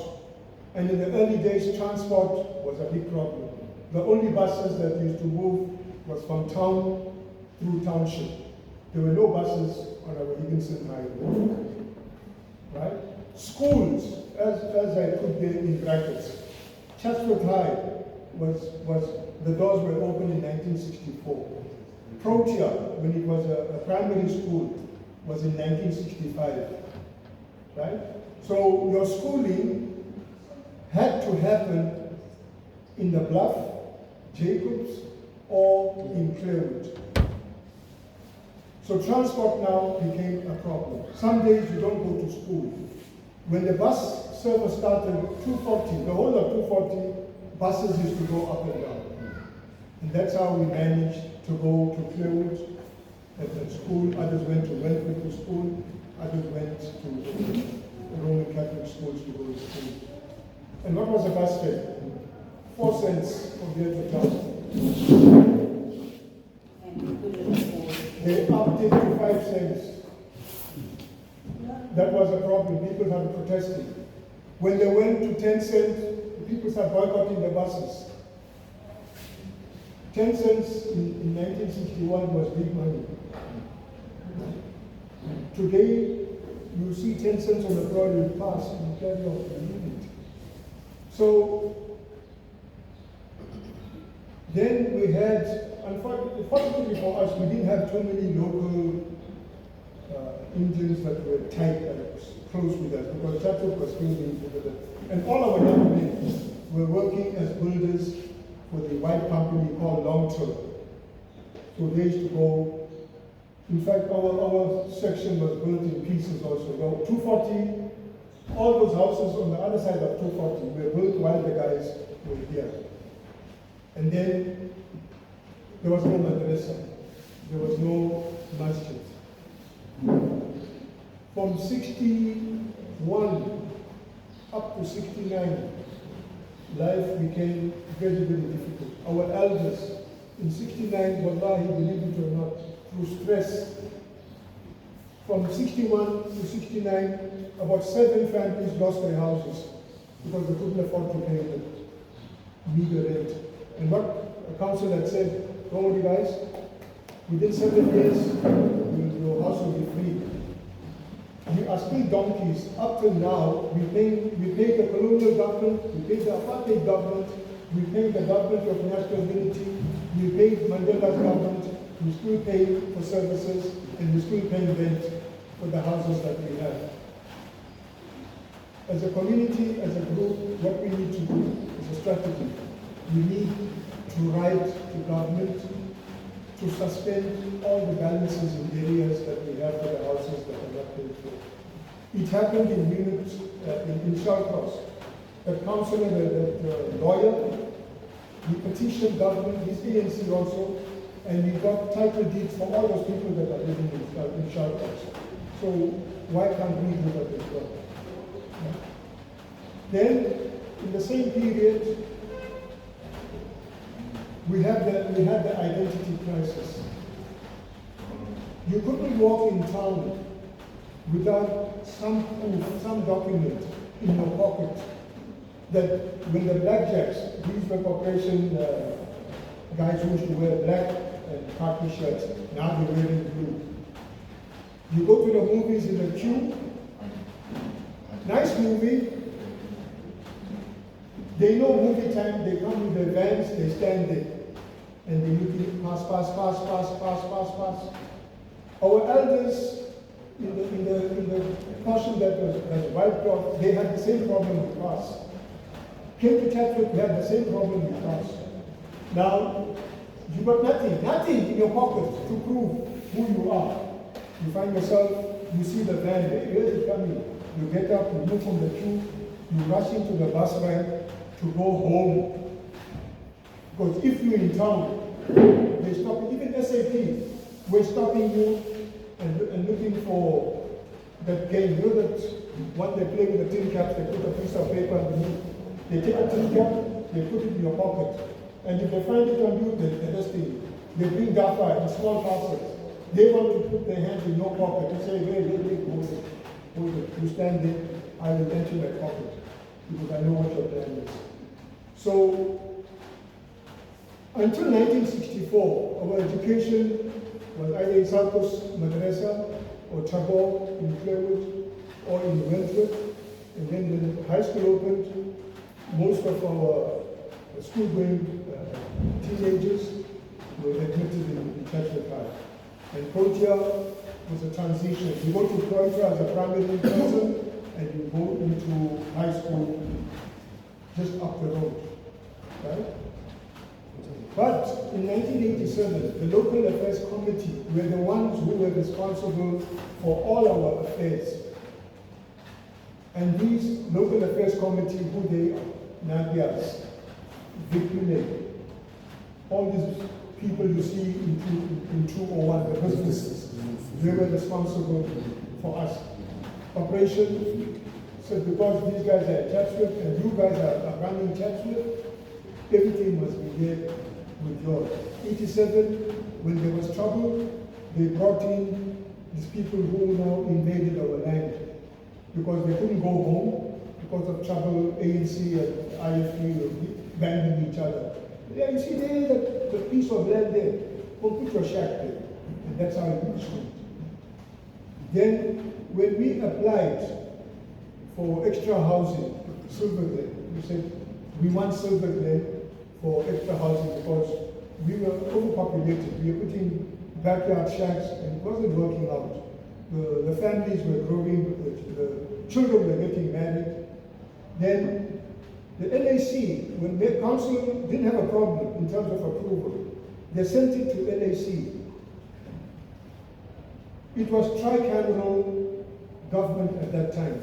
And in the early days, transport was a big problem. The only buses that used to move was from town through township. There were no buses on our Higginson Highway. Right? Schools, as I put there in brackets, Chatsworth High the doors were opened in 1964. Protea, when it was a primary school, was in 1965. Right? So your schooling had to happen in the Bluff, Jacobs, or in Clearwood. So transport now became a problem. Some days you don't go to school. When the bus service started, 240, the whole of 240 buses used to go up and down. And that's how we managed to go to Clearwood at school. Others went to Wentworth to school. Others went to Roman Catholic schools to go to school. And what was the bus fare? 4 cents from here to town. They upped it to 5 cents. That was a problem. People started protesting. When they went to 10 cents, people started boycotting the buses. 10 cents in 1961 was big money. Today, you see 10 cents on the floor, you pass, you carry on, you leave it. So, then we had, unfortunately for us, we didn't have too many local engines that were tight and close with us, because Chatsworth was still being delivered. And all our young men were working as builders for the white company called Long Term. So they used to go, in fact, our section was built in pieces also. Now, 240, all those houses on the other side of 240 were built while the guys were here. And then there was no madrasa, there was no masjid. From 61 up to 69, life became very, very difficult. Our elders in 69, wallahi, believe it or not, through stress, from 61 to 69, about 7 families lost their houses because they couldn't afford to pay the meager rent. And what the council had said, don't worry guys, within 7 years, your house will be free. We are still donkeys. Up till now, we pay the colonial government, we pay the apartheid government, we pay the government of national unity, we pay Mandela's government, we still pay for services, and we still pay rent. with the houses that we have. As a community, as a group, what we need to do is a strategy. We need to write to government to suspend all the balances in areas that we have for the houses that are not paid for. It happened in units in Shallcross. The councillor, the lawyer, we petitioned government, this ANC also, and we got title deeds for all those people that are living in Shallcross. So why can't we do that as well? Then, in the same period, we had the identity crisis. You couldn't walk in town without some proof, some document in your pocket that when the blackjacks, these were corporation guys who used to wear black and khaki shirts, now they're wearing blue. You go to the movies in the queue, nice movie, they know movie time, they come with their vans, they stand there, and they look pass. Our elders in the portion that was wiped off, they had the same problem with us. Came to Chatsworth, we had the same problem with us. Now, you got nothing in your pocket to prove who you are. You find yourself, you see the van, where is it coming? You get up, you move from the queue, you rush into the bus rank to go home. Because if you're in town, they stop, even SAP, we're stopping you and looking for that game. You know that when they play with the tin caps, they put a piece of paper underneath. They take a tin cap, they put it in your pocket. And if they find it on you, they just they bring data in small parcels. They want to put their hand in your pocket and say, wait, hold it. You stand there, I will enter my pocket because I know what your plan is. So, until 1964, our education was either in Saltos Madrasa or Tabor in Clearwood or in Wentworth. And then when the high school opened, most of our school-going teenagers were admitted in Chatsworth High. And Protea was a transition. You go to Protea as a primary person, and you go into high school just up the road, right? But in 1987, the local affairs committee were the ones who were responsible for all our affairs. And these local affairs committee, who they are, Nadias, Vicune, all these people you see in 201, the businesses, they were responsible for us. Operation, so because these guys are at Chatsworth and you guys are running Chatsworth, everything must be there with yours. 87, when there was trouble, they brought in these people who now invaded our land because they couldn't go home because of trouble. ANC and IFP were banging each other. Yeah, you see there, the piece of land there, well, put your shack there. And that's how it was. Then, when we applied for extra housing, Silver Glen, we said, we want Silver Glen for extra housing because we were overpopulated. We were putting backyard shacks and it wasn't working out. The families were growing, the children were getting married. Then the LAC, when the council didn't have a problem in terms of approval, they sent it to LAC. It was tricameral government at that time.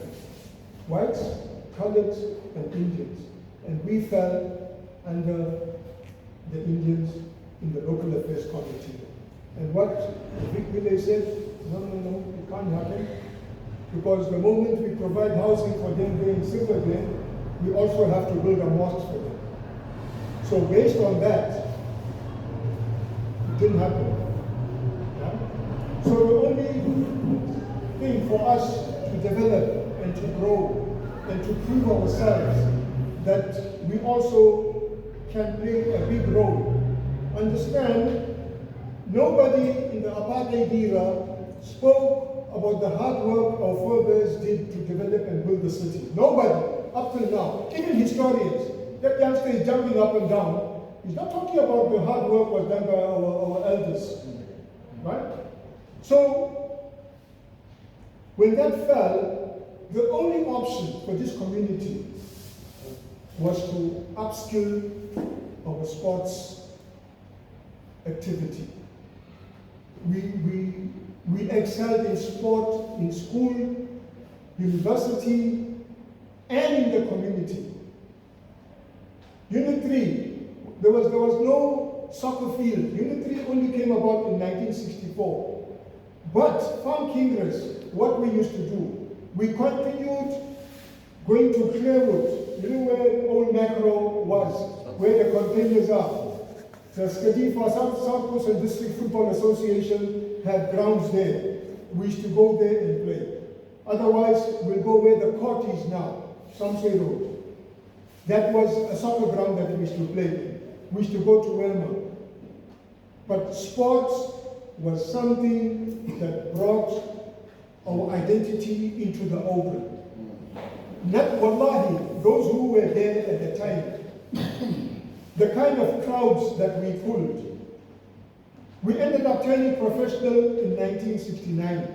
Whites, coloreds, and Indians. And we fell under the Indians in the local affairs committee. And what Vic Milley said, no, it can't happen. Because the moment we provide housing for them there in Silver Glen, we also have to build a mosque for them. So based on that, it didn't happen. Yeah? So the only thing for us to develop and to grow and to prove ourselves that we also can play a big role. Understand, nobody in the apartheid era spoke about the hard work our forebears did to develop and build the city. Nobody, up till now. Even historians, that youngster is jumping up and down. He's not talking about the hard work was done by our elders. Right? So, When that fell, the only option for this community was to upskill our sports activity. We excelled in sport, in school, university, and in the community. Unit 3, there was no soccer field. Unit 3 only came about in 1964. But Farm Kingres, what we used to do, we continued going to Clearwood, you know where old Macro was, where the containers are. The Skadifa South Coast and District Football Association had grounds there. We used to go there and play. Otherwise, we'll go where the court is now, Samsay Road. That was a soccer ground that we used to play in. We used to go to Wilma. But sports was something that brought our identity into the open. Not wallahi, those who were there at the time, the kind of crowds that we pulled. We ended up turning professional in 1969.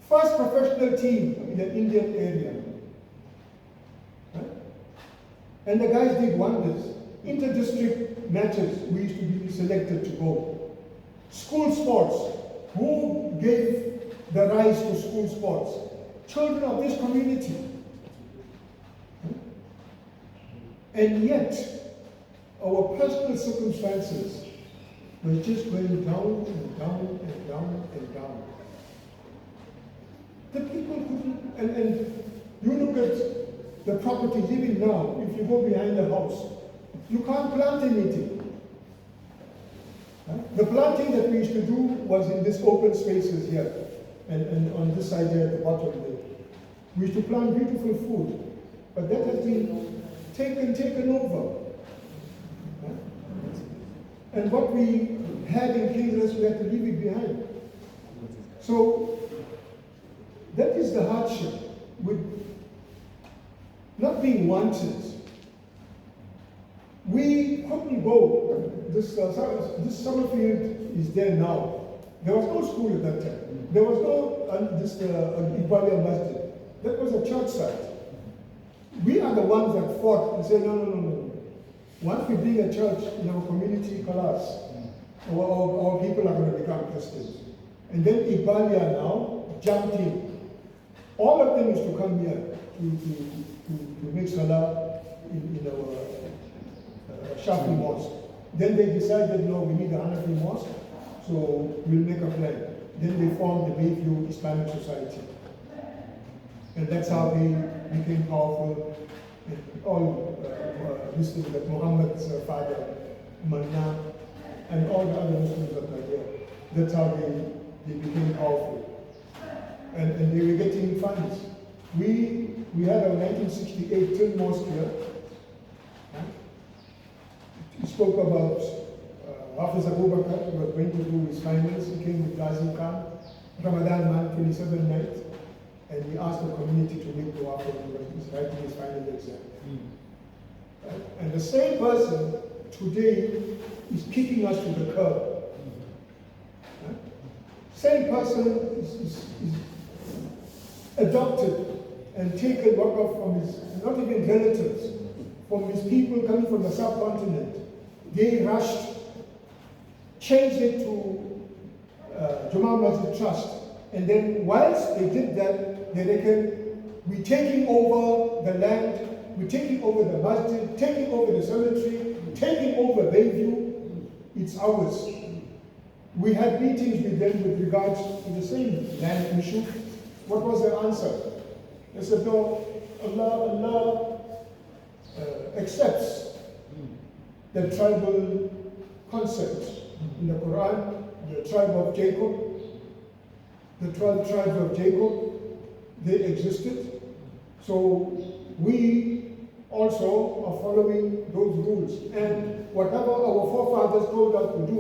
First professional team in the Indian area. And the guys did wonders. Inter-district matches, we used to be selected to go. School sports, who gave the rise to school sports? Children of this community. And yet, our personal circumstances were just going down and down and down and down. The people couldn't, and you look at the properties even now, if you go behind the house, you can't plant anything. The planting that we used to do was in these open spaces here, and on this side here at the bottom there. We used to plant beautiful food, but that has been taken over. And what we had in Kingsless, we had to leave it behind. So that is the hardship with not being wanted. We couldn't go. This summer field is there now. There was no school at that time. There was no Iqbalia Masjid. That was a church site. We are the ones that fought and said, no. Once we bring a church in our community class, our people are going to become Christians. And then Iqbalia now jumped in. All of them used to come here to make salah in our Shafi mosque. Then they decided, no, we need a Hanafi mosque, so we'll make a plan. Then they formed the Bayview Islamic Society. And that's how they became powerful. And all Muslims, like Muhammad's father, Manna, and all the other Muslims that are here. That's how they became powerful. And they were getting funds. We had our 1968 Tin Mosque here. He spoke about Hafiz Abu Bakr, who was going to do his finals. He came with Ghazi Khan, Ramadan man, 27 night, and he asked the community to make dua for him when he's writing his final exam. Right? And the same person today is kicking us to the curb. Right? Same person is adopted and taken work from his, not even relatives, from his people coming from the subcontinent. They rushed, changed it to Jummah Masjid Trust. And then whilst they did that, they reckoned, we're taking over the land, we're taking over the masjid, taking over the cemetery, taking over Bayview, it's ours. We had meetings with them with regards to the same land issue. What was their answer? They said, no, Allah accepts the tribal concept in the Quran, the tribe of Jacob, the 12 tribes of Jacob, they existed. So we also are following those rules. And whatever our forefathers told us to do,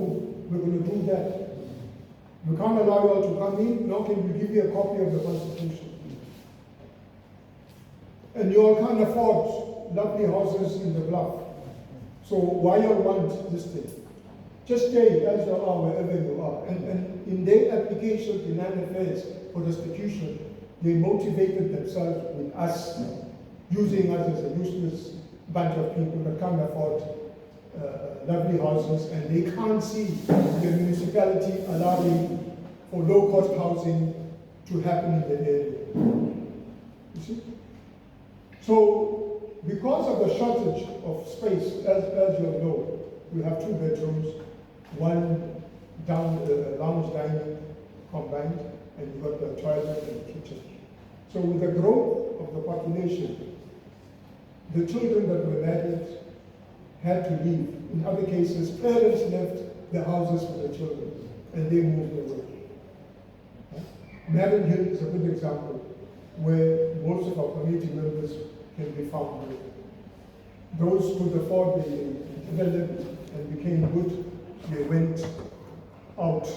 we're going to do that. We can't allow you all to come in, nor can we give you a copy of the Constitution. And you all can't afford lovely houses in the bluff. So why you want this thing? Just stay as you are wherever you are. And in their application to Land Affairs for restitution, They motivated themselves with us, using us as a useless bunch of people that can't afford lovely houses, and they can't see the municipality allowing for low-cost housing to happen in the area. You see? So, because of the shortage of space, as you know, we have 2 bedrooms, one lounge dining combined, and you got the toilet and the kitchen. So with the growth of the population, the children that were married had to leave. In other cases, parents left the houses for the children, and they moved away. Madden Hill is a good example where most of our community members can be found with. Those who could afford, they developed and became good, they went out,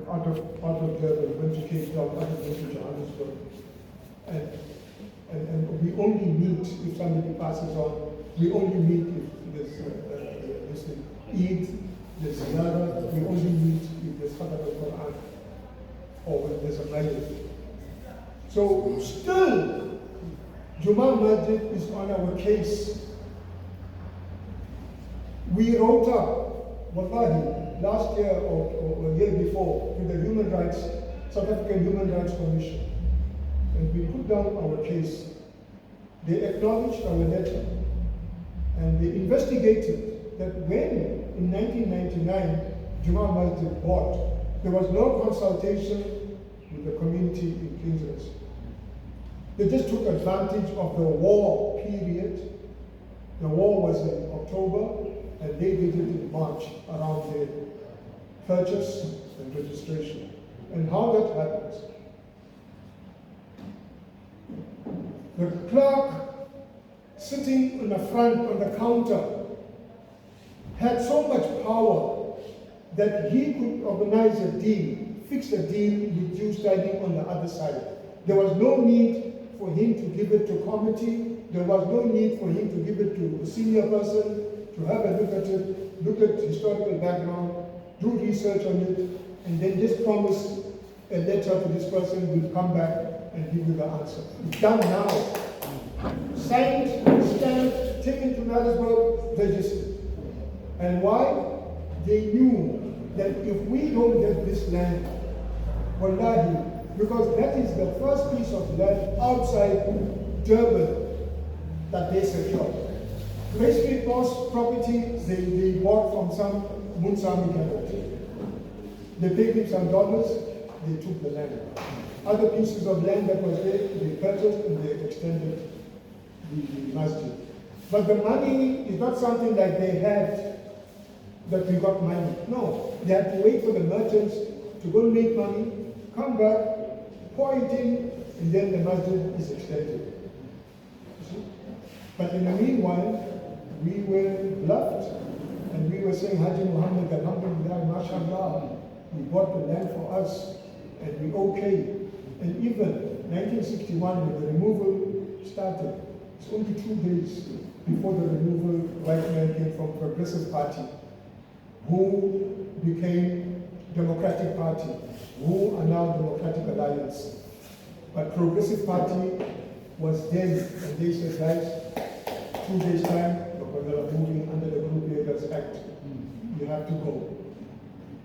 out of Durban, went to Cape Town, went to Johannesburg. And we only meet if somebody passes on, we only meet if there's Eid, there's Ziyara, we only meet if there's Khatam al-Quran, or when there's a marriage. So still, Juma Masjid is on our case. We wrote up, wallahi, last year or a year before, to the South African Human Rights Commission. And we put down our case. They acknowledged our letter. And they investigated that when, in 1999, Juma Masjid bought, there was no consultation with the community in Kingsland. They just took advantage of the war period. The war was in October, and they did it in March around their purchase and registration. And how that happens. The clerk sitting in the front on the counter had so much power that he could organize a deal, fix a deal with you standing on the other side. There was no need for him to give it to committee. There was no need for him to give it to a senior person to have a look at it, look at historical background, do research on it, and then just promise a letter to this person will come back and give you the answer. It's done now. Signed, stamped, taken to Johannesburg, registered. And why? They knew that if we don't get this land, wallahi, because that is the first piece of land outside Durban that they secured. Grace Street Boss property, they bought from some Munsami Cabinet. They paid him some dollars, they took the land. Other pieces of land that was there, they purchased and they extended the masjid. But the money is not something like they had, that we got money. No, they had to wait for the merchants to go make money, come back, pour it in, and then the masjid is extended. But in the meanwhile, we were bluffed, and we were saying, Haji Muhammad, alhamdulillah, mashallah, we bought the land for us, and we okay. And even 1961, when the removal started, it's only 2 days before the removal, white men came from Progressive Party, who became Democratic Party, who are now Democratic Alliance. But Progressive Party was then, and they said, guys, 2 days time, because they are moving under the Group Leaders Act. You have to go.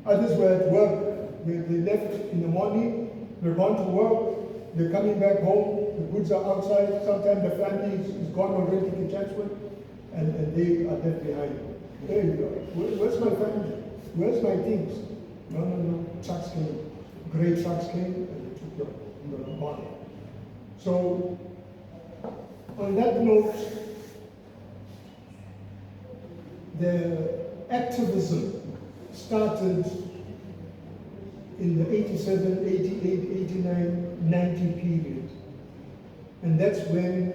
Others were at work. They left in the morning, they're gone to work, they're coming back home, the goods are outside, sometimes the family is gone already to Chatsworth, and they are left behind. There you go. Where's my family? Where's my things? No. Trucks came. Great trucks came, and they took your money. So, on that note, the activism started in the 87, 88, 89, 90 period. And that's when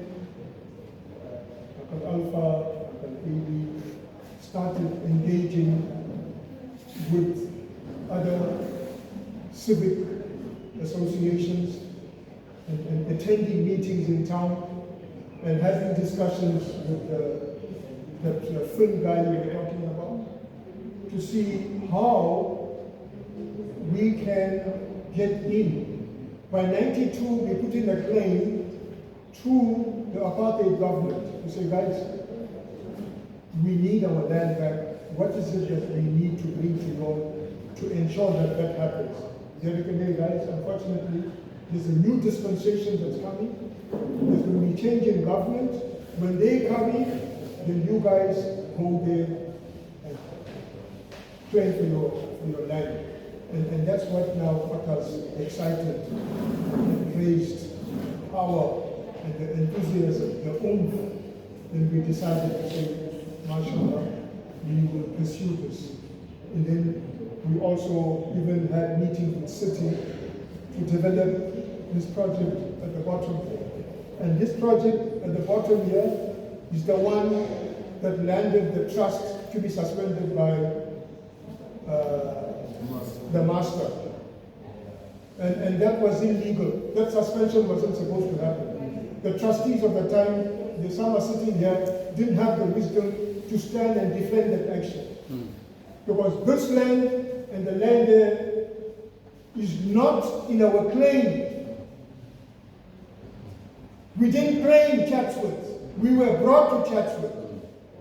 Akal Alpha, Akal AB started engaging with other civic associations and attending meetings in town and having discussions with the film guy you were talking about to see how we can get in By 92, we put in a claim to the apartheid government to say, guys, we need our land back. What is it that we need to bring to you to ensure that that happens? Guys, unfortunately, there's a new dispensation that's coming. There's going to be change in government. When they come in, then you guys go there and claim for your land. And that's what has excited and raised power and the enthusiasm, the oomph. Then we decided to say, mashallah, we will pursue this. And then we also even had meetings with city to develop this project at the bottom. And this project at the bottom here is the one that landed the trust to be suspended by the master. And that was illegal. That suspension wasn't supposed to happen. The trustees of the time, the some are sitting here, didn't have the wisdom to stand and defend that action. Because this land and the land there is not in our claim. We didn't claim Chatsworth. We were brought to Chatsworth.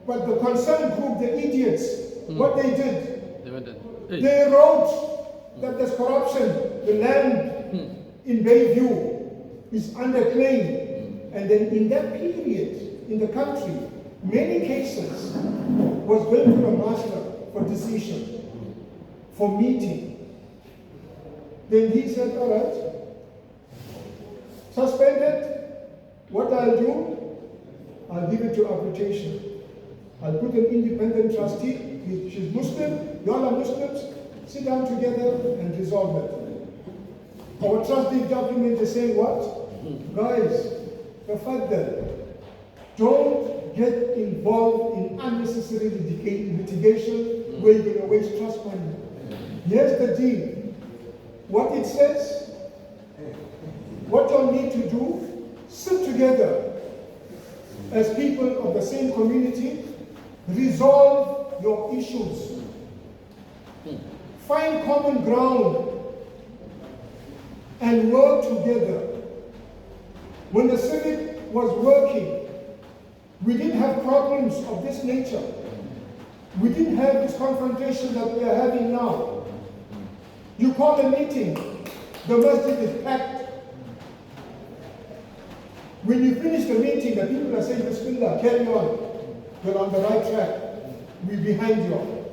But the concerned group, the idiots, what they did, they wrote that there's corruption, the land in Bayview is under claim. And then in that period, in the country, many cases was going to the master for decision, for meeting. Then he said, all right, suspended. What I'll do, I'll give it to arbitration. I'll put an independent trustee. She's Muslim, you all are Muslims. Sit down together and resolve it. Our trustee document is saying what? Guys, the fact that don't get involved in unnecessary litigation where you're going to waste trust money. Here's the deal. What it says, what you need to do, sit together as people of the same community, resolve your issues, find common ground, and work together. When the civic was working, we didn't have problems of this nature. We didn't have this confrontation that we are having now. You call a meeting, the masjid is packed. When you finish the meeting, the people are saying, Bismillah, carry on. You're on the right track. We're behind you.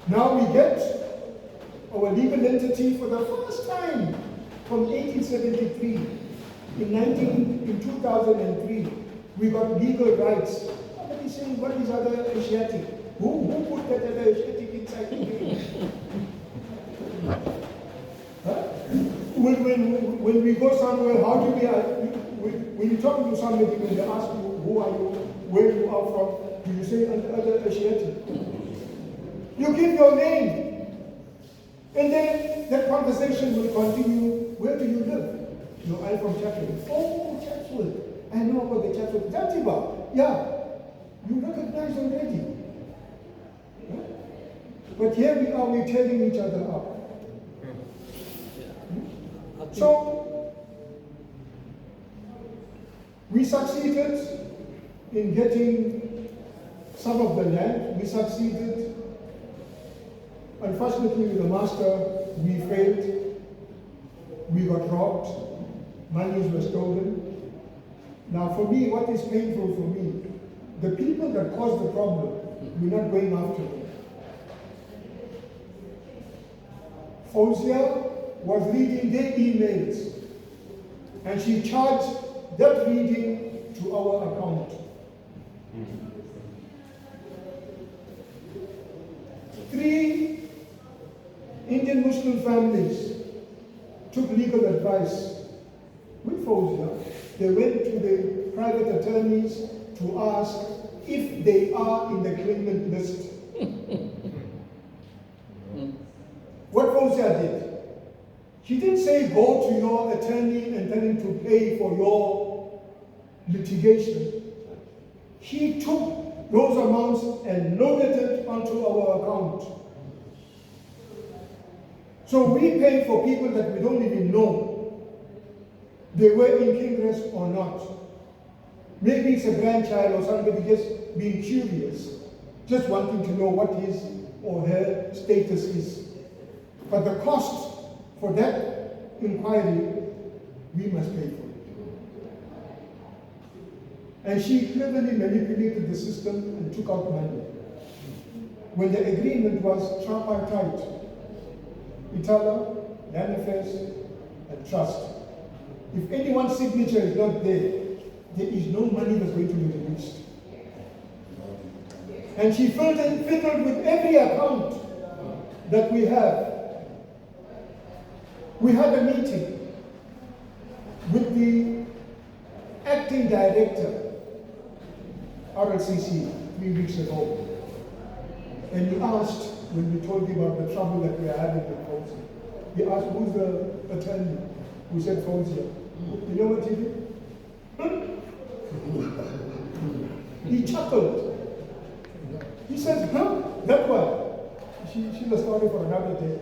Now we get our legal entity for the first time from 1873. In 2003, we got legal rights. Somebody saying, what is other Asiatic? Who put that other Asiatic inside the game? Huh? When we go somewhere, how do when you talk to somebody, when they ask you, who are you, where you are from, do you say other Asiatic? You give your name. And then that conversation will continue. Where do you live? No, I'm from Chatsworth. Oh, Chatsworth. I know about the Chatsworth. Zanzibar. Yeah. You recognize already. Huh? But here we are, we're tearing each other up. So, we succeeded in getting some of the land. We succeeded. Unfortunately, with the master, we failed. We got robbed. Monies were stolen. Now, for me, what is painful for me, the people that caused the problem, we're not going after them. Fauzia was reading their emails, and she charged that reading to our account. 3 Indian Muslim families took legal advice with Fauzia. They went to the private attorneys to ask if they are in the claimant list. What Fauzia did, she didn't say go to your attorney and tell him to pay for your litigation. She took those amounts and loaded it onto our account. So we pay for people that we don't even know they were in Kingres or not. Maybe it's a grandchild or somebody just being curious, just wanting to know what his or her status is. But the cost for that inquiry, we must pay for it. And she cleverly manipulated the system and took out money. When the agreement was tripartite, Itala, Land Affairs, and Trust. If anyone's signature is not there, there is no money that's going to be released. And she fiddled with every account that we have. We had a meeting with the acting director, RLCC, 3 weeks ago. And he asked, when we told him about the trouble that we are having with Fauzi, he asked, who's the attorney? We said Fauzi. You know what he did? He chuckled. He said, huh? That one. She's a story for another day.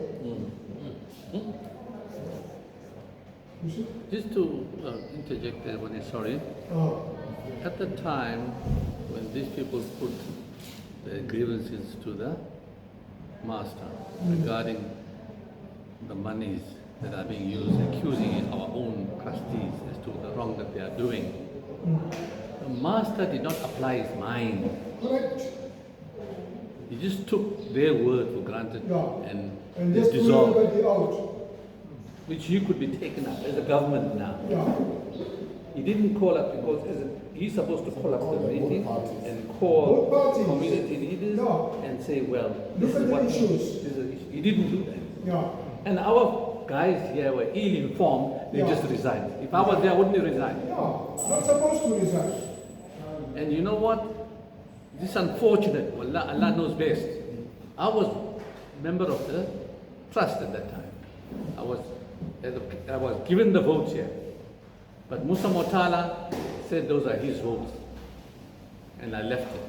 Just to interject there, when sorry. At the time when these people put their grievances to the master regarding the monies that are being used, accusing our own trustees as to the wrong that they are doing, the master did not apply his mind. Correct. He just took their word for granted and just dissolved. everybody out. Which you could be taken up as a government now. Yeah. He didn't call up because he's supposed to call up the meeting and call community leaders and say, well, this is what he didn't do that. Yeah. And our guys here were ill-informed, they just resigned. If I was there, I wouldn't resign. No, not supposed to resign. And you know what? This is unfortunate. Allah knows best. I was a member of the trust at that time. I was given the votes here. But Musa Motala said those are his votes. And I left it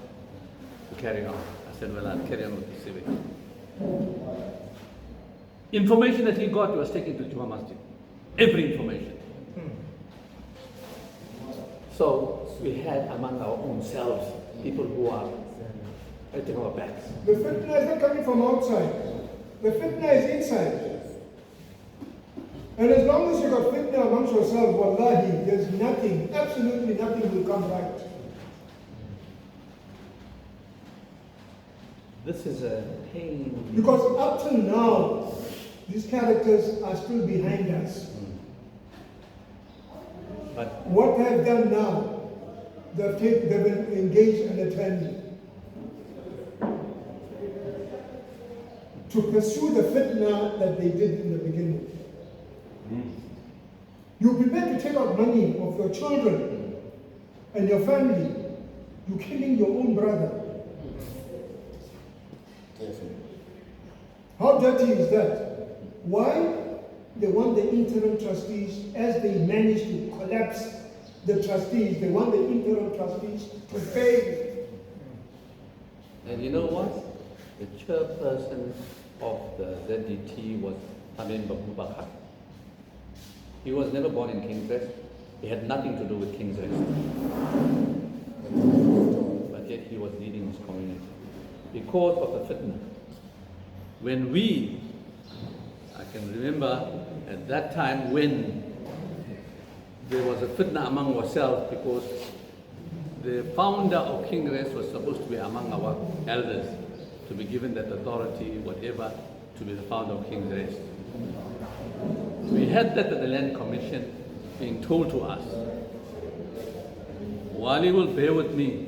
to carry on. I said, well, I'll carry on with the civic. Information that he got was taken to Juma Masjid. Every information. So we had among our own selves people who are at our backs. The fitna is not coming from outside. The fitna is inside. And as long as you got fitna amongst yourselves, wallahi, there's nothing, absolutely nothing will come right. This is a pain. Because up till now, these characters are still behind us. But what they've done now, they've engaged an attorney to pursue the fitna that they did in the beginning. You're prepared to take out money of your children and your family. You're killing your own brother. How dirty is that? Why? They want the interim trustees, as they manage to collapse the trustees, they want the interim trustees to fail. And you know what? The chairperson of the ZDT was Amin Babubakar. He was never born in King's Rest. He had nothing to do with King's Rest. But yet he was leading his community. Because of the fitna. When I can remember at that time when there was a fitna among ourselves because the founder of King's Rest was supposed to be among our elders, to be given that authority, whatever, to be the founder of King's Rest. We had that at the Land Commission being told to us. Wali will bear with me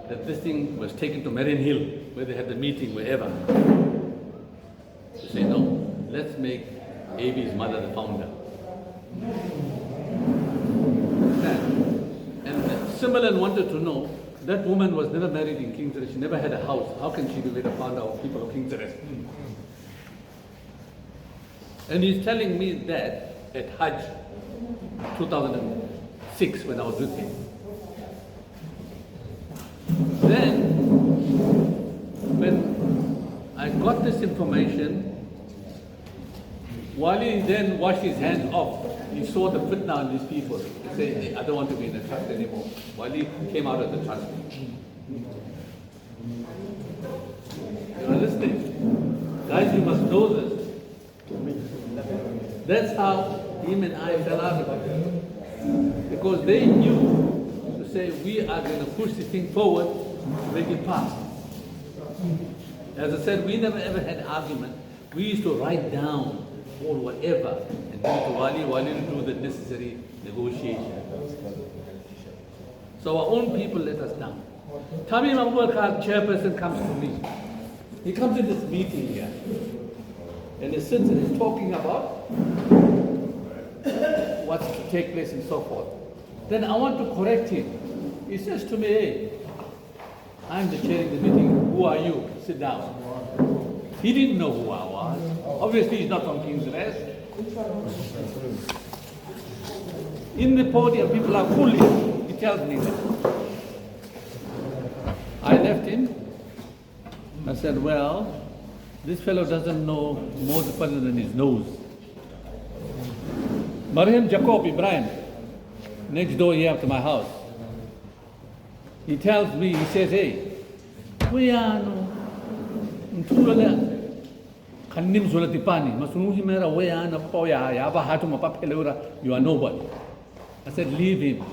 that this thing was taken to Marion Hill, where they had the meeting, wherever. To say, no, let's make AB's mother the founder. And Simbalan wanted to know, that woman was never married in King's Rest, she never had a house. How can she be the founder of people of King's Rest? And he's telling me that at Hajj 2006 when I was with him. Then, when I got this information, Wali then washed his hands off. He saw the fitna on these people. He said, I don't want to be in the trust anymore. Wali came out of the trust. You are listening? Guys, you must know this. That's how him and I fell out of it. Because they knew to say, we are going to push this thing forward to make it pass. As I said, we never ever had argument. We used to write down or whatever and give it to Wali to do the necessary negotiation. So our own people let us down. Tamim Abubakar Khan, chairperson, comes to me. He comes in this meeting here and he sits and he's talking about what's to take place and so forth. Then I want to correct him. He says to me, hey, I'm the chair of the meeting. Who are you? Sit down. He didn't know who I was. Obviously, he's not from King's Rest. In the podium, people are foolish. He tells me that. I left him. I said, well, this fellow doesn't know more further than his nose. Mariam Jacob Ibrahim, next door here to my house. He tells me, he says, hey, we are no, Kanim Zulatipani, Masunuhi Mera, we are no Poya, Yaba Hatuma Papelura, you are nobody. I said, leave him.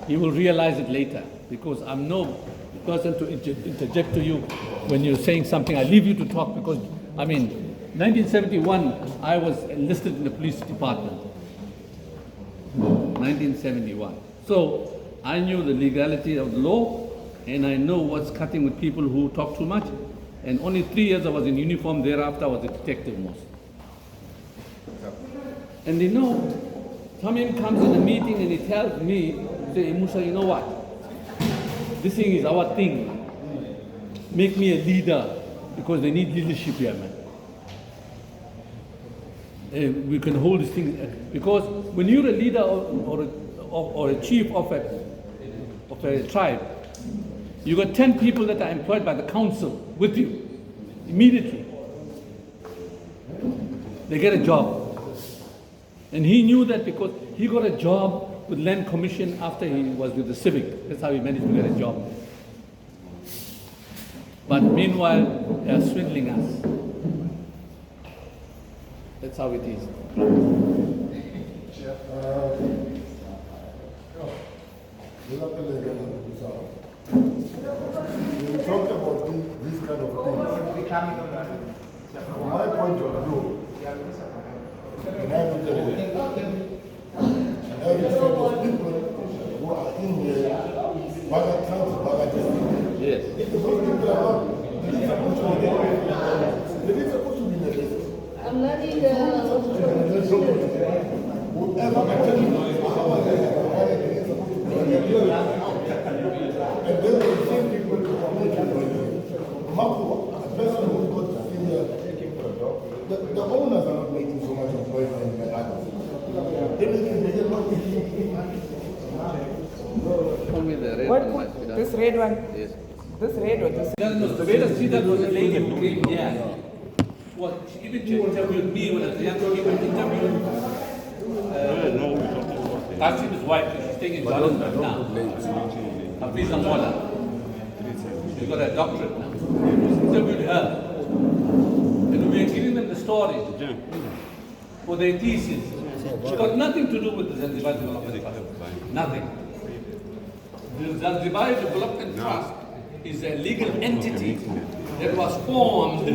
He will realize it later because I'm no person to interject to you when you're saying something. I leave you to talk because, 1971, I was enlisted in the police department. 1971. So, I knew the legality of the law and I know what's cutting with people who talk too much. And only 3 years I was in uniform, thereafter I was a detective most. And Tamim comes in a meeting and he tells me, say, Musa, you know what? This thing is our thing. Make me a leader because they need leadership here, man. And we can hold this thing because when you're a leader or a chief of a tribe, you got 10 people that are employed by the council with you immediately. They get a job. And he knew that because he got a job with Land Commission after he was with the Civic. That's how he managed to get a job. But meanwhile, they are swindling us. That's how it is. We talked about these kind of things. From my point of view, and I would tell you, every set of people who are in here, Baga Trans, Baga Trans. Yes. Those people are not, they're supposed to be there. They're supposed to be there. I'm not in the... Whoever can tell you, and then the same people who are making Mapua, a person who got to senior, the owners are not making so much of noise than the others. This red one? Yes. This red one? This The way to see that was a lady who came here. Well, she even interviewed me when I was young. She even interviewed Qasim's wife. She's staying in Johannesburg now. Hafiza Mola. She's got a doctorate now. She interviewed her. And we were giving them the story for their thesis. She got nothing to do with the Zanzibar Development Trust. Nothing. The Zanzibar Development Trust is a legal entity that was formed to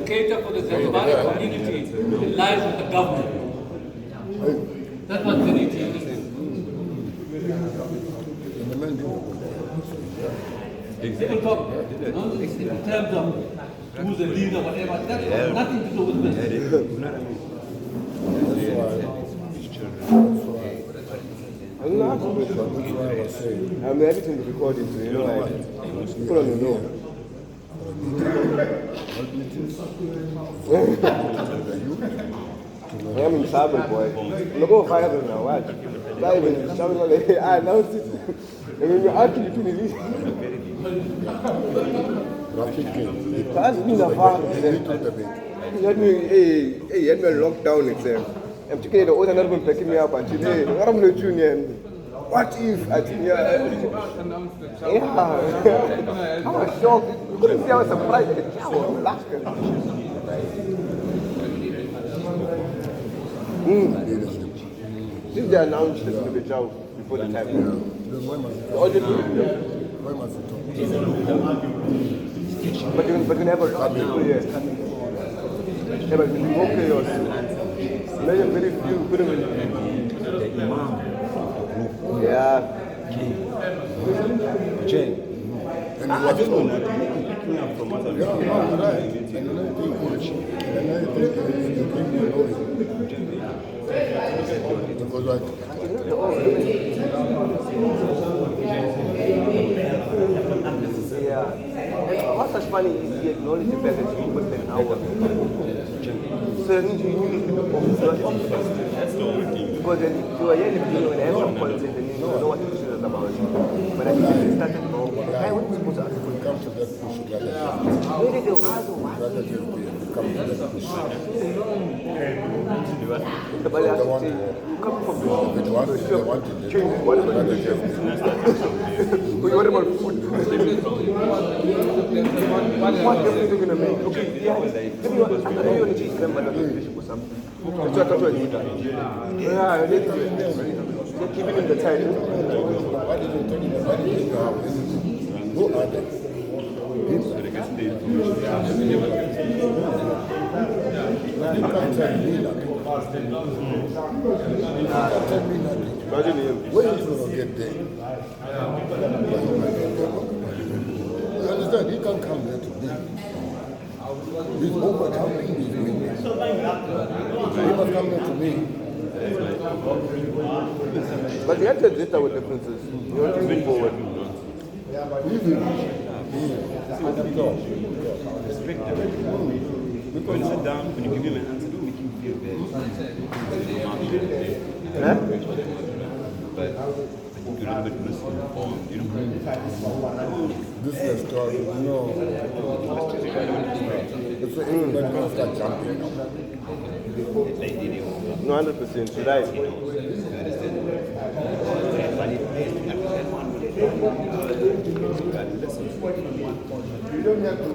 cater for the Zanzibari community in line with the government. That was the detail. People talk in terms of who's the leader, whatever. That has nothing to do with this. I'm not everything is recorded, so people don't know. I'm in trouble, boy. I'm going to fire them now. Watch. Not even somebody. I announced it. And when you're actually between these. That's me, the father. Let me lock down itself. I'm taking the other not picking me up until hey, I'm not tuning. What if I think yeah. I was shocked. You couldn't see I was surprised. I was laughing. Since they announced the job before the time. All the but you never people here. Yeah, but it's more chaos. Very few put them in. Yeah. Jay. And I just know that picking up from what I'm right. And another thing because like yeah. What's such funny is he acknowledged the fact that he put an hour. So you need to that's the only thing. Because when you are here in the beginning, when I have some points, then you know what the issue is about. But I think it started wrong. I wasn't supposed to ask if we come to that push, where did the come to that push. But you come from the change what about food? What difference are you going to make? Okay, yeah. Maybe you want to change them, but not to for something. It's not what you yeah, they're keeping in the time. Why did you tell me why did you have who are they? You can't tell me nothing. You can't tell me nothing. When you going to get there? You understand? He can't come there to me. He's overcoming his weakness. He must come there to me. But you have to adjust our differences. You have to move forward. Respect them. When you sit down, when you give him an answer, don't make him feel bad. But you're a bit misinformed, you know. This is a story, no. It's everybody going to start jumping now. No, 100%. Should I? You don't have to.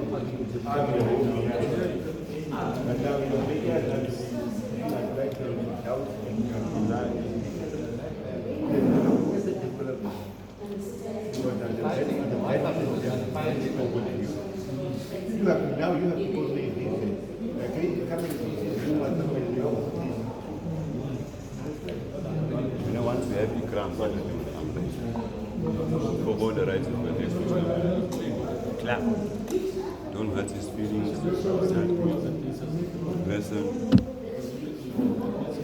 Now you have to go to the once we have Ikram, for all the rights of the next clap. Don't hurt his feelings. Listen.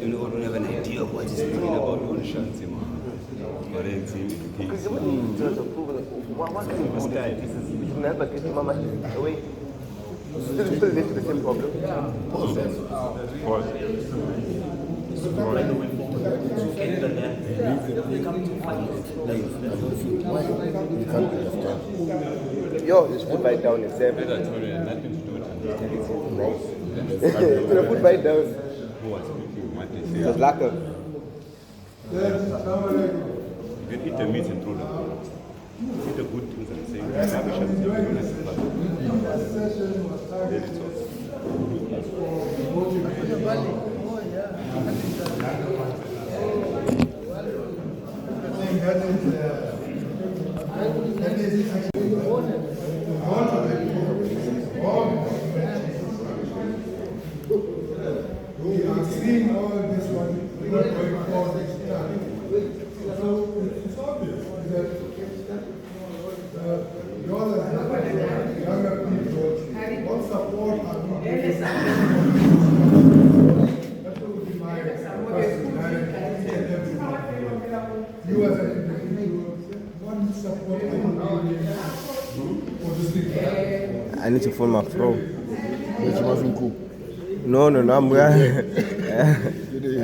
You know, don't have an idea of what he's thinking about. Don't shut him up. But then see me. What can you do? You never get him away. Still lead to the same problem. Yo, just put bite down itself. It's gonna put bite down. It's lacquer. You can eat the meat and throw them. Eat the good things and say, We are seeing all this one going forward. So it's obvious that younger people, what support are we giving? That would be my question. You as an individual, what support are you giving for this thing? I need to phone my pro. Which wasn't cool. No, I'm going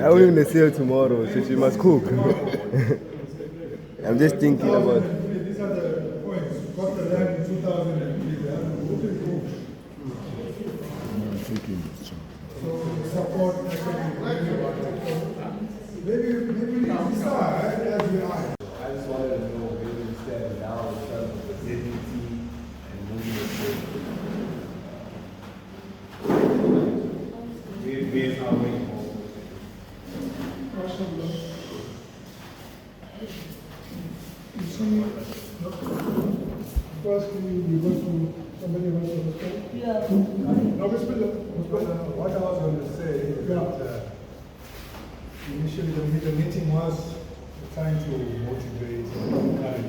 I will even sale tomorrow, so she must cook. I'm just thinking about. These are the points. Got the land in 2003. I'm thinking. Maybe we decide as we are. I just wanted to know where we stand now in terms of the dignity and movement forward. Where's our way forward? You see, first we go to somebody wants to respond? Yeah. No, what I was going to say is that initially the meeting was trying to motivate and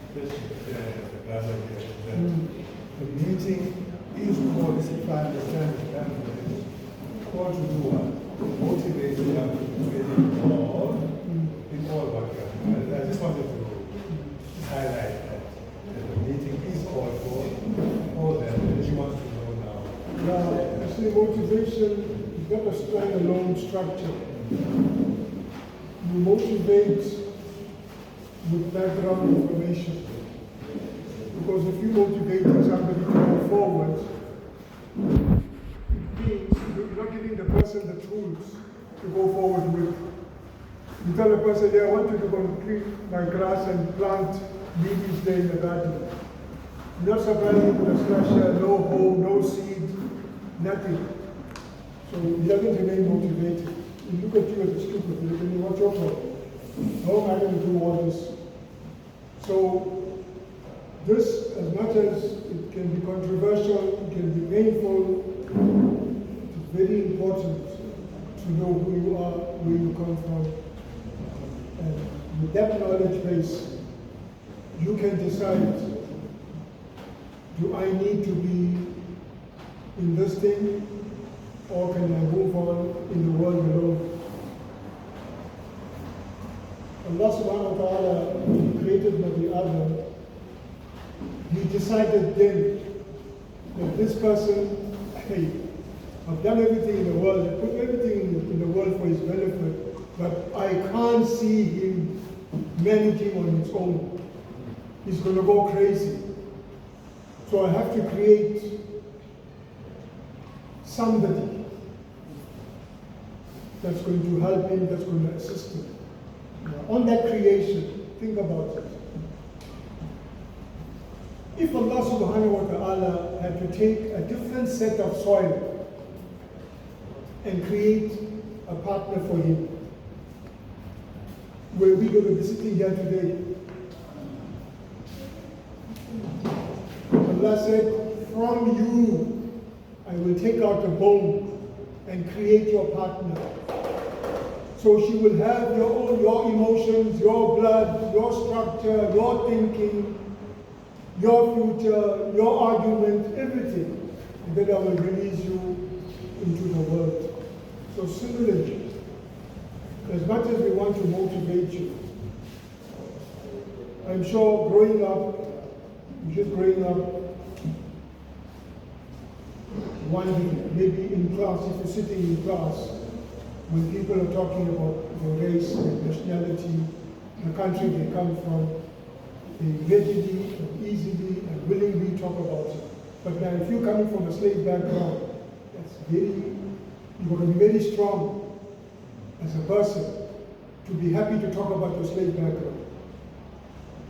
encourage the meeting is called, if I understand it, called to do what? Motivate young people to get involved in all backgrounds. I just wanted to highlight that the meeting is called for them, and she wants to know now. Now, you see, motivation is not a standalone structure. You motivate with background information. Because if you motivate somebody to go forward, it means you're not giving the person the tools to go forward with. You tell a person, yeah, I want you to go and clean my grass and plant leaves there in the garden. You're not supplying with a slasher, no hoe, no seed, nothing. So he doesn't remain motivated. You look at you as a stupid, you think, what's your problem? No, I'm going to do all this. So this, as much as it can be controversial, it can be painful, it's very important to know who you are, where you come from. And with that knowledge base, you can decide, do I need to be in this thing, or can I move on in the world alone? Allah subhanahu wa ta'ala, when He created the other, He decided then that this person, hey, I've done everything in the world, I put everything in the world for his benefit, but I can't see him managing on his own. He's going to go crazy. So I have to create somebody that's going to help him, that's going to assist him. Now, on that creation, think about it. If Allah subhanahu wa ta'ala had to take a different set of soil and create a partner for him, were we going to be sitting here today? Allah said, from you, I will take out a bone and create your partner. So she will have your emotions, your blood, your structure, your thinking, your future, your argument, everything. And then I will release you into the world. So similarly, as much as we want to motivate you, I'm sure growing up, just growing up, one day, maybe in class, if you're sitting in class, when people are talking about their race, their nationality, the country they come from, they readily and easily and willingly talk about it. But now if you're coming from a slave background, you're going to be very strong as a person to be happy to talk about your slave background.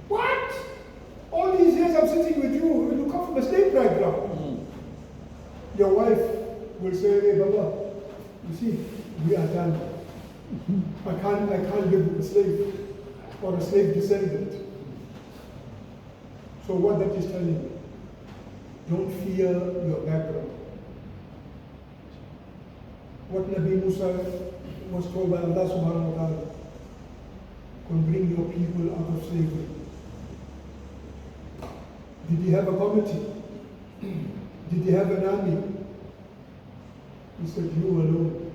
What? All these years I'm sitting with you, you come from a slave background. Your wife will say, hey Baba, you see, we are done. I can't live with a slave or a slave descendant. So what that is telling you, don't fear your background. What Nabi Musa was told by Allah subhanahu wa ta'ala, can bring your people out of slavery. Did he have a committee? Did he have an army? He said, you alone.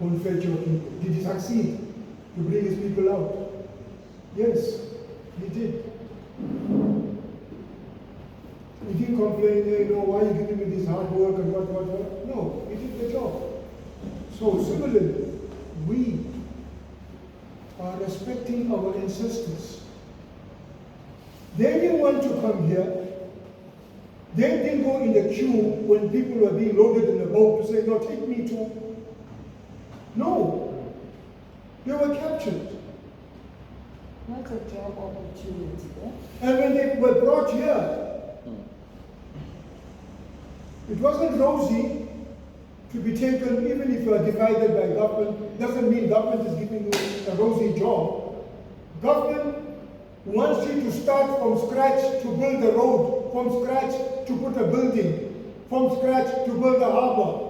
Go and fetch your people. Did he succeed to bring his people out? Yes, he did. He didn't complain, hey, no, why are you giving me this hard work and what. No, he did the job. So similarly, we are respecting our ancestors. They didn't want to come here. They didn't go in the queue when people were being loaded in the boat to say, no, take me to. No, they were captured. That's a job opportunity, eh? And when they were brought here, it wasn't rosy to be taken, even if you are divided by government. Doesn't mean government is giving you a rosy job. Government wants you to start from scratch to build a road, from scratch to put a building, from scratch to build a harbor.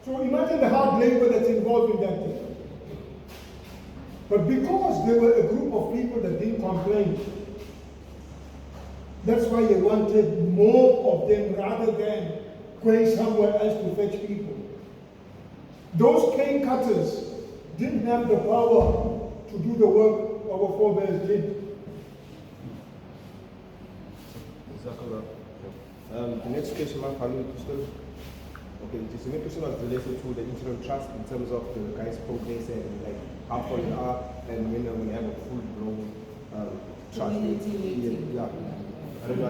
So imagine the hard labor that's involved in that thing. But because there were a group of people that didn't complain, that's why they wanted more of them rather than going somewhere else to fetch people. Those cane cutters didn't have the power to do the work our forebears did. The next question, my final question. Okay, the next question was related to the interim trust in terms of the guys' progress and like how far they are and when we have a full blown trust. Community meeting. Yeah. I don't know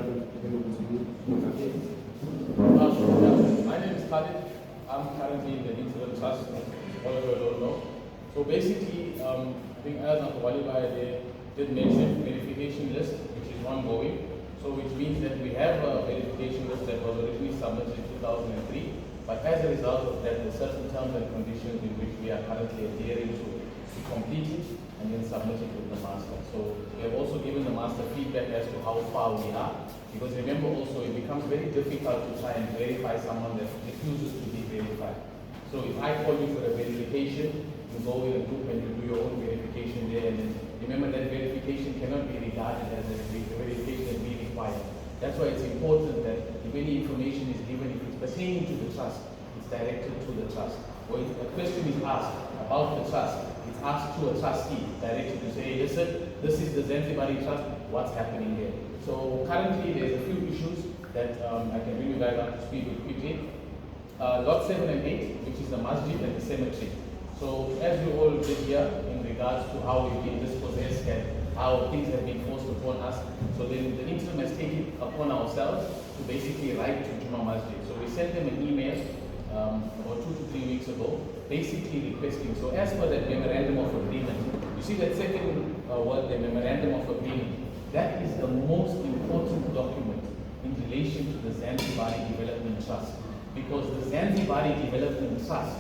My name is Khalid. I'm currently in the interim trust, all of you don't know. So basically, I think as Uncle Walibai did mention verification list, which is ongoing. So which means that we have a verification list that was originally submitted in 2003, but as a result of that, there are certain terms and conditions in which we are currently adhering to complete it and then submit it with the master. So we have also given the master feedback as to how far we are, because remember also it becomes very difficult to try and verify someone that refuses to be verified. So if I call you for a verification, you go in a group and you do your own verification there, and then remember that verification cannot be regarded as a verification that we require. That's why it's important that if any information is given, if it's pertaining to the trust, it's directed to the trust. Or if a question is asked about the trust, it's asked to a trustee, directed to say, listen, this is the Zanzibari Trust, what's happening here? So currently there's a few issues that I can bring you guys up to speed with quickly. Lot 7 and 8, which is the masjid and the cemetery. So as you all did here in regards to how we've been dispossessed and how things have been forced upon us, so then the interim has taken it upon ourselves to basically write to Juma Masjid. So we sent them an email about 2 to 3 weeks ago, basically requesting. So as per that memorandum of agreement, you see that second word, the memorandum of agreement, that is the most important document in relation to the Zanzibari Development Trust, because the Zanzibari Development Trust,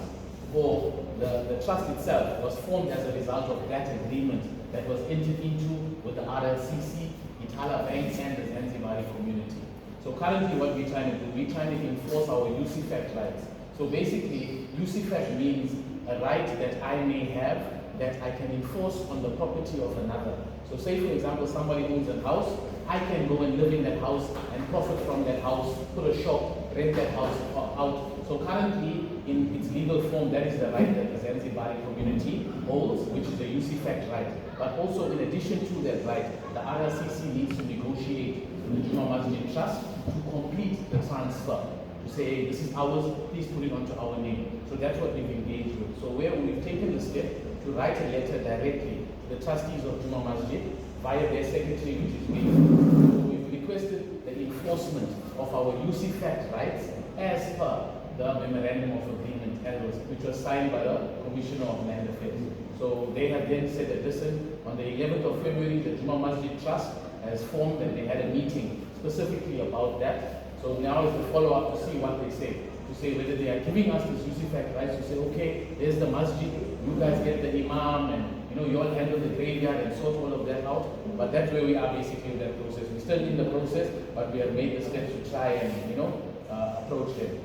or the trust itself, was formed as a result of that agreement that was entered into with the RLCC, Itala Banks, and the Zanzibari community. So currently what we're trying to do, we're trying to enforce our UCFAC rights. So basically, UCFAC means a right that I may have that I can enforce on the property of another. So say for example, somebody owns a house, I can go and live in that house and profit from that house, put a shop, rent that house out. So currently, in its legal form, that is the right that the Zanzibari community holds, which is a UCFAC right. But also in addition to that right, the RLCC needs to negotiate with the Juma Masjid Trust to complete the transfer. To say, hey, this is ours, please put it onto our name. So that's what we've engaged with. So where we've taken the step to write a letter directly to the trustees of Juma Masjid via their secretary, which is me. So we've requested the enforcement of our UCFAC rights as per the memorandum of agreement, which was signed by the Commissioner of Land Affairs. So they have then said that, listen, on the 11th of February, the Juma Masjid Trust has formed and they had a meeting specifically about that. So now is the follow-up to see what they say, to say whether they are giving us this UCFAC rights, to say, okay, there's the masjid, you guys get the imam, and you all handle the graveyard and sort all of that out. But that's where we are basically in that process. We're still in the process, but we have made the steps to try and, approach them.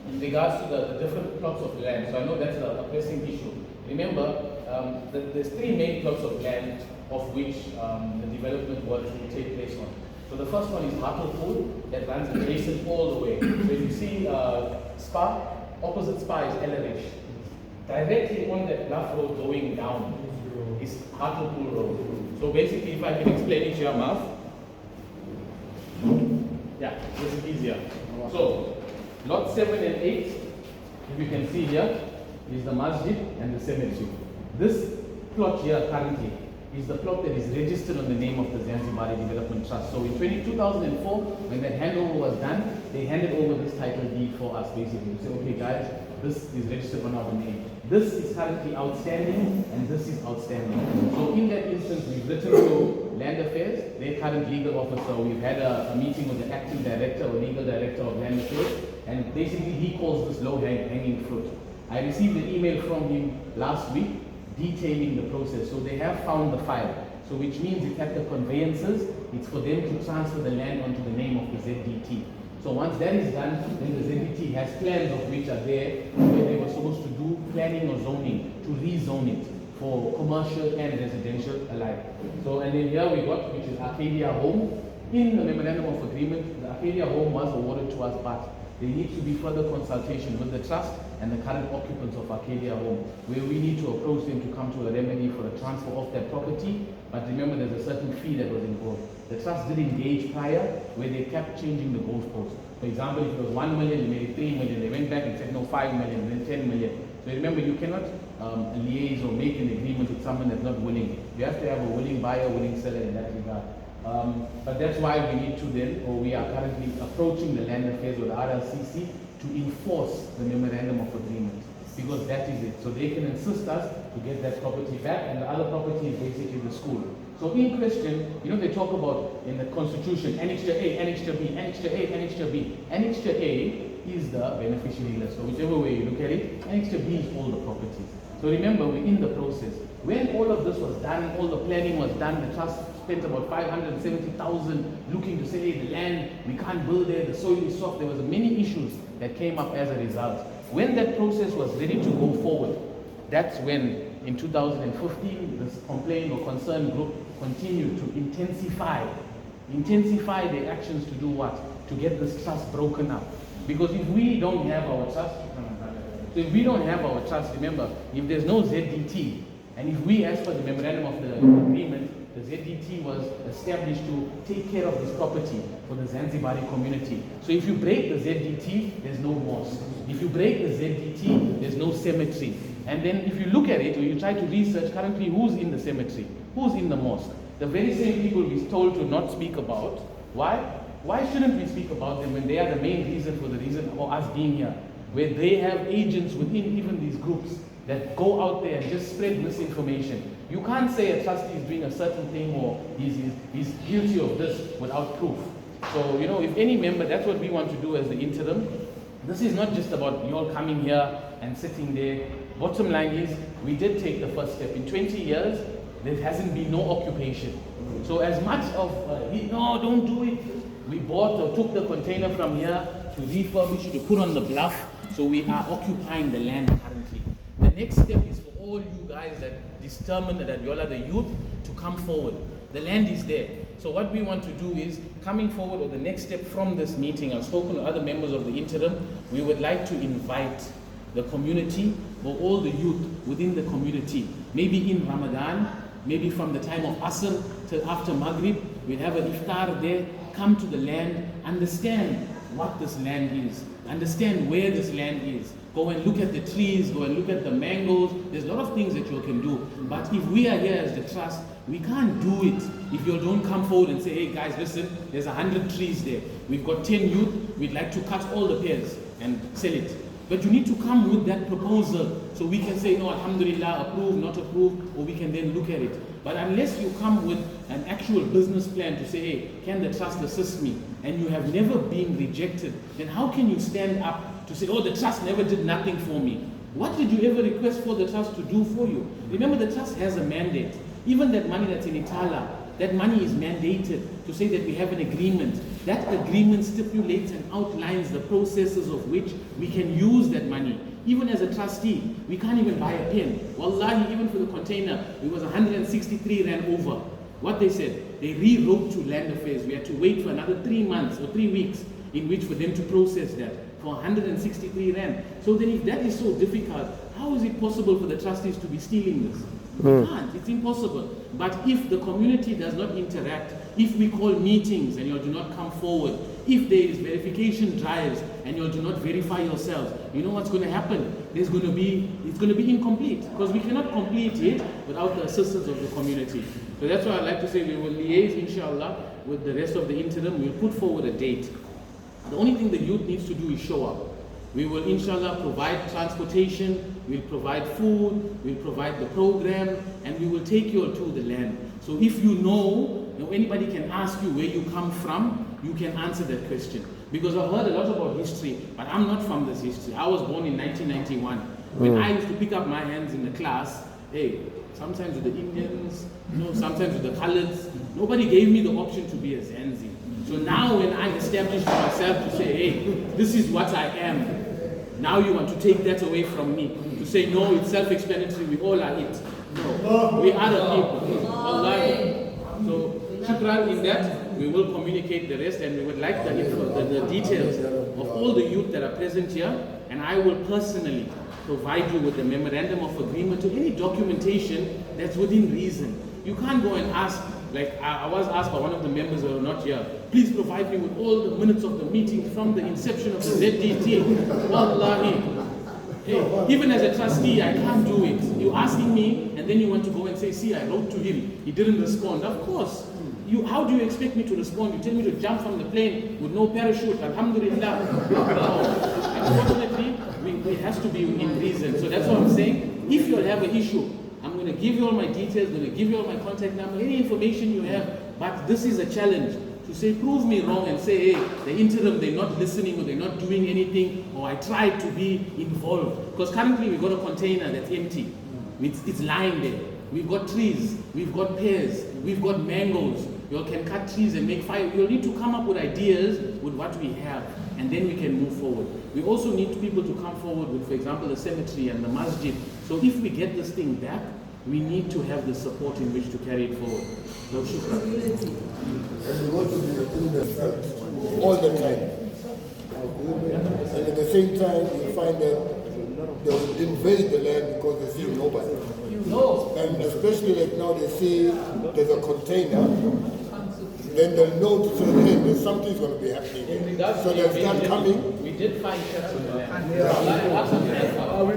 In regards to the different plots of land, so I know that's a pressing issue. Remember, there's 3 main plots of land of which the development work will take place on. So the first one is Hartlepool, that runs adjacent all the way. So if you see Spa, opposite Spa is Elleridge. Directly on that bluff road going down is Hartlepool Road. So basically, if I can explain it to your mouth, yeah, this is easier. So, lot 7 and 8, if you can see here, is the masjid and the cemetery. This plot here currently is the plot that is registered on the name of the Zanzibari Development Trust. So in 2004, when that handover was done, they handed over this title deed for us basically. So, okay guys, this is registered on our name. This is currently outstanding, and this is outstanding. So in that instance, we've written to Land Affairs, their current legal officer. We've had a meeting with the acting director or legal director of Land Affairs, and basically he calls this low-hanging fruit. I received an email from him last week detailing the process. So they have found the file. So which means it's at the conveyances, it's for them to transfer the land onto the name of the ZDT. So once that is done, then the ZDT has plans of which are there, where they were supposed to do planning or zoning, to rezone it for commercial and residential alike. So, and then here we got, which is Arcadia Home. In the memorandum of agreement, the Arcadia Home was awarded to us, but there needs to be further consultation with the trust and the current occupants of Arcadia Home, where we need to approach them to come to a remedy for the transfer of that property. But remember, there's a certain fee that was involved. The trust did engage prior, where they kept changing the goalpost. For example, if it was 1 million, they made it 3 million. They went back and said, no, 5 million, then 10 million. So remember, you cannot liaise or make an agreement with someone that's not willing. You have to have a willing buyer, willing seller in that regard. But that's why we need to then, or we are currently approaching the Land Affairs with RLCC to enforce the memorandum of agreement, because that is it. So they can assist us to get that property back, and the other property is basically the school. So in question, you know, they talk about in the Constitution, Annexure A, Annexure B, Annexure A, Annexure B. Annexure A is the beneficiary list. So whichever way you look at it, Annexure B is all the properties. So remember, we're in the process. When all of this was done, all the planning was done, the trust spent about 570,000 looking to say, hey, the land, we can't build there, the soil is soft. There was many issues that came up as a result. When that process was ready to go forward, that's when in 2015, this complaint or concern group continued to intensify their actions to do what? To get this trust broken up. Because if we don't have our trust, remember, if there's no ZDT, and if we, as per the memorandum of the agreement, the ZDT was established to take care of this property for the Zanzibari community. So if you break the ZDT, there's no mosque. If you break the ZDT, there's no cemetery. And then if you look at it, or you try to research currently who's in the cemetery, who's in the mosque, the very same people we're told to not speak about. Why? Why shouldn't we speak about them when they are the main reason for the reason for us being here? Where they have agents within even these groups that go out there and just spread misinformation. You can't say a trustee is doing a certain thing or he's guilty of this without proof. So, you know, if any member, that's what we want to do as the interim. This is not just about you all coming here and sitting there. Bottom line is, we did take the first step. In 20 years, there hasn't been no occupation. So as much of, no, don't do it. We bought or took the container from here to refurbish it, to put on the bluff. So we are occupying the land currently. The next step is for all you guys that determined that you all are the youth to come forward. The land is there. So what we want to do is, coming forward, or the next step from this meeting, I've spoken to other members of the interim, we would like to invite the community, or all the youth within the community, maybe in Ramadan, maybe from the time of Asr till after Maghrib, we'll have an iftar there, come to the land, understand what this land is, understand where this land is. Go and look at the trees, go and look at the mangoes. There's a lot of things that you can do. But if we are here as the trust, we can't do it if you don't come forward and say, hey guys, listen, there's 100 trees there. We've got 10 youth, we'd like to cut all the pears and sell it. But you need to come with that proposal so we can say, no, alhamdulillah, approve, not approve, or we can then look at it. But unless you come with an actual business plan to say, hey, can the trust assist me? And you have never been rejected, then how can you stand up to say, oh, the trust never did nothing for me? What did you ever request for the trust to do for you? Remember, the trust has a mandate. Even that money that's in Itala, that money is mandated to say that we have an agreement. That agreement stipulates and outlines the processes of which we can use that money. Even as a trustee, we can't even buy a pen. Wallahi, even for the container, it was 163 rand over. What they said, they rewrote to Land Affairs. We had to wait for another 3 months or 3 weeks in which for them to process that for 163 rand. So then if that is so difficult, how is it possible for the trustees to be stealing this? We can't, it's impossible. But if the community does not interact, if we call meetings and you do not come forward, if there is verification drives and you do not verify yourselves, you know what's going to happen? It's going to be incomplete, because we cannot complete it without the assistance of the community. So that's why I'd like to say we will liaise, inshallah, with the rest of the interim. We'll put forward a date. The only thing the youth needs to do is show up. We will inshallah provide transportation, we'll provide food, we'll provide the program, and we will take you to the land. So if you know, anybody can ask you where you come from, you can answer that question. Because I've heard a lot about history, but I'm not from this history. I was born in 1991. When I used to pick up my hands in the class, hey, sometimes with the Indians, sometimes with the colors, nobody gave me the option to be a Zanzi. So now when I established myself to say, hey, this is what I am, now you want to take that away from me. To say, no, it's self-explanatory, we all are it. No, we are the people. Allah. So, shukran in that, we will communicate the rest, and we would like the details of all the youth that are present here, and I will personally provide you with the memorandum of agreement to any documentation that's within reason. You can't go and ask, like I was asked by one of the members who are not here, please provide me with all the minutes of the meeting from the inception of the ZDT. Wallahi. Hey, even as a trustee, I can't do it. You're asking me, and then you want to go and say, see, I wrote to him, he didn't respond. Of course. How do you expect me to respond? You tell me to jump from the plane with no parachute. Alhamdulillah. Unfortunately, it has to be in reason. So that's what I'm saying. If you have an issue, I'm going to give you all my details, I'm going to give you all my contact number, any information you have. But this is a challenge. To say, prove me wrong and say, hey, the interim, they're not listening or they're not doing anything, or I tried to be involved. Because currently we've got a container that's empty. It's lying there. We've got trees, we've got pears, we've got mangoes. You all can cut trees and make fire. You'll need to come up with ideas with what we have, and then we can move forward. We also need people to come forward with, for example, the cemetery and the masjid. So if we get this thing back, we need to have the support in which to carry it forward. So shukran. And we want to be in the front all the time. And at the same time, you find that they will invade the land because they see nobody. No. And especially like now they see there's a container, then they'll know to say, hey, there's something's going to be happening here. So they'll start coming. We did find shots in the land.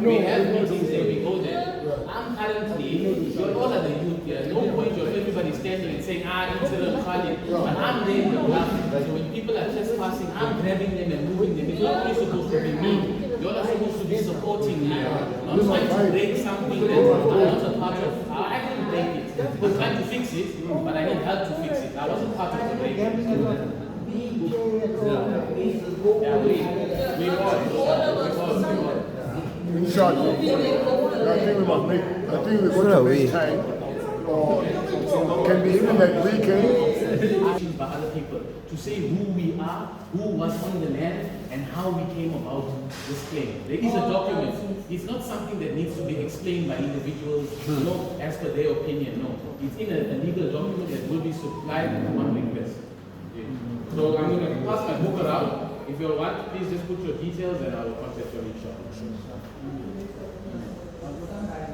We have meetings there, we go there. I'm currently, you're all at the youth here. No point of everybody standing and saying, interim Khalid. But I'm there in the ground. So when people are trespassing, I'm grabbing them and moving them. It's not only supposed to be me. You're not supposed to be supporting me. Not trying to break something that I'm not a part of. I didn't break it. I was trying to fix it, but I need help to fix it. I wasn't part of the breaking. We won. In short, I think we must make, I think we're going to make time, or can be even like weekend. By other people to say who we are, who was on the land, and how we came about this claim. There is a document. It's not something that needs to be explained by individuals, as per their opinion. No, it's in a legal document that will be supplied on request. So I'm going to pass my book around. If you want, please just put your details and I will contact you inshallah.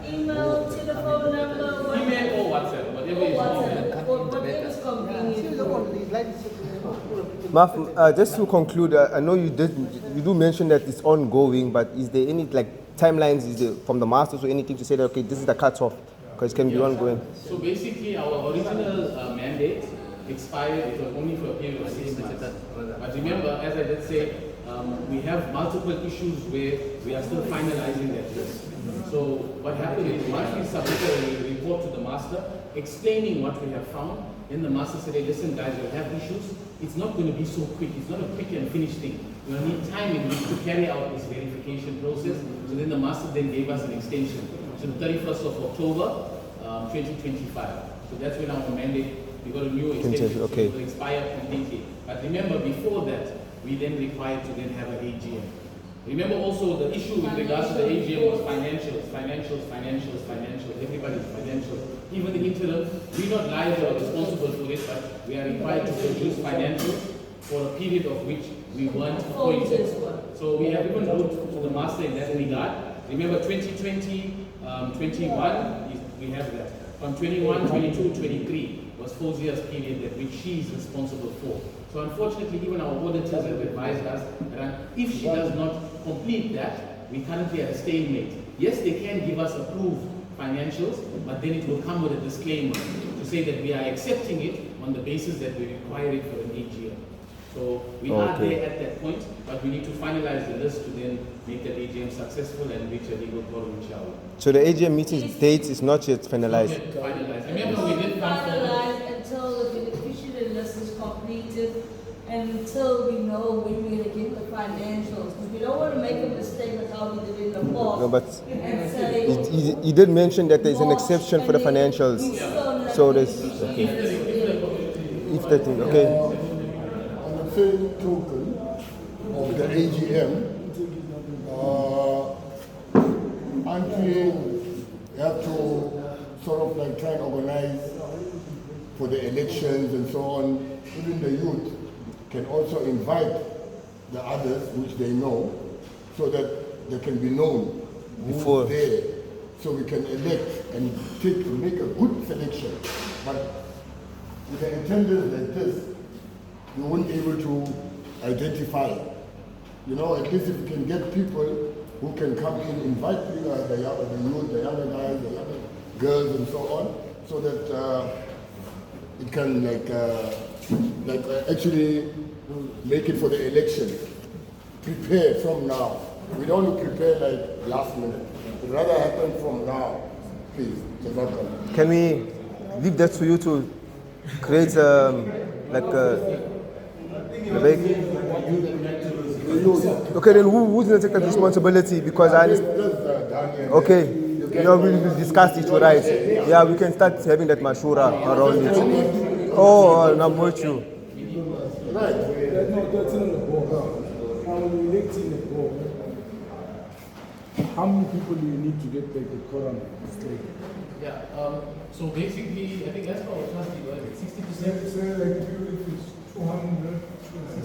Email, telephone number, email or WhatsApp, whatever is Maf, just to conclude, I know you do mention that it's ongoing, but is there any timelines? Is there from the masters or anything to say that okay, this is the cutoff because it can be ongoing? So basically, our original mandate expired. It was only for a period of 6 months. But remember, as I did say, we have multiple issues where we are still finalizing that list. So what happened is once we submitted a report to the master explaining what we have found, then the master said, hey, listen guys, you'll have issues. It's not going to be so quick. It's not a quick and finish thing. You'll need time in which to carry out this verification process. So then the master then gave us an extension to the 31st of October, 2025. So that's when our mandate, we got a new extension, okay. So it will expire completely. But remember, before that, we then required to then have an AGM. Remember also the issue with regards to the AGM was financials. Everybody's financials. Even the interim, we're not liable or responsible for it, but we are required to produce financials for a period of which we weren't appointed. So we have even wrote to the master in that regard. Remember 2020, 21, we have that. From 21, 22, 23 was Fauzia's period that which she is responsible for. So unfortunately, even our auditors have advised us that if she does not complete that, we currently are at a stalemate. Yes, they can give us approved financials, but then it will come with a disclaimer to say that we are accepting it on the basis that we require it for an AGM. So we are there at that point, but we need to finalize the list to then make that AGM successful and reach a legal quorum, inshallah. So the AGM meeting date is not yet finalized. Not yet finalized. It Remember, we won't be did come forward. finalized until the beneficiary list is completed and until we know when we're going to get the financials. Because we don't want to make a mistake like how we did in the past. No, but and say, you did mention that there's an exception for the financials. So there's if that thing, okay. On the same token of the AGM, aren't we have to sort of like try and organize for the elections and so on? Even the youth can also invite the others which they know so that they can be known before there, so we can elect and make a good selection. But with the attendance like this, you won't be able to identify. You know, at least if you can get people who can come in, invite people, the youth, the younger guys, the younger girls and so on, so that it can actually make it for the election. Prepare from now. We don't prepare like last minute. It rather happen from now. Please, Jazakallah. Can we leave that to you to create okay, then who's going to take that responsibility? Because I understand. Okay, we'll discuss it, right? Yeah, we can start having that mashura around it. Oh, I'm with you. Right. No, that's in the board. I'm electing the board. How many people do you need to get back the quorum? Yeah, so basically, I think that's what was last year, 60%. Say like if it's 200,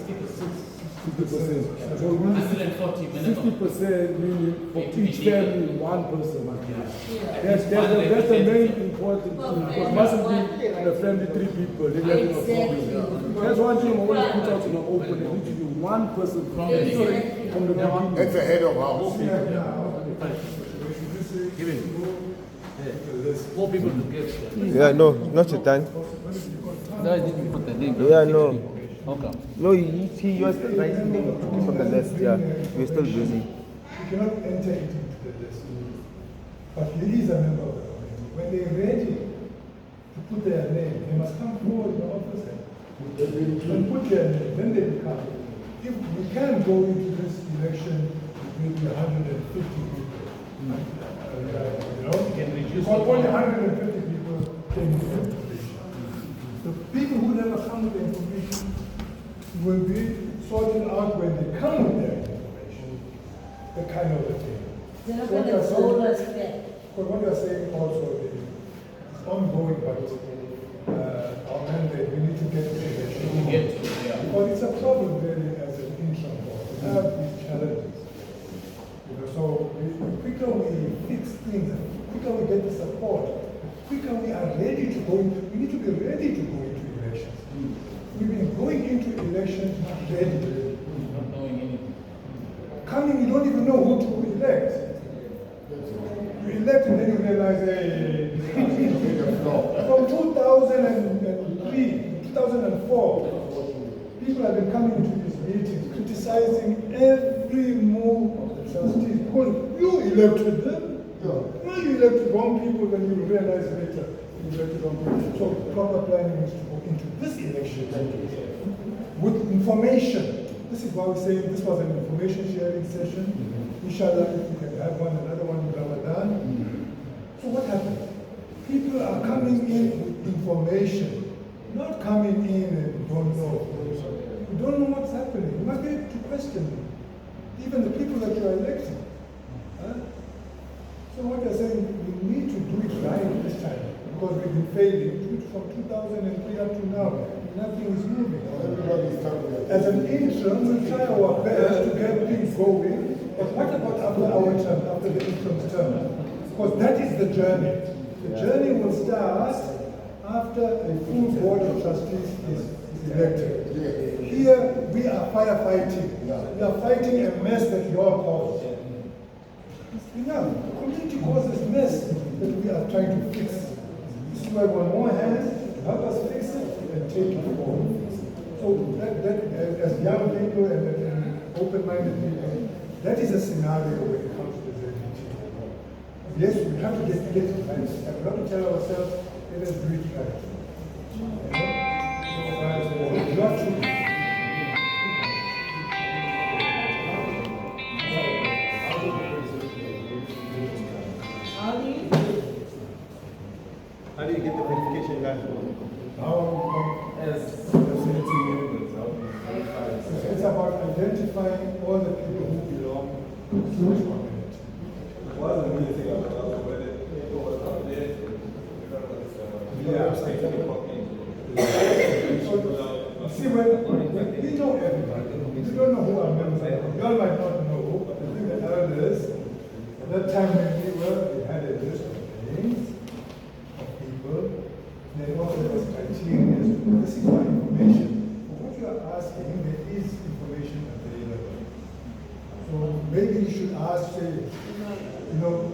60%. So 140 minimum. 50% meaning for each family, one person. Yeah. That's the main important thing. Because mustn't be a family, 3 people. They have no problem. That's one thing I always put out in the open. It needs to be one person from the beginning. That's the head of house. Give him. There's 4 people to give. Yeah, no, not your time. No, I didn't put the name. Yeah, no. Okay. No, he was writing from the list, yeah. We're still busy. You cannot enter into the list. But he is a member of the committee. When they're ready to put their name, they must come forward in the office and put their name. Then they become. If we can go into this election with maybe 150 people, you know, because only 150 people came with the information. The people who never come with the information will be sorted out when they come with their information, the kind of thing. They're not going to hold us back. But what you're saying also is ongoing, but our mandate, we need to get the election. Because it's a problem really as an interim board. We have these challenges. You know, so the quicker we fix things, the quicker we get the support, the quicker we are ready to go into, we need to be ready to go into elections. We've been going into elections not ready. Not knowing anything. Coming, you don't even know who to elect. You elect and then you realize, hey, from 2003, 2004, people have been coming into these meetings criticizing every move of the trustees because you elected them. Now you elected wrong people, then you realize later you elected wrong people. So proper planning is to go into this election with information. This is why we say this was an information sharing session. Inshallah, if we can have another one in Ramadan. So what happened? People are coming in with information, not coming in and don't know. You don't know what's happening. You must be able to question them. Even the people that you are electing. So what they're saying, we need to do it right this time. Because we've been failing from 2003 up to now. Nothing is moving. As an interim, we'll try our best to get things going. But what about after our term, after the interim term? Because that is the journey. The journey will start after a full board of trustees is elected. Here we are firefighting. We are fighting a mess that you all caused. Enough. The community causes mess that we are trying to fix. This is why we want more hands to help us fix it and take it forward. So as young people and open-minded people, that is a scenario when it comes to the ZBT. Yes, we have to get it right. We have to tell ourselves, let us do it right. Not to How do you get the verification guys? As community members, it's about identifying all the people who belong to each community. Wasn't really thinking about whether it was up there. See, when we know everybody, we don't know who our members are. You all might not know, but I think the elders, at that time when we had a list of names of people. Then also there was criteria as to this is my information. For what you are asking, there is information available. So maybe you should ask, say, you know,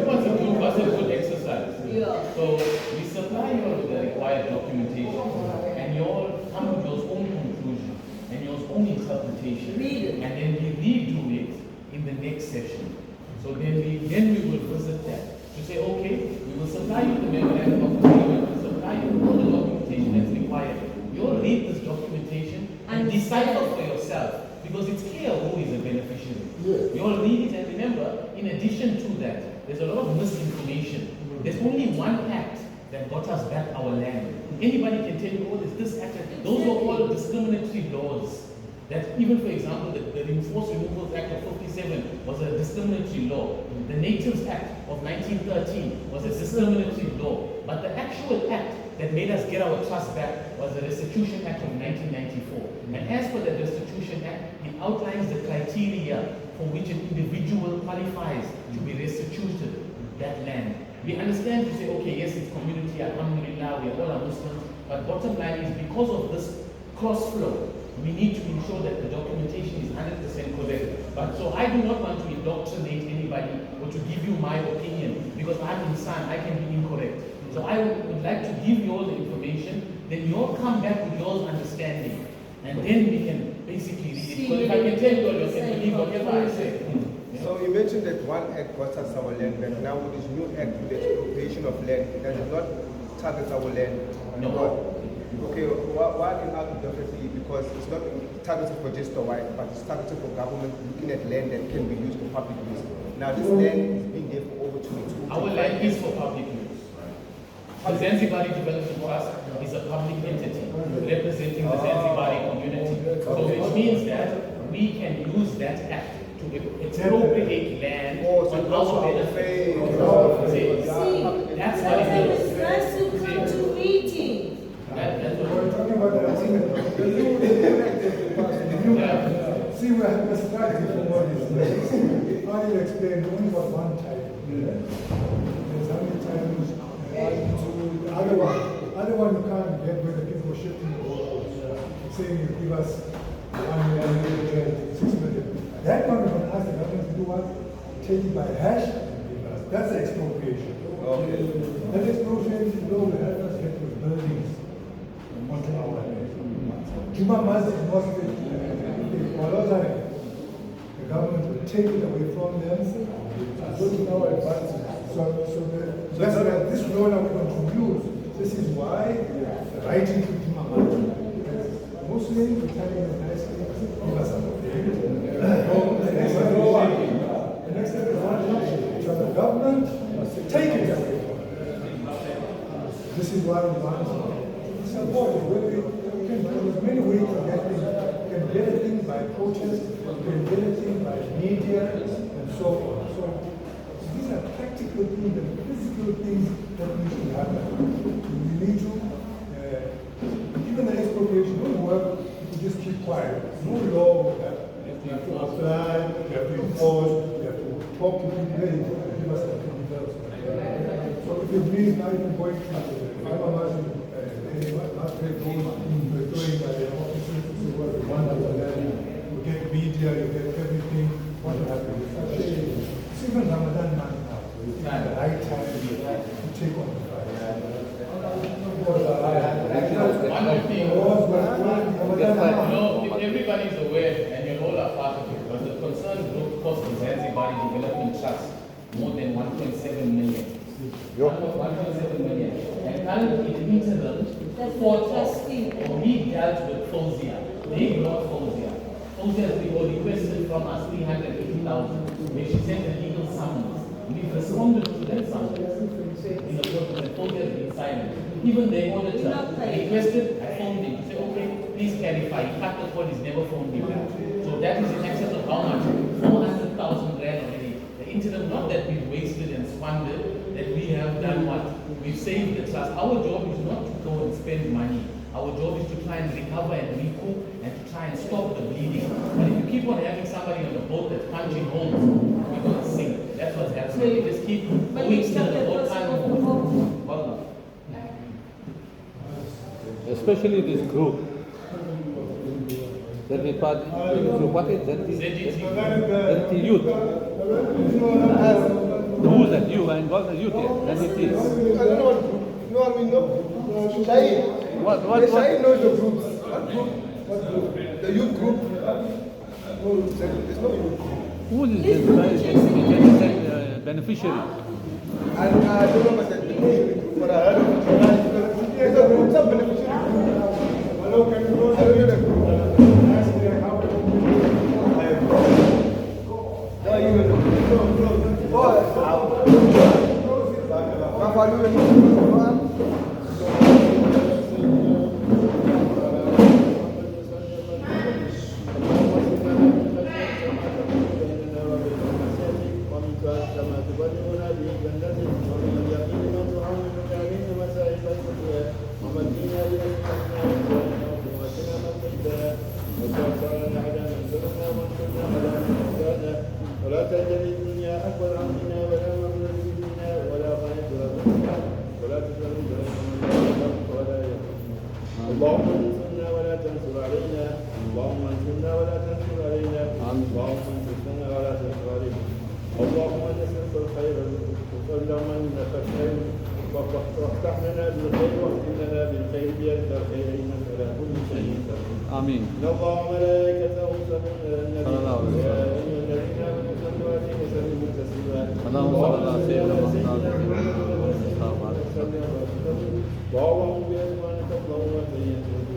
what's a good exercise? Yeah. So we supply you with the required documentation, and you all come to your own conclusion and your own interpretation. Read it. And then we redo it in the next session. So then we will visit that. To say, okay, we will supply you the memorandum of agreement, we will supply you all the documentation that's required. You all read this documentation and decipher for yourself, because it's clear who is a beneficiary. Yes. You all read it, and remember, in addition to that, there's a lot of misinformation. There's only one act that got us back our land. Anybody can tell you, oh, there's this act. Those are all discriminatory laws. That even, for example, the Enforced Removals Act of 57 was a discriminatory law. The Natives Act of 1913 was a discriminatory law. But the actual act that made us get our trust back was the Restitution Act of 1994. And as for the Restitution Act, it outlines the criteria for which an individual qualifies to be restituted that land. We understand to say, okay, yes, it's community, alhamdulillah, we are all Muslims, but bottom line is because of this cross flow, we need to ensure that the documentation is 100% correct. But so I do not want to indoctrinate anybody or to give you my opinion, because I'm insan, I can be incorrect. So I would like to give you all the information, then you all come back with your understanding, and then we can basically read it. Because if I can tell you all, you can believe whatever I say. So you mentioned that one act got us our land, but now with this new act, with the expropriation of land, it does not target our land. No. Okay, why can I argue differently? Because it's not targeted for just the white, but it's targeted for government looking at land that can be used for public use. Now this land has been there for over 22 years. Our land is for public use. The Zanzibari Development Trust is a public entity representing the Zanzibari community. So which means that we can use that act to expropriate land on our benefit. That's what it is. That's to come to meeting. That's what we're talking about. See, we have a strategy for all these things. How do you explain only about one type? There's how many times the other one you can't get where the people are shifting the goalposts. Saying you give us 1 million, 6 million. That one we're going to ask the government to do what? Take it by hash and give us. That's the expropriation. Okay. That expropriation law will help us get those buildings onto our land. Juma Masjid Mosque, the government will take it away from them. So in our advantage. That's why this law that we're going to use. This is why the writing to Juma Masjid. Muslims will tell you nicely, give us something. The next step is one option. So the government must take it away. This is why we want to support it. There's many ways to get things. You can get a thing by protest, you can get a thing by media, and so on. So these are practical things and physical things that need to happen. We need to, even the expropriation won't work if you just keep quiet. No law will happen. You have to apply, you have to enforce, you have to talk to people, and give us a details. So if it means now you can go into the final margin, we're doing by the officers to see what we want to do. You get media, you get everything. What will happen? It's even Ramadan month now. It's the right time to take on the fight. 1.7 million. 1.7 million. And currently the interim fought off, or we dealt with Fozia. They ignored Fozia. Fozia requested from us 380,000, where she sent a legal summons. We've responded to that summons in the court, and Fozia has been silent. Even the auditor requested, I phoned him to say, okay, please clarify. He cut the call, he's never phoned me back. So that is in excess of how much? 400,000 rand already. The interim, not that we've wasted and squandered, that we have done what? We've saved the trust. Our job is not to go and spend money. Our job is to try and recover and recoup and to try and stop the bleeding. But if you keep on having somebody on the boat that's punching holes, we're going to sink. That's what's happening. They just keep going still the whole time. Well, especially this group that we part group. What is that? That youth. Who's that? You and God the youth here. That it is. I don't know what group. No, I mean no. Shahid. What? Shahid knows the groups. What group? What group? The youth group. No, there's no youth group. Who is the beneficiary? I don't know about the beneficiary group, but I heard of it. There's a group, some beneficiary group. Hello, can you go to the group? No, you will. ولا تجعل الدنيا أكبر همنا ولا مبلغ علمنا ولا غاية رغبتنا ولا تجعلنا ولا يهمنا. اللهم انصرنا ولا تنصر علينا. اللهم انصرنا ولا تنصر علينا. اللهم انصرنا ولا تنصر علينا. اللهم نسألك الخير اللهم انك خير وافتح لنا بالخير واختم لنا بالخير بيدك الخير انك على كل شيء قدير. آمين. إن الله وملائكته يصلون على النبي يا أيها الذين آمنوا صلوا عليه وسلموا تسليما. اللهم صل على سيدنا محمد. اللهم بأسمائك اللهم وسيئتك